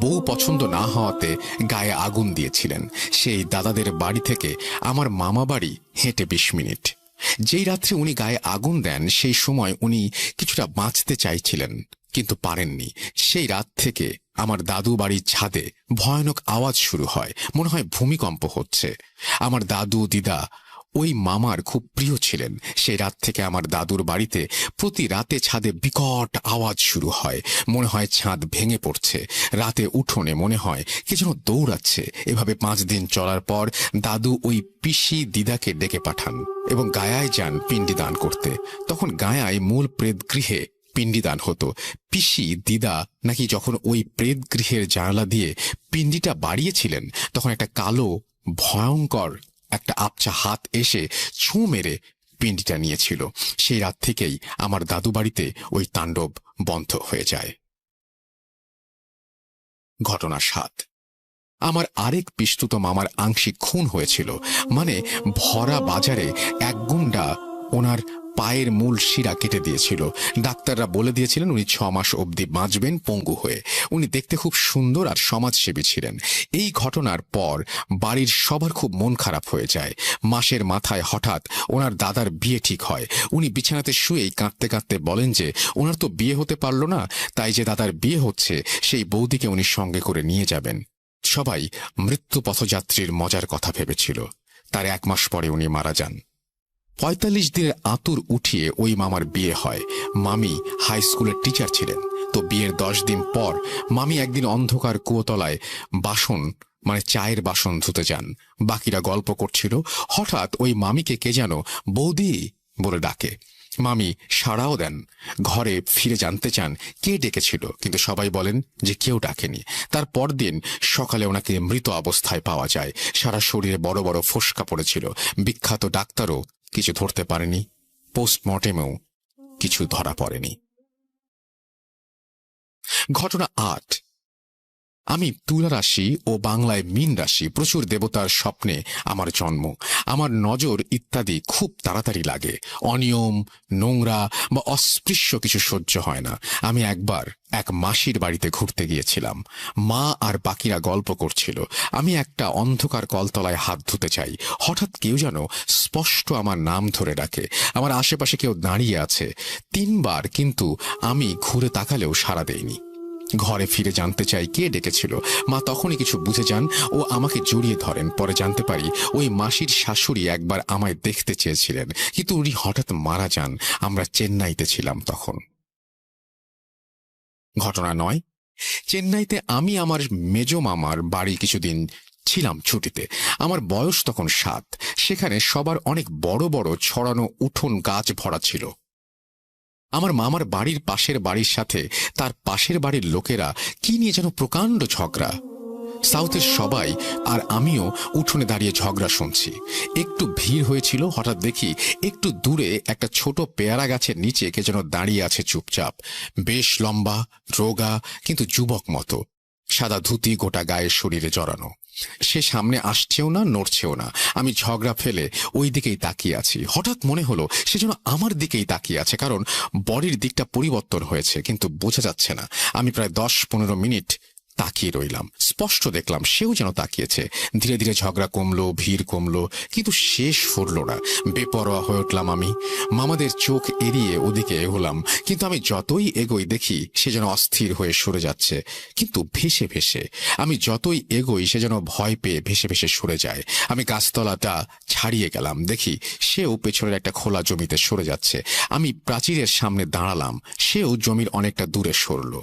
বউ পছন্দ না হওয়াতে গায়ে আগুন দিয়েছিলেন। সেই দাদাদের বাড়ি থেকে আমার মামা বাড়ি হেঁটে 20 মিনিট। যেই রাত্রে উনি গায়ে আগুন দেন, সেই সময় উনি কিছুটা বাঁচতে চাইছিলেন, কিন্তু পারেননি। সেই রাত থেকে আমার দাদু বাড়ির ছাদে ভয়ানক আওয়াজ শুরু হয়, মনে হয় ভূমিকম্প হচ্ছে। আমার দাদু দিদা ওই মামার খুব প্রিয় ছিলেন। সেই রাত থেকে আমার দাদুর বাড়িতে প্রতি রাতে ছাদে বিকট আওয়াজ শুরু হয়, মনে হয় ছাদ ভেঙে পড়ছে। রাতে উঠোনে মনে হয় কে যেন দৌড়াচ্ছে। এভাবে 5 দিন চলার পর দাদু ওই পিসি দিদাকে ডেকে পাঠান এবং গায়ায় যান পিণ্ডি দান করতে। তখন গায়ায় মূল প্রেত গৃহে পিণ্ডিদান হতো। পিসি দিদা নাকি যখন ওই প্রেত গৃহের জানালা দিয়ে পিণ্ডিটা বাড়িয়েছিলেন, তখন একটা কালো ভয়ঙ্কর একটা আবছা হাত এসে ছুঁ মেরে পিণ্ডিটা নিয়েছিল। সেই রাত থেকেই আমার দাদু বাড়িতে ওই তাণ্ডব বন্ধ হয়ে যায়। ঘটনা 7। আমার আরেক পিস্তুত মামার আংশিক খুন হয়েছিল। মানে ভরা বাজারে এক গুন্ডা ওনার পায়ের মূল শিরা কেটে দিয়েছিল। ডাক্তাররা বলে দিয়েছিলেন উনি 6 মাস অবধি বাঁচবেন পঙ্গু হয়ে। উনি দেখতে খুব সুন্দর আর সমাজসেবী ছিলেন। এই ঘটনার পর বাড়ির সবার খুব মন খারাপ হয়ে যায়। মাসের মাথায় হঠাৎ ওনার দাদার বিয়ে ঠিক হয়। উনি বিছানাতে শুয়েই কাঁদতে কাঁদতে বলেন যে ওনার তো বিয়ে হতে পারল না, তাই যে দাদার বিয়ে হচ্ছে সেই বৌদিকে উনি সঙ্গে করে নিয়ে যাবেন। সবাই মৃত্যু পথযাত্রীর মজার কথা ভেবেছিল। তার 1 মাস পরে উনি মারা যান। 45 দিনের আতুর উঠিয়ে ওই মামার বিয়ে হয়। মামি হাই স্কুলের টিচার ছিলেন। তো বিয়ের 10 দিন পর মামি একদিন অন্ধকার কুয়োতলায় বাসন মানে চায়ের বাসন ধুতে যান। বাকিরা গল্প করছিল। হঠাৎ ওই মামিকে কে যেন বৌদি বলে ডাকে। মামি সাড়াও দেন। ঘরে ফিরে জানতে চান কে ডেকেছিল, কিন্তু সবাই বলেন যে কেউ ডাকেনি। তার পরদিন সকালে ওনাকে মৃত অবস্থায় পাওয়া যায়। সারা শরীরে বড় বড় ফোস্কা পড়েছিল। বিখ্যাত ডাক্তারও কিছু ধরতে পারেনি। পোস্টমর্টেমেও কিছু ধরা পড়েনি। ঘটনা 8। আমি তুলা রাশি ও বাংলায় মীন রাশি। প্রচুর দেবতার স্বপ্নে আমার জন্ম। আমার নজর ইত্যাদি খুব তাড়াতাড়ি লাগে। অনিয়ম, নোংরা বা অস্পৃশ্য কিছু সহ্য হয় না। আমি একবার এক মাসির বাড়িতে ঘুরতে গিয়েছিলাম। মা আর বাকিরা গল্প করছিল। আমি একটা অন্ধকার কলতলায় হাত ধুতে চাই। হঠাৎ কেউ যেন স্পষ্ট আমার নাম ধরে ডাকে। আমার আশেপাশে কেউ দাঁড়িয়ে আছে 3 বার, কিন্তু আমি ঘুরে তাকালেও সাড়া দেইনি। ঘরে ফিরে জানতে চাই কে ডেকেছিল। মা তখনই কিছু বুঝে যান ও আমাকে জড়িয়ে ধরেন। পরে জানতে পারি ওই মাসির শাশুড়ি একবার আমায় দেখতে চেয়েছিলেন, কিন্তু উনি হঠাৎ মারা যান। আমরা চেন্নাইতে ছিলাম তখন। ঘটনা 9। চেন্নাইতে আমি আমার মেজ মামার বাড়ি কিছুদিন ছিলাম ছুটিতে। আমার বয়স তখন 7। সেখানে সবার অনেক বড় বড় ছড়ানো উঠোন গাছ ভরা ছিল। আমার মামার বাড়ির পাশের বাড়ির সাথে তার পাশের বাড়ির লোকেরা কি নিয়ে যেন প্রকাণ্ড ঝগড়া। সাউথের সবাই আর আমিও উঠোনে দাঁড়িয়ে ঝগড়া শুনছি। একটু ভিড় হয়েছিল। হঠাৎ দেখি একটু দূরে একটা ছোট পেয়ারা গাছের নিচে কে যেন দাঁড়িয়ে আছে চুপচাপ। বেশ লম্বা, রোগা, কিন্তু যুবক মতো। সাদা ধুতি গোটা গায়ের শরীরে জড়ানো। সে সামনে আসছেও না, নড়ছেও না। আমি ঝগড়া ফেলে ওই দিকেই তাকিয়ে আছি। হঠাৎ মনে হলো সে যেন আমার দিকেই তাকিয়ে আছে, কারণ বডির দিকটা পরিবর্তন হয়েছে, কিন্তু বোঝা যাচ্ছে না। আমি প্রায় 10-15 মিনিট তাকিয়ে রইলাম। স্পষ্ট দেখলাম সেও যেন তাকিয়েছে। ধীরে ধীরে ঝগড়া কমলো, ভিড় কমলো, কিন্তু শেষ ফুরল না। বেপরোয়া হয়ে উঠলাম আমি। মামাদের চোখ এড়িয়ে ওদিকে এগোলাম, কিন্তু আমি যতই এগোই দেখি সে যেন অস্থির হয়ে সরে যাচ্ছে, কিন্তু ভেসে ভেসে। আমি যতই এগোই সে যেন ভয় পেয়ে ভেসে ভেসে সরে যায়। আমি গাছতলাটা ছাড়িয়ে গেলাম, দেখি সেও পেছনের একটা খোলা জমিতে সরে যাচ্ছে। আমি প্রাচীরের সামনে দাঁড়ালাম, সেও জমির অনেকটা দূরে সরল।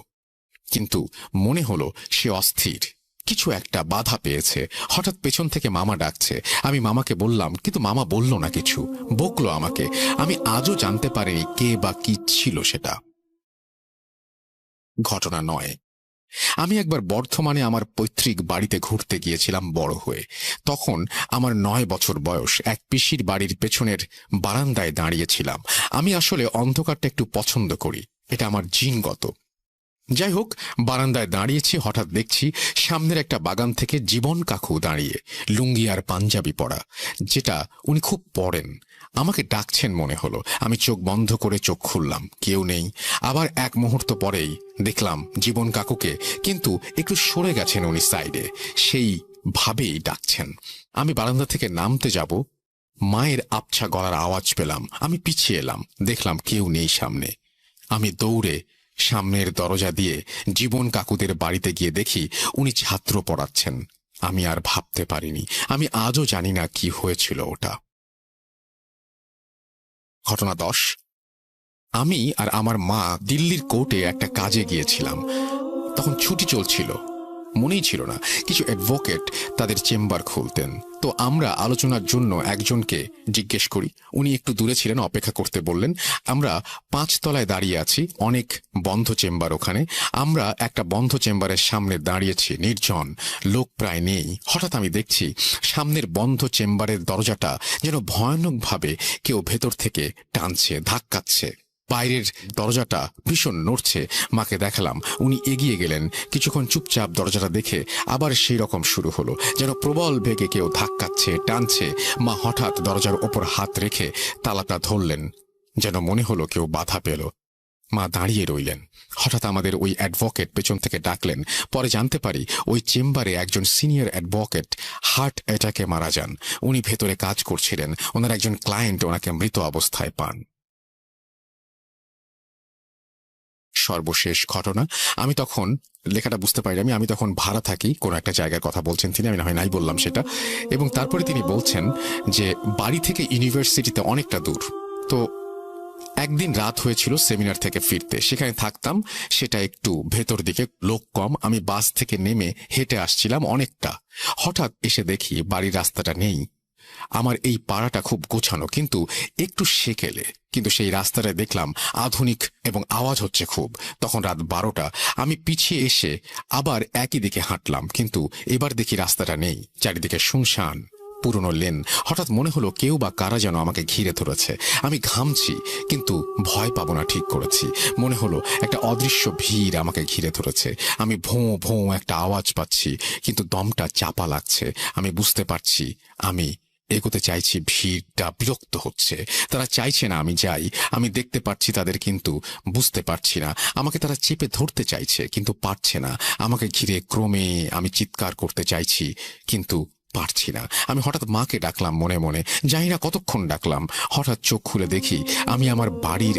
কিন্তু মনে হলো সে অস্থির, কিছু একটা বাধা পেয়েছে। হঠাৎ পেছন থেকে মামা ডাকছে। আমি মামাকে বললাম, কিন্তু মামা বলল না কিছু, বকলো আমাকে। আমি আজও জানতে পারিনি কে বা কি ছিল সেটা। ঘটনা 9। আমি একবার বর্ধমানে আমার পৈতৃক বাড়িতে ঘুরতে গিয়েছিলাম বড় হয়ে। তখন আমার 9 বছর বয়স। এক পিসির বাড়ির পেছনের বারান্দায় দাঁড়িয়েছিলাম। আমি আসলে অন্ধকারটা একটু পছন্দ করি, এটা আমার জিনগত। যাই হোক, বারান্দায় দাঁড়িয়েছি। হঠাৎ দেখছি সামনের একটা বাগান থেকে জীবন কাকু দাঁড়িয়ে, লুঙ্গি আর পাঞ্জাবি পরা, যেটা উনি খুব পরেন। আমাকে ডাকছেন মনে হলো। আমি চোখ বন্ধ করে চোখ খুললাম, কেউ নেই। আবার 1 মুহূর্ত পরেই দেখলাম জীবন কাকুকে, কিন্তু একটু সরে গেছেন উনি সাইডে, সেই ভাবেই ডাকছেন। আমি বারান্দা থেকে নামতে যাব, মায়ের আবছা গলার আওয়াজ পেলাম। আমি পিছিয়ে এলাম, দেখলাম কেউ নেই সামনে। আমি দৌড়ে সামনের দরজা দিয়ে জীবন কাকুদের বাড়িতে গিয়ে দেখি উনি ছাত্র পড়াচ্ছেন। আমি আর ভাবতে পারিনি। আমি আজও জানি না কি হয়েছিল ওটা। ঘটনা 10। আমি আর আমার মা দিল্লির কোর্টে একটা কাজে গিয়েছিলাম। তখন ছুটি চলছিল। মনেই ছিল না। কিছু অ্যাডভোকেট তাদের চেম্বার খুলতেন, তো আমরা আলোচনার জন্য একজনকে জিজ্ঞেস করি। উনি একটু দূরে ছিলেন, অপেক্ষা করতে বললেন। আমরা 5 তলায় দাঁড়িয়ে আছি, অনেক বন্ধ চেম্বার ওখানে। আমরা একটা বন্ধ চেম্বারের সামনে দাঁড়িয়েছি, নির্জন, লোক প্রায় নেই। হঠাৎ আমি দেখছি সামনের বন্ধ চেম্বারের দরজাটা যেন ভয়ানকভাবে কেউ ভেতর থেকে টানছে, ধাক্কাচ্ছে। বাইরের দরজাটা ভীষণ নড়ছে। মাকে দেখালাম, উনি এগিয়ে গেলেন। কিছুক্ষণ চুপচাপ দরজাটা দেখে আবার সেই রকম শুরু হলো, যেন প্রবল বেগে কেউ ধাক্কাচ্ছে, টানছে। মা হঠাৎ দরজার ওপর হাত রেখে তালাটা ধরলেন, যেন মনে হলো কেউ বাধা পেল। মা দাঁড়িয়ে রইলেন। হঠাৎ আমাদের ওই অ্যাডভোকেট পেছন থেকে ডাকলেন। পরে জানতে পারি ওই চেম্বারে একজন সিনিয়র অ্যাডভোকেট হার্ট অ্যাটাকে মারা যান। উনি ভেতরে কাজ করছিলেন, ওনার একজন ক্লায়েন্ট ওনাকে মৃত অবস্থায় পান। সর্বশেষ ঘটনা, আমি তখন লেখাটা বুঝতে পারি আমি তখন ভাড়া থাকি, কোনো একটা জায়গার কথা বলছেন তিনি, আমি না হয় নাই বললাম সেটা। এবং তারপরে তিনি বলছেন যে বাড়ি থেকে ইউনিভার্সিটিতে অনেকটা দূর। তো একদিন রাত হয়েছিল সেমিনার থেকে ফিরতে, সেখানে থাকতাম, সেটা একটু ভেতর দিকে, লোক কম। আমি বাস থেকে নেমে হেঁটে আসছিলাম অনেকটা। হঠাৎ এসে দেখি বাড়ির রাস্তাটা নেই। আমার এই পাড়াটা খুব গোছানো, কিন্তু একটু সেকেলে। কিন্তু সেই রাস্তাটায় দেখলাম আধুনিক এবং আওয়াজ হচ্ছে খুব। তখন রাত 12টা। আমি পিছিয়ে এসে আবার একই দিকে হাঁটলাম, কিন্তু এবার দেখি রাস্তাটা নেই, চারিদিকে শুনশান, পুরনো লেন। হঠাৎ মনে হলো কেউ বা কারা যেন আমাকে ঘিরে ধরেছে। আমি ঘামছি, কিন্তু ভয় পাবো না ঠিক করেছি। মনে হলো একটা অদৃশ্য ভিড় আমাকে ঘিরে ধরেছে। আমি ভোঁ ভোঁ একটা আওয়াজ পাচ্ছি, কিন্তু দমটা চাপা লাগছে। আমি বুঝতে পারছি আমি এগোতে চাইছি, ভিড়টা বিরক্ত হচ্ছে, তারা চাইছে না আমি যাই। আমি দেখতে পাচ্ছি তাদের, কিন্তু বুঝতে পারছি না। আমাকে তারা চেপে ধরতে চাইছে, কিন্তু পারছে না। আমাকে ঘিরে ক্রমে আমি চিৎকার করতে চাইছি, কিন্তু পারছি না। আমি হঠাৎ মাকে ডাকলাম মনে মনে, জানি না কতক্ষণ ডাকলাম। হঠাৎ চোখ খুলে দেখি আমি আমার বাড়ির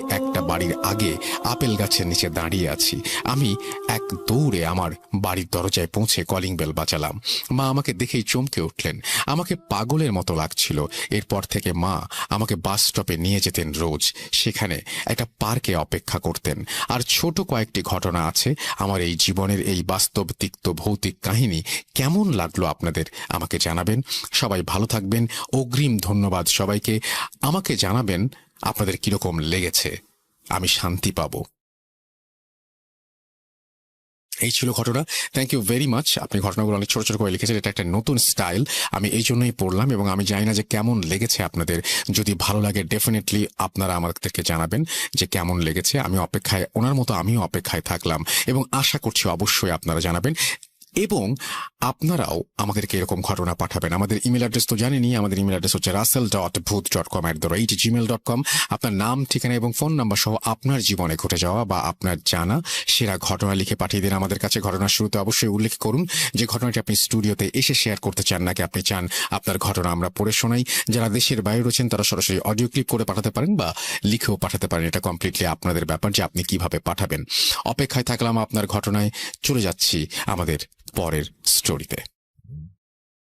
আগে আপেল গাছের নিচে দাঁড়িয়ে আছি। আমি এক দৌড়ে আমার বাড়ির দরজায় পৌঁছে কলিং বেল বাজালাম। মা আমাকে দেখেই চমকে উঠলেন। আমাকে পাগলের মতো লাগছিল। এরপর থেকে মা আমাকে বাস স্টপে নিয়ে যেতেন রোজ, সেখানে একটা পার্কে অপেক্ষা করতেন। আর ছোট কয়েকটি ঘটনা আছে আমার এই জীবনের। এই বাস্তব তিক্ত ভৌতিক কাহিনী কেমন লাগলো আপনাদের আমাকে জানাবেন। সবাই ভালো থাকবেন। অগ্রিম ধন্যবাদ সবাইকে। আমাকে জানাবেন আপনাদের কিরকম লেগেছে, আমি শান্তি পাবো। এই ছিল ঘটনা। Thank you very much. আপনি ঘটনাগুলো অনেক ছোট ছোট করে লিখেছেন, এটা একটা নতুন স্টাইল, আমি এই জন্যই পড়লাম। এবং আমি জানি না যে কেমন লেগেছে আপনাদের। যদি ভালো লাগে ডেফিনেটলি আপনারা আমাদেরকে জানাবেন যে কেমন লেগেছে। আমি অপেক্ষায়, ওনার মতো আমিও অপেক্ষায় থাকলাম, এবং আশা করছি অবশ্যই আপনারা জানাবেন। এবং আপনারাও আমাদেরকে এরকম ঘটনা পাঠাবেন। আমাদের ইমেল অ্যাড্রেস তো জানেনই। আমাদের ইমেল অ্যাড্রেস হচ্ছে russell.booth.com@gmail.com। আপনার নাম, ঠিকানা এবং ফোন নাম্বার সহ আপনার জীবনে ঘটে যাওয়া বা আপনার জানা সেরা ঘটনা লিখে পাঠিয়ে দিন আমাদের কাছে। ঘটনার শুরুতে অবশ্যই উল্লেখ করুন যে ঘটনাটি আপনি স্টুডিওতে এসে শেয়ার করতে চান, নাকি আপনি চান আপনার ঘটনা আমরা পড়ে শোনাই। যারা দেশের বাইরে রয়েছেন তারা সরাসরি অডিও ক্লিপ করে পাঠাতে পারেন বা লিখেও পাঠাতে পারেন। এটা কমপ্লিটলি আপনাদের ব্যাপার যে আপনি কিভাবে পাঠাবেন। অপেক্ষায় থাকলাম আপনার ঘটনায়। চলে যাচ্ছি আমাদের পরের স্টোরিতে।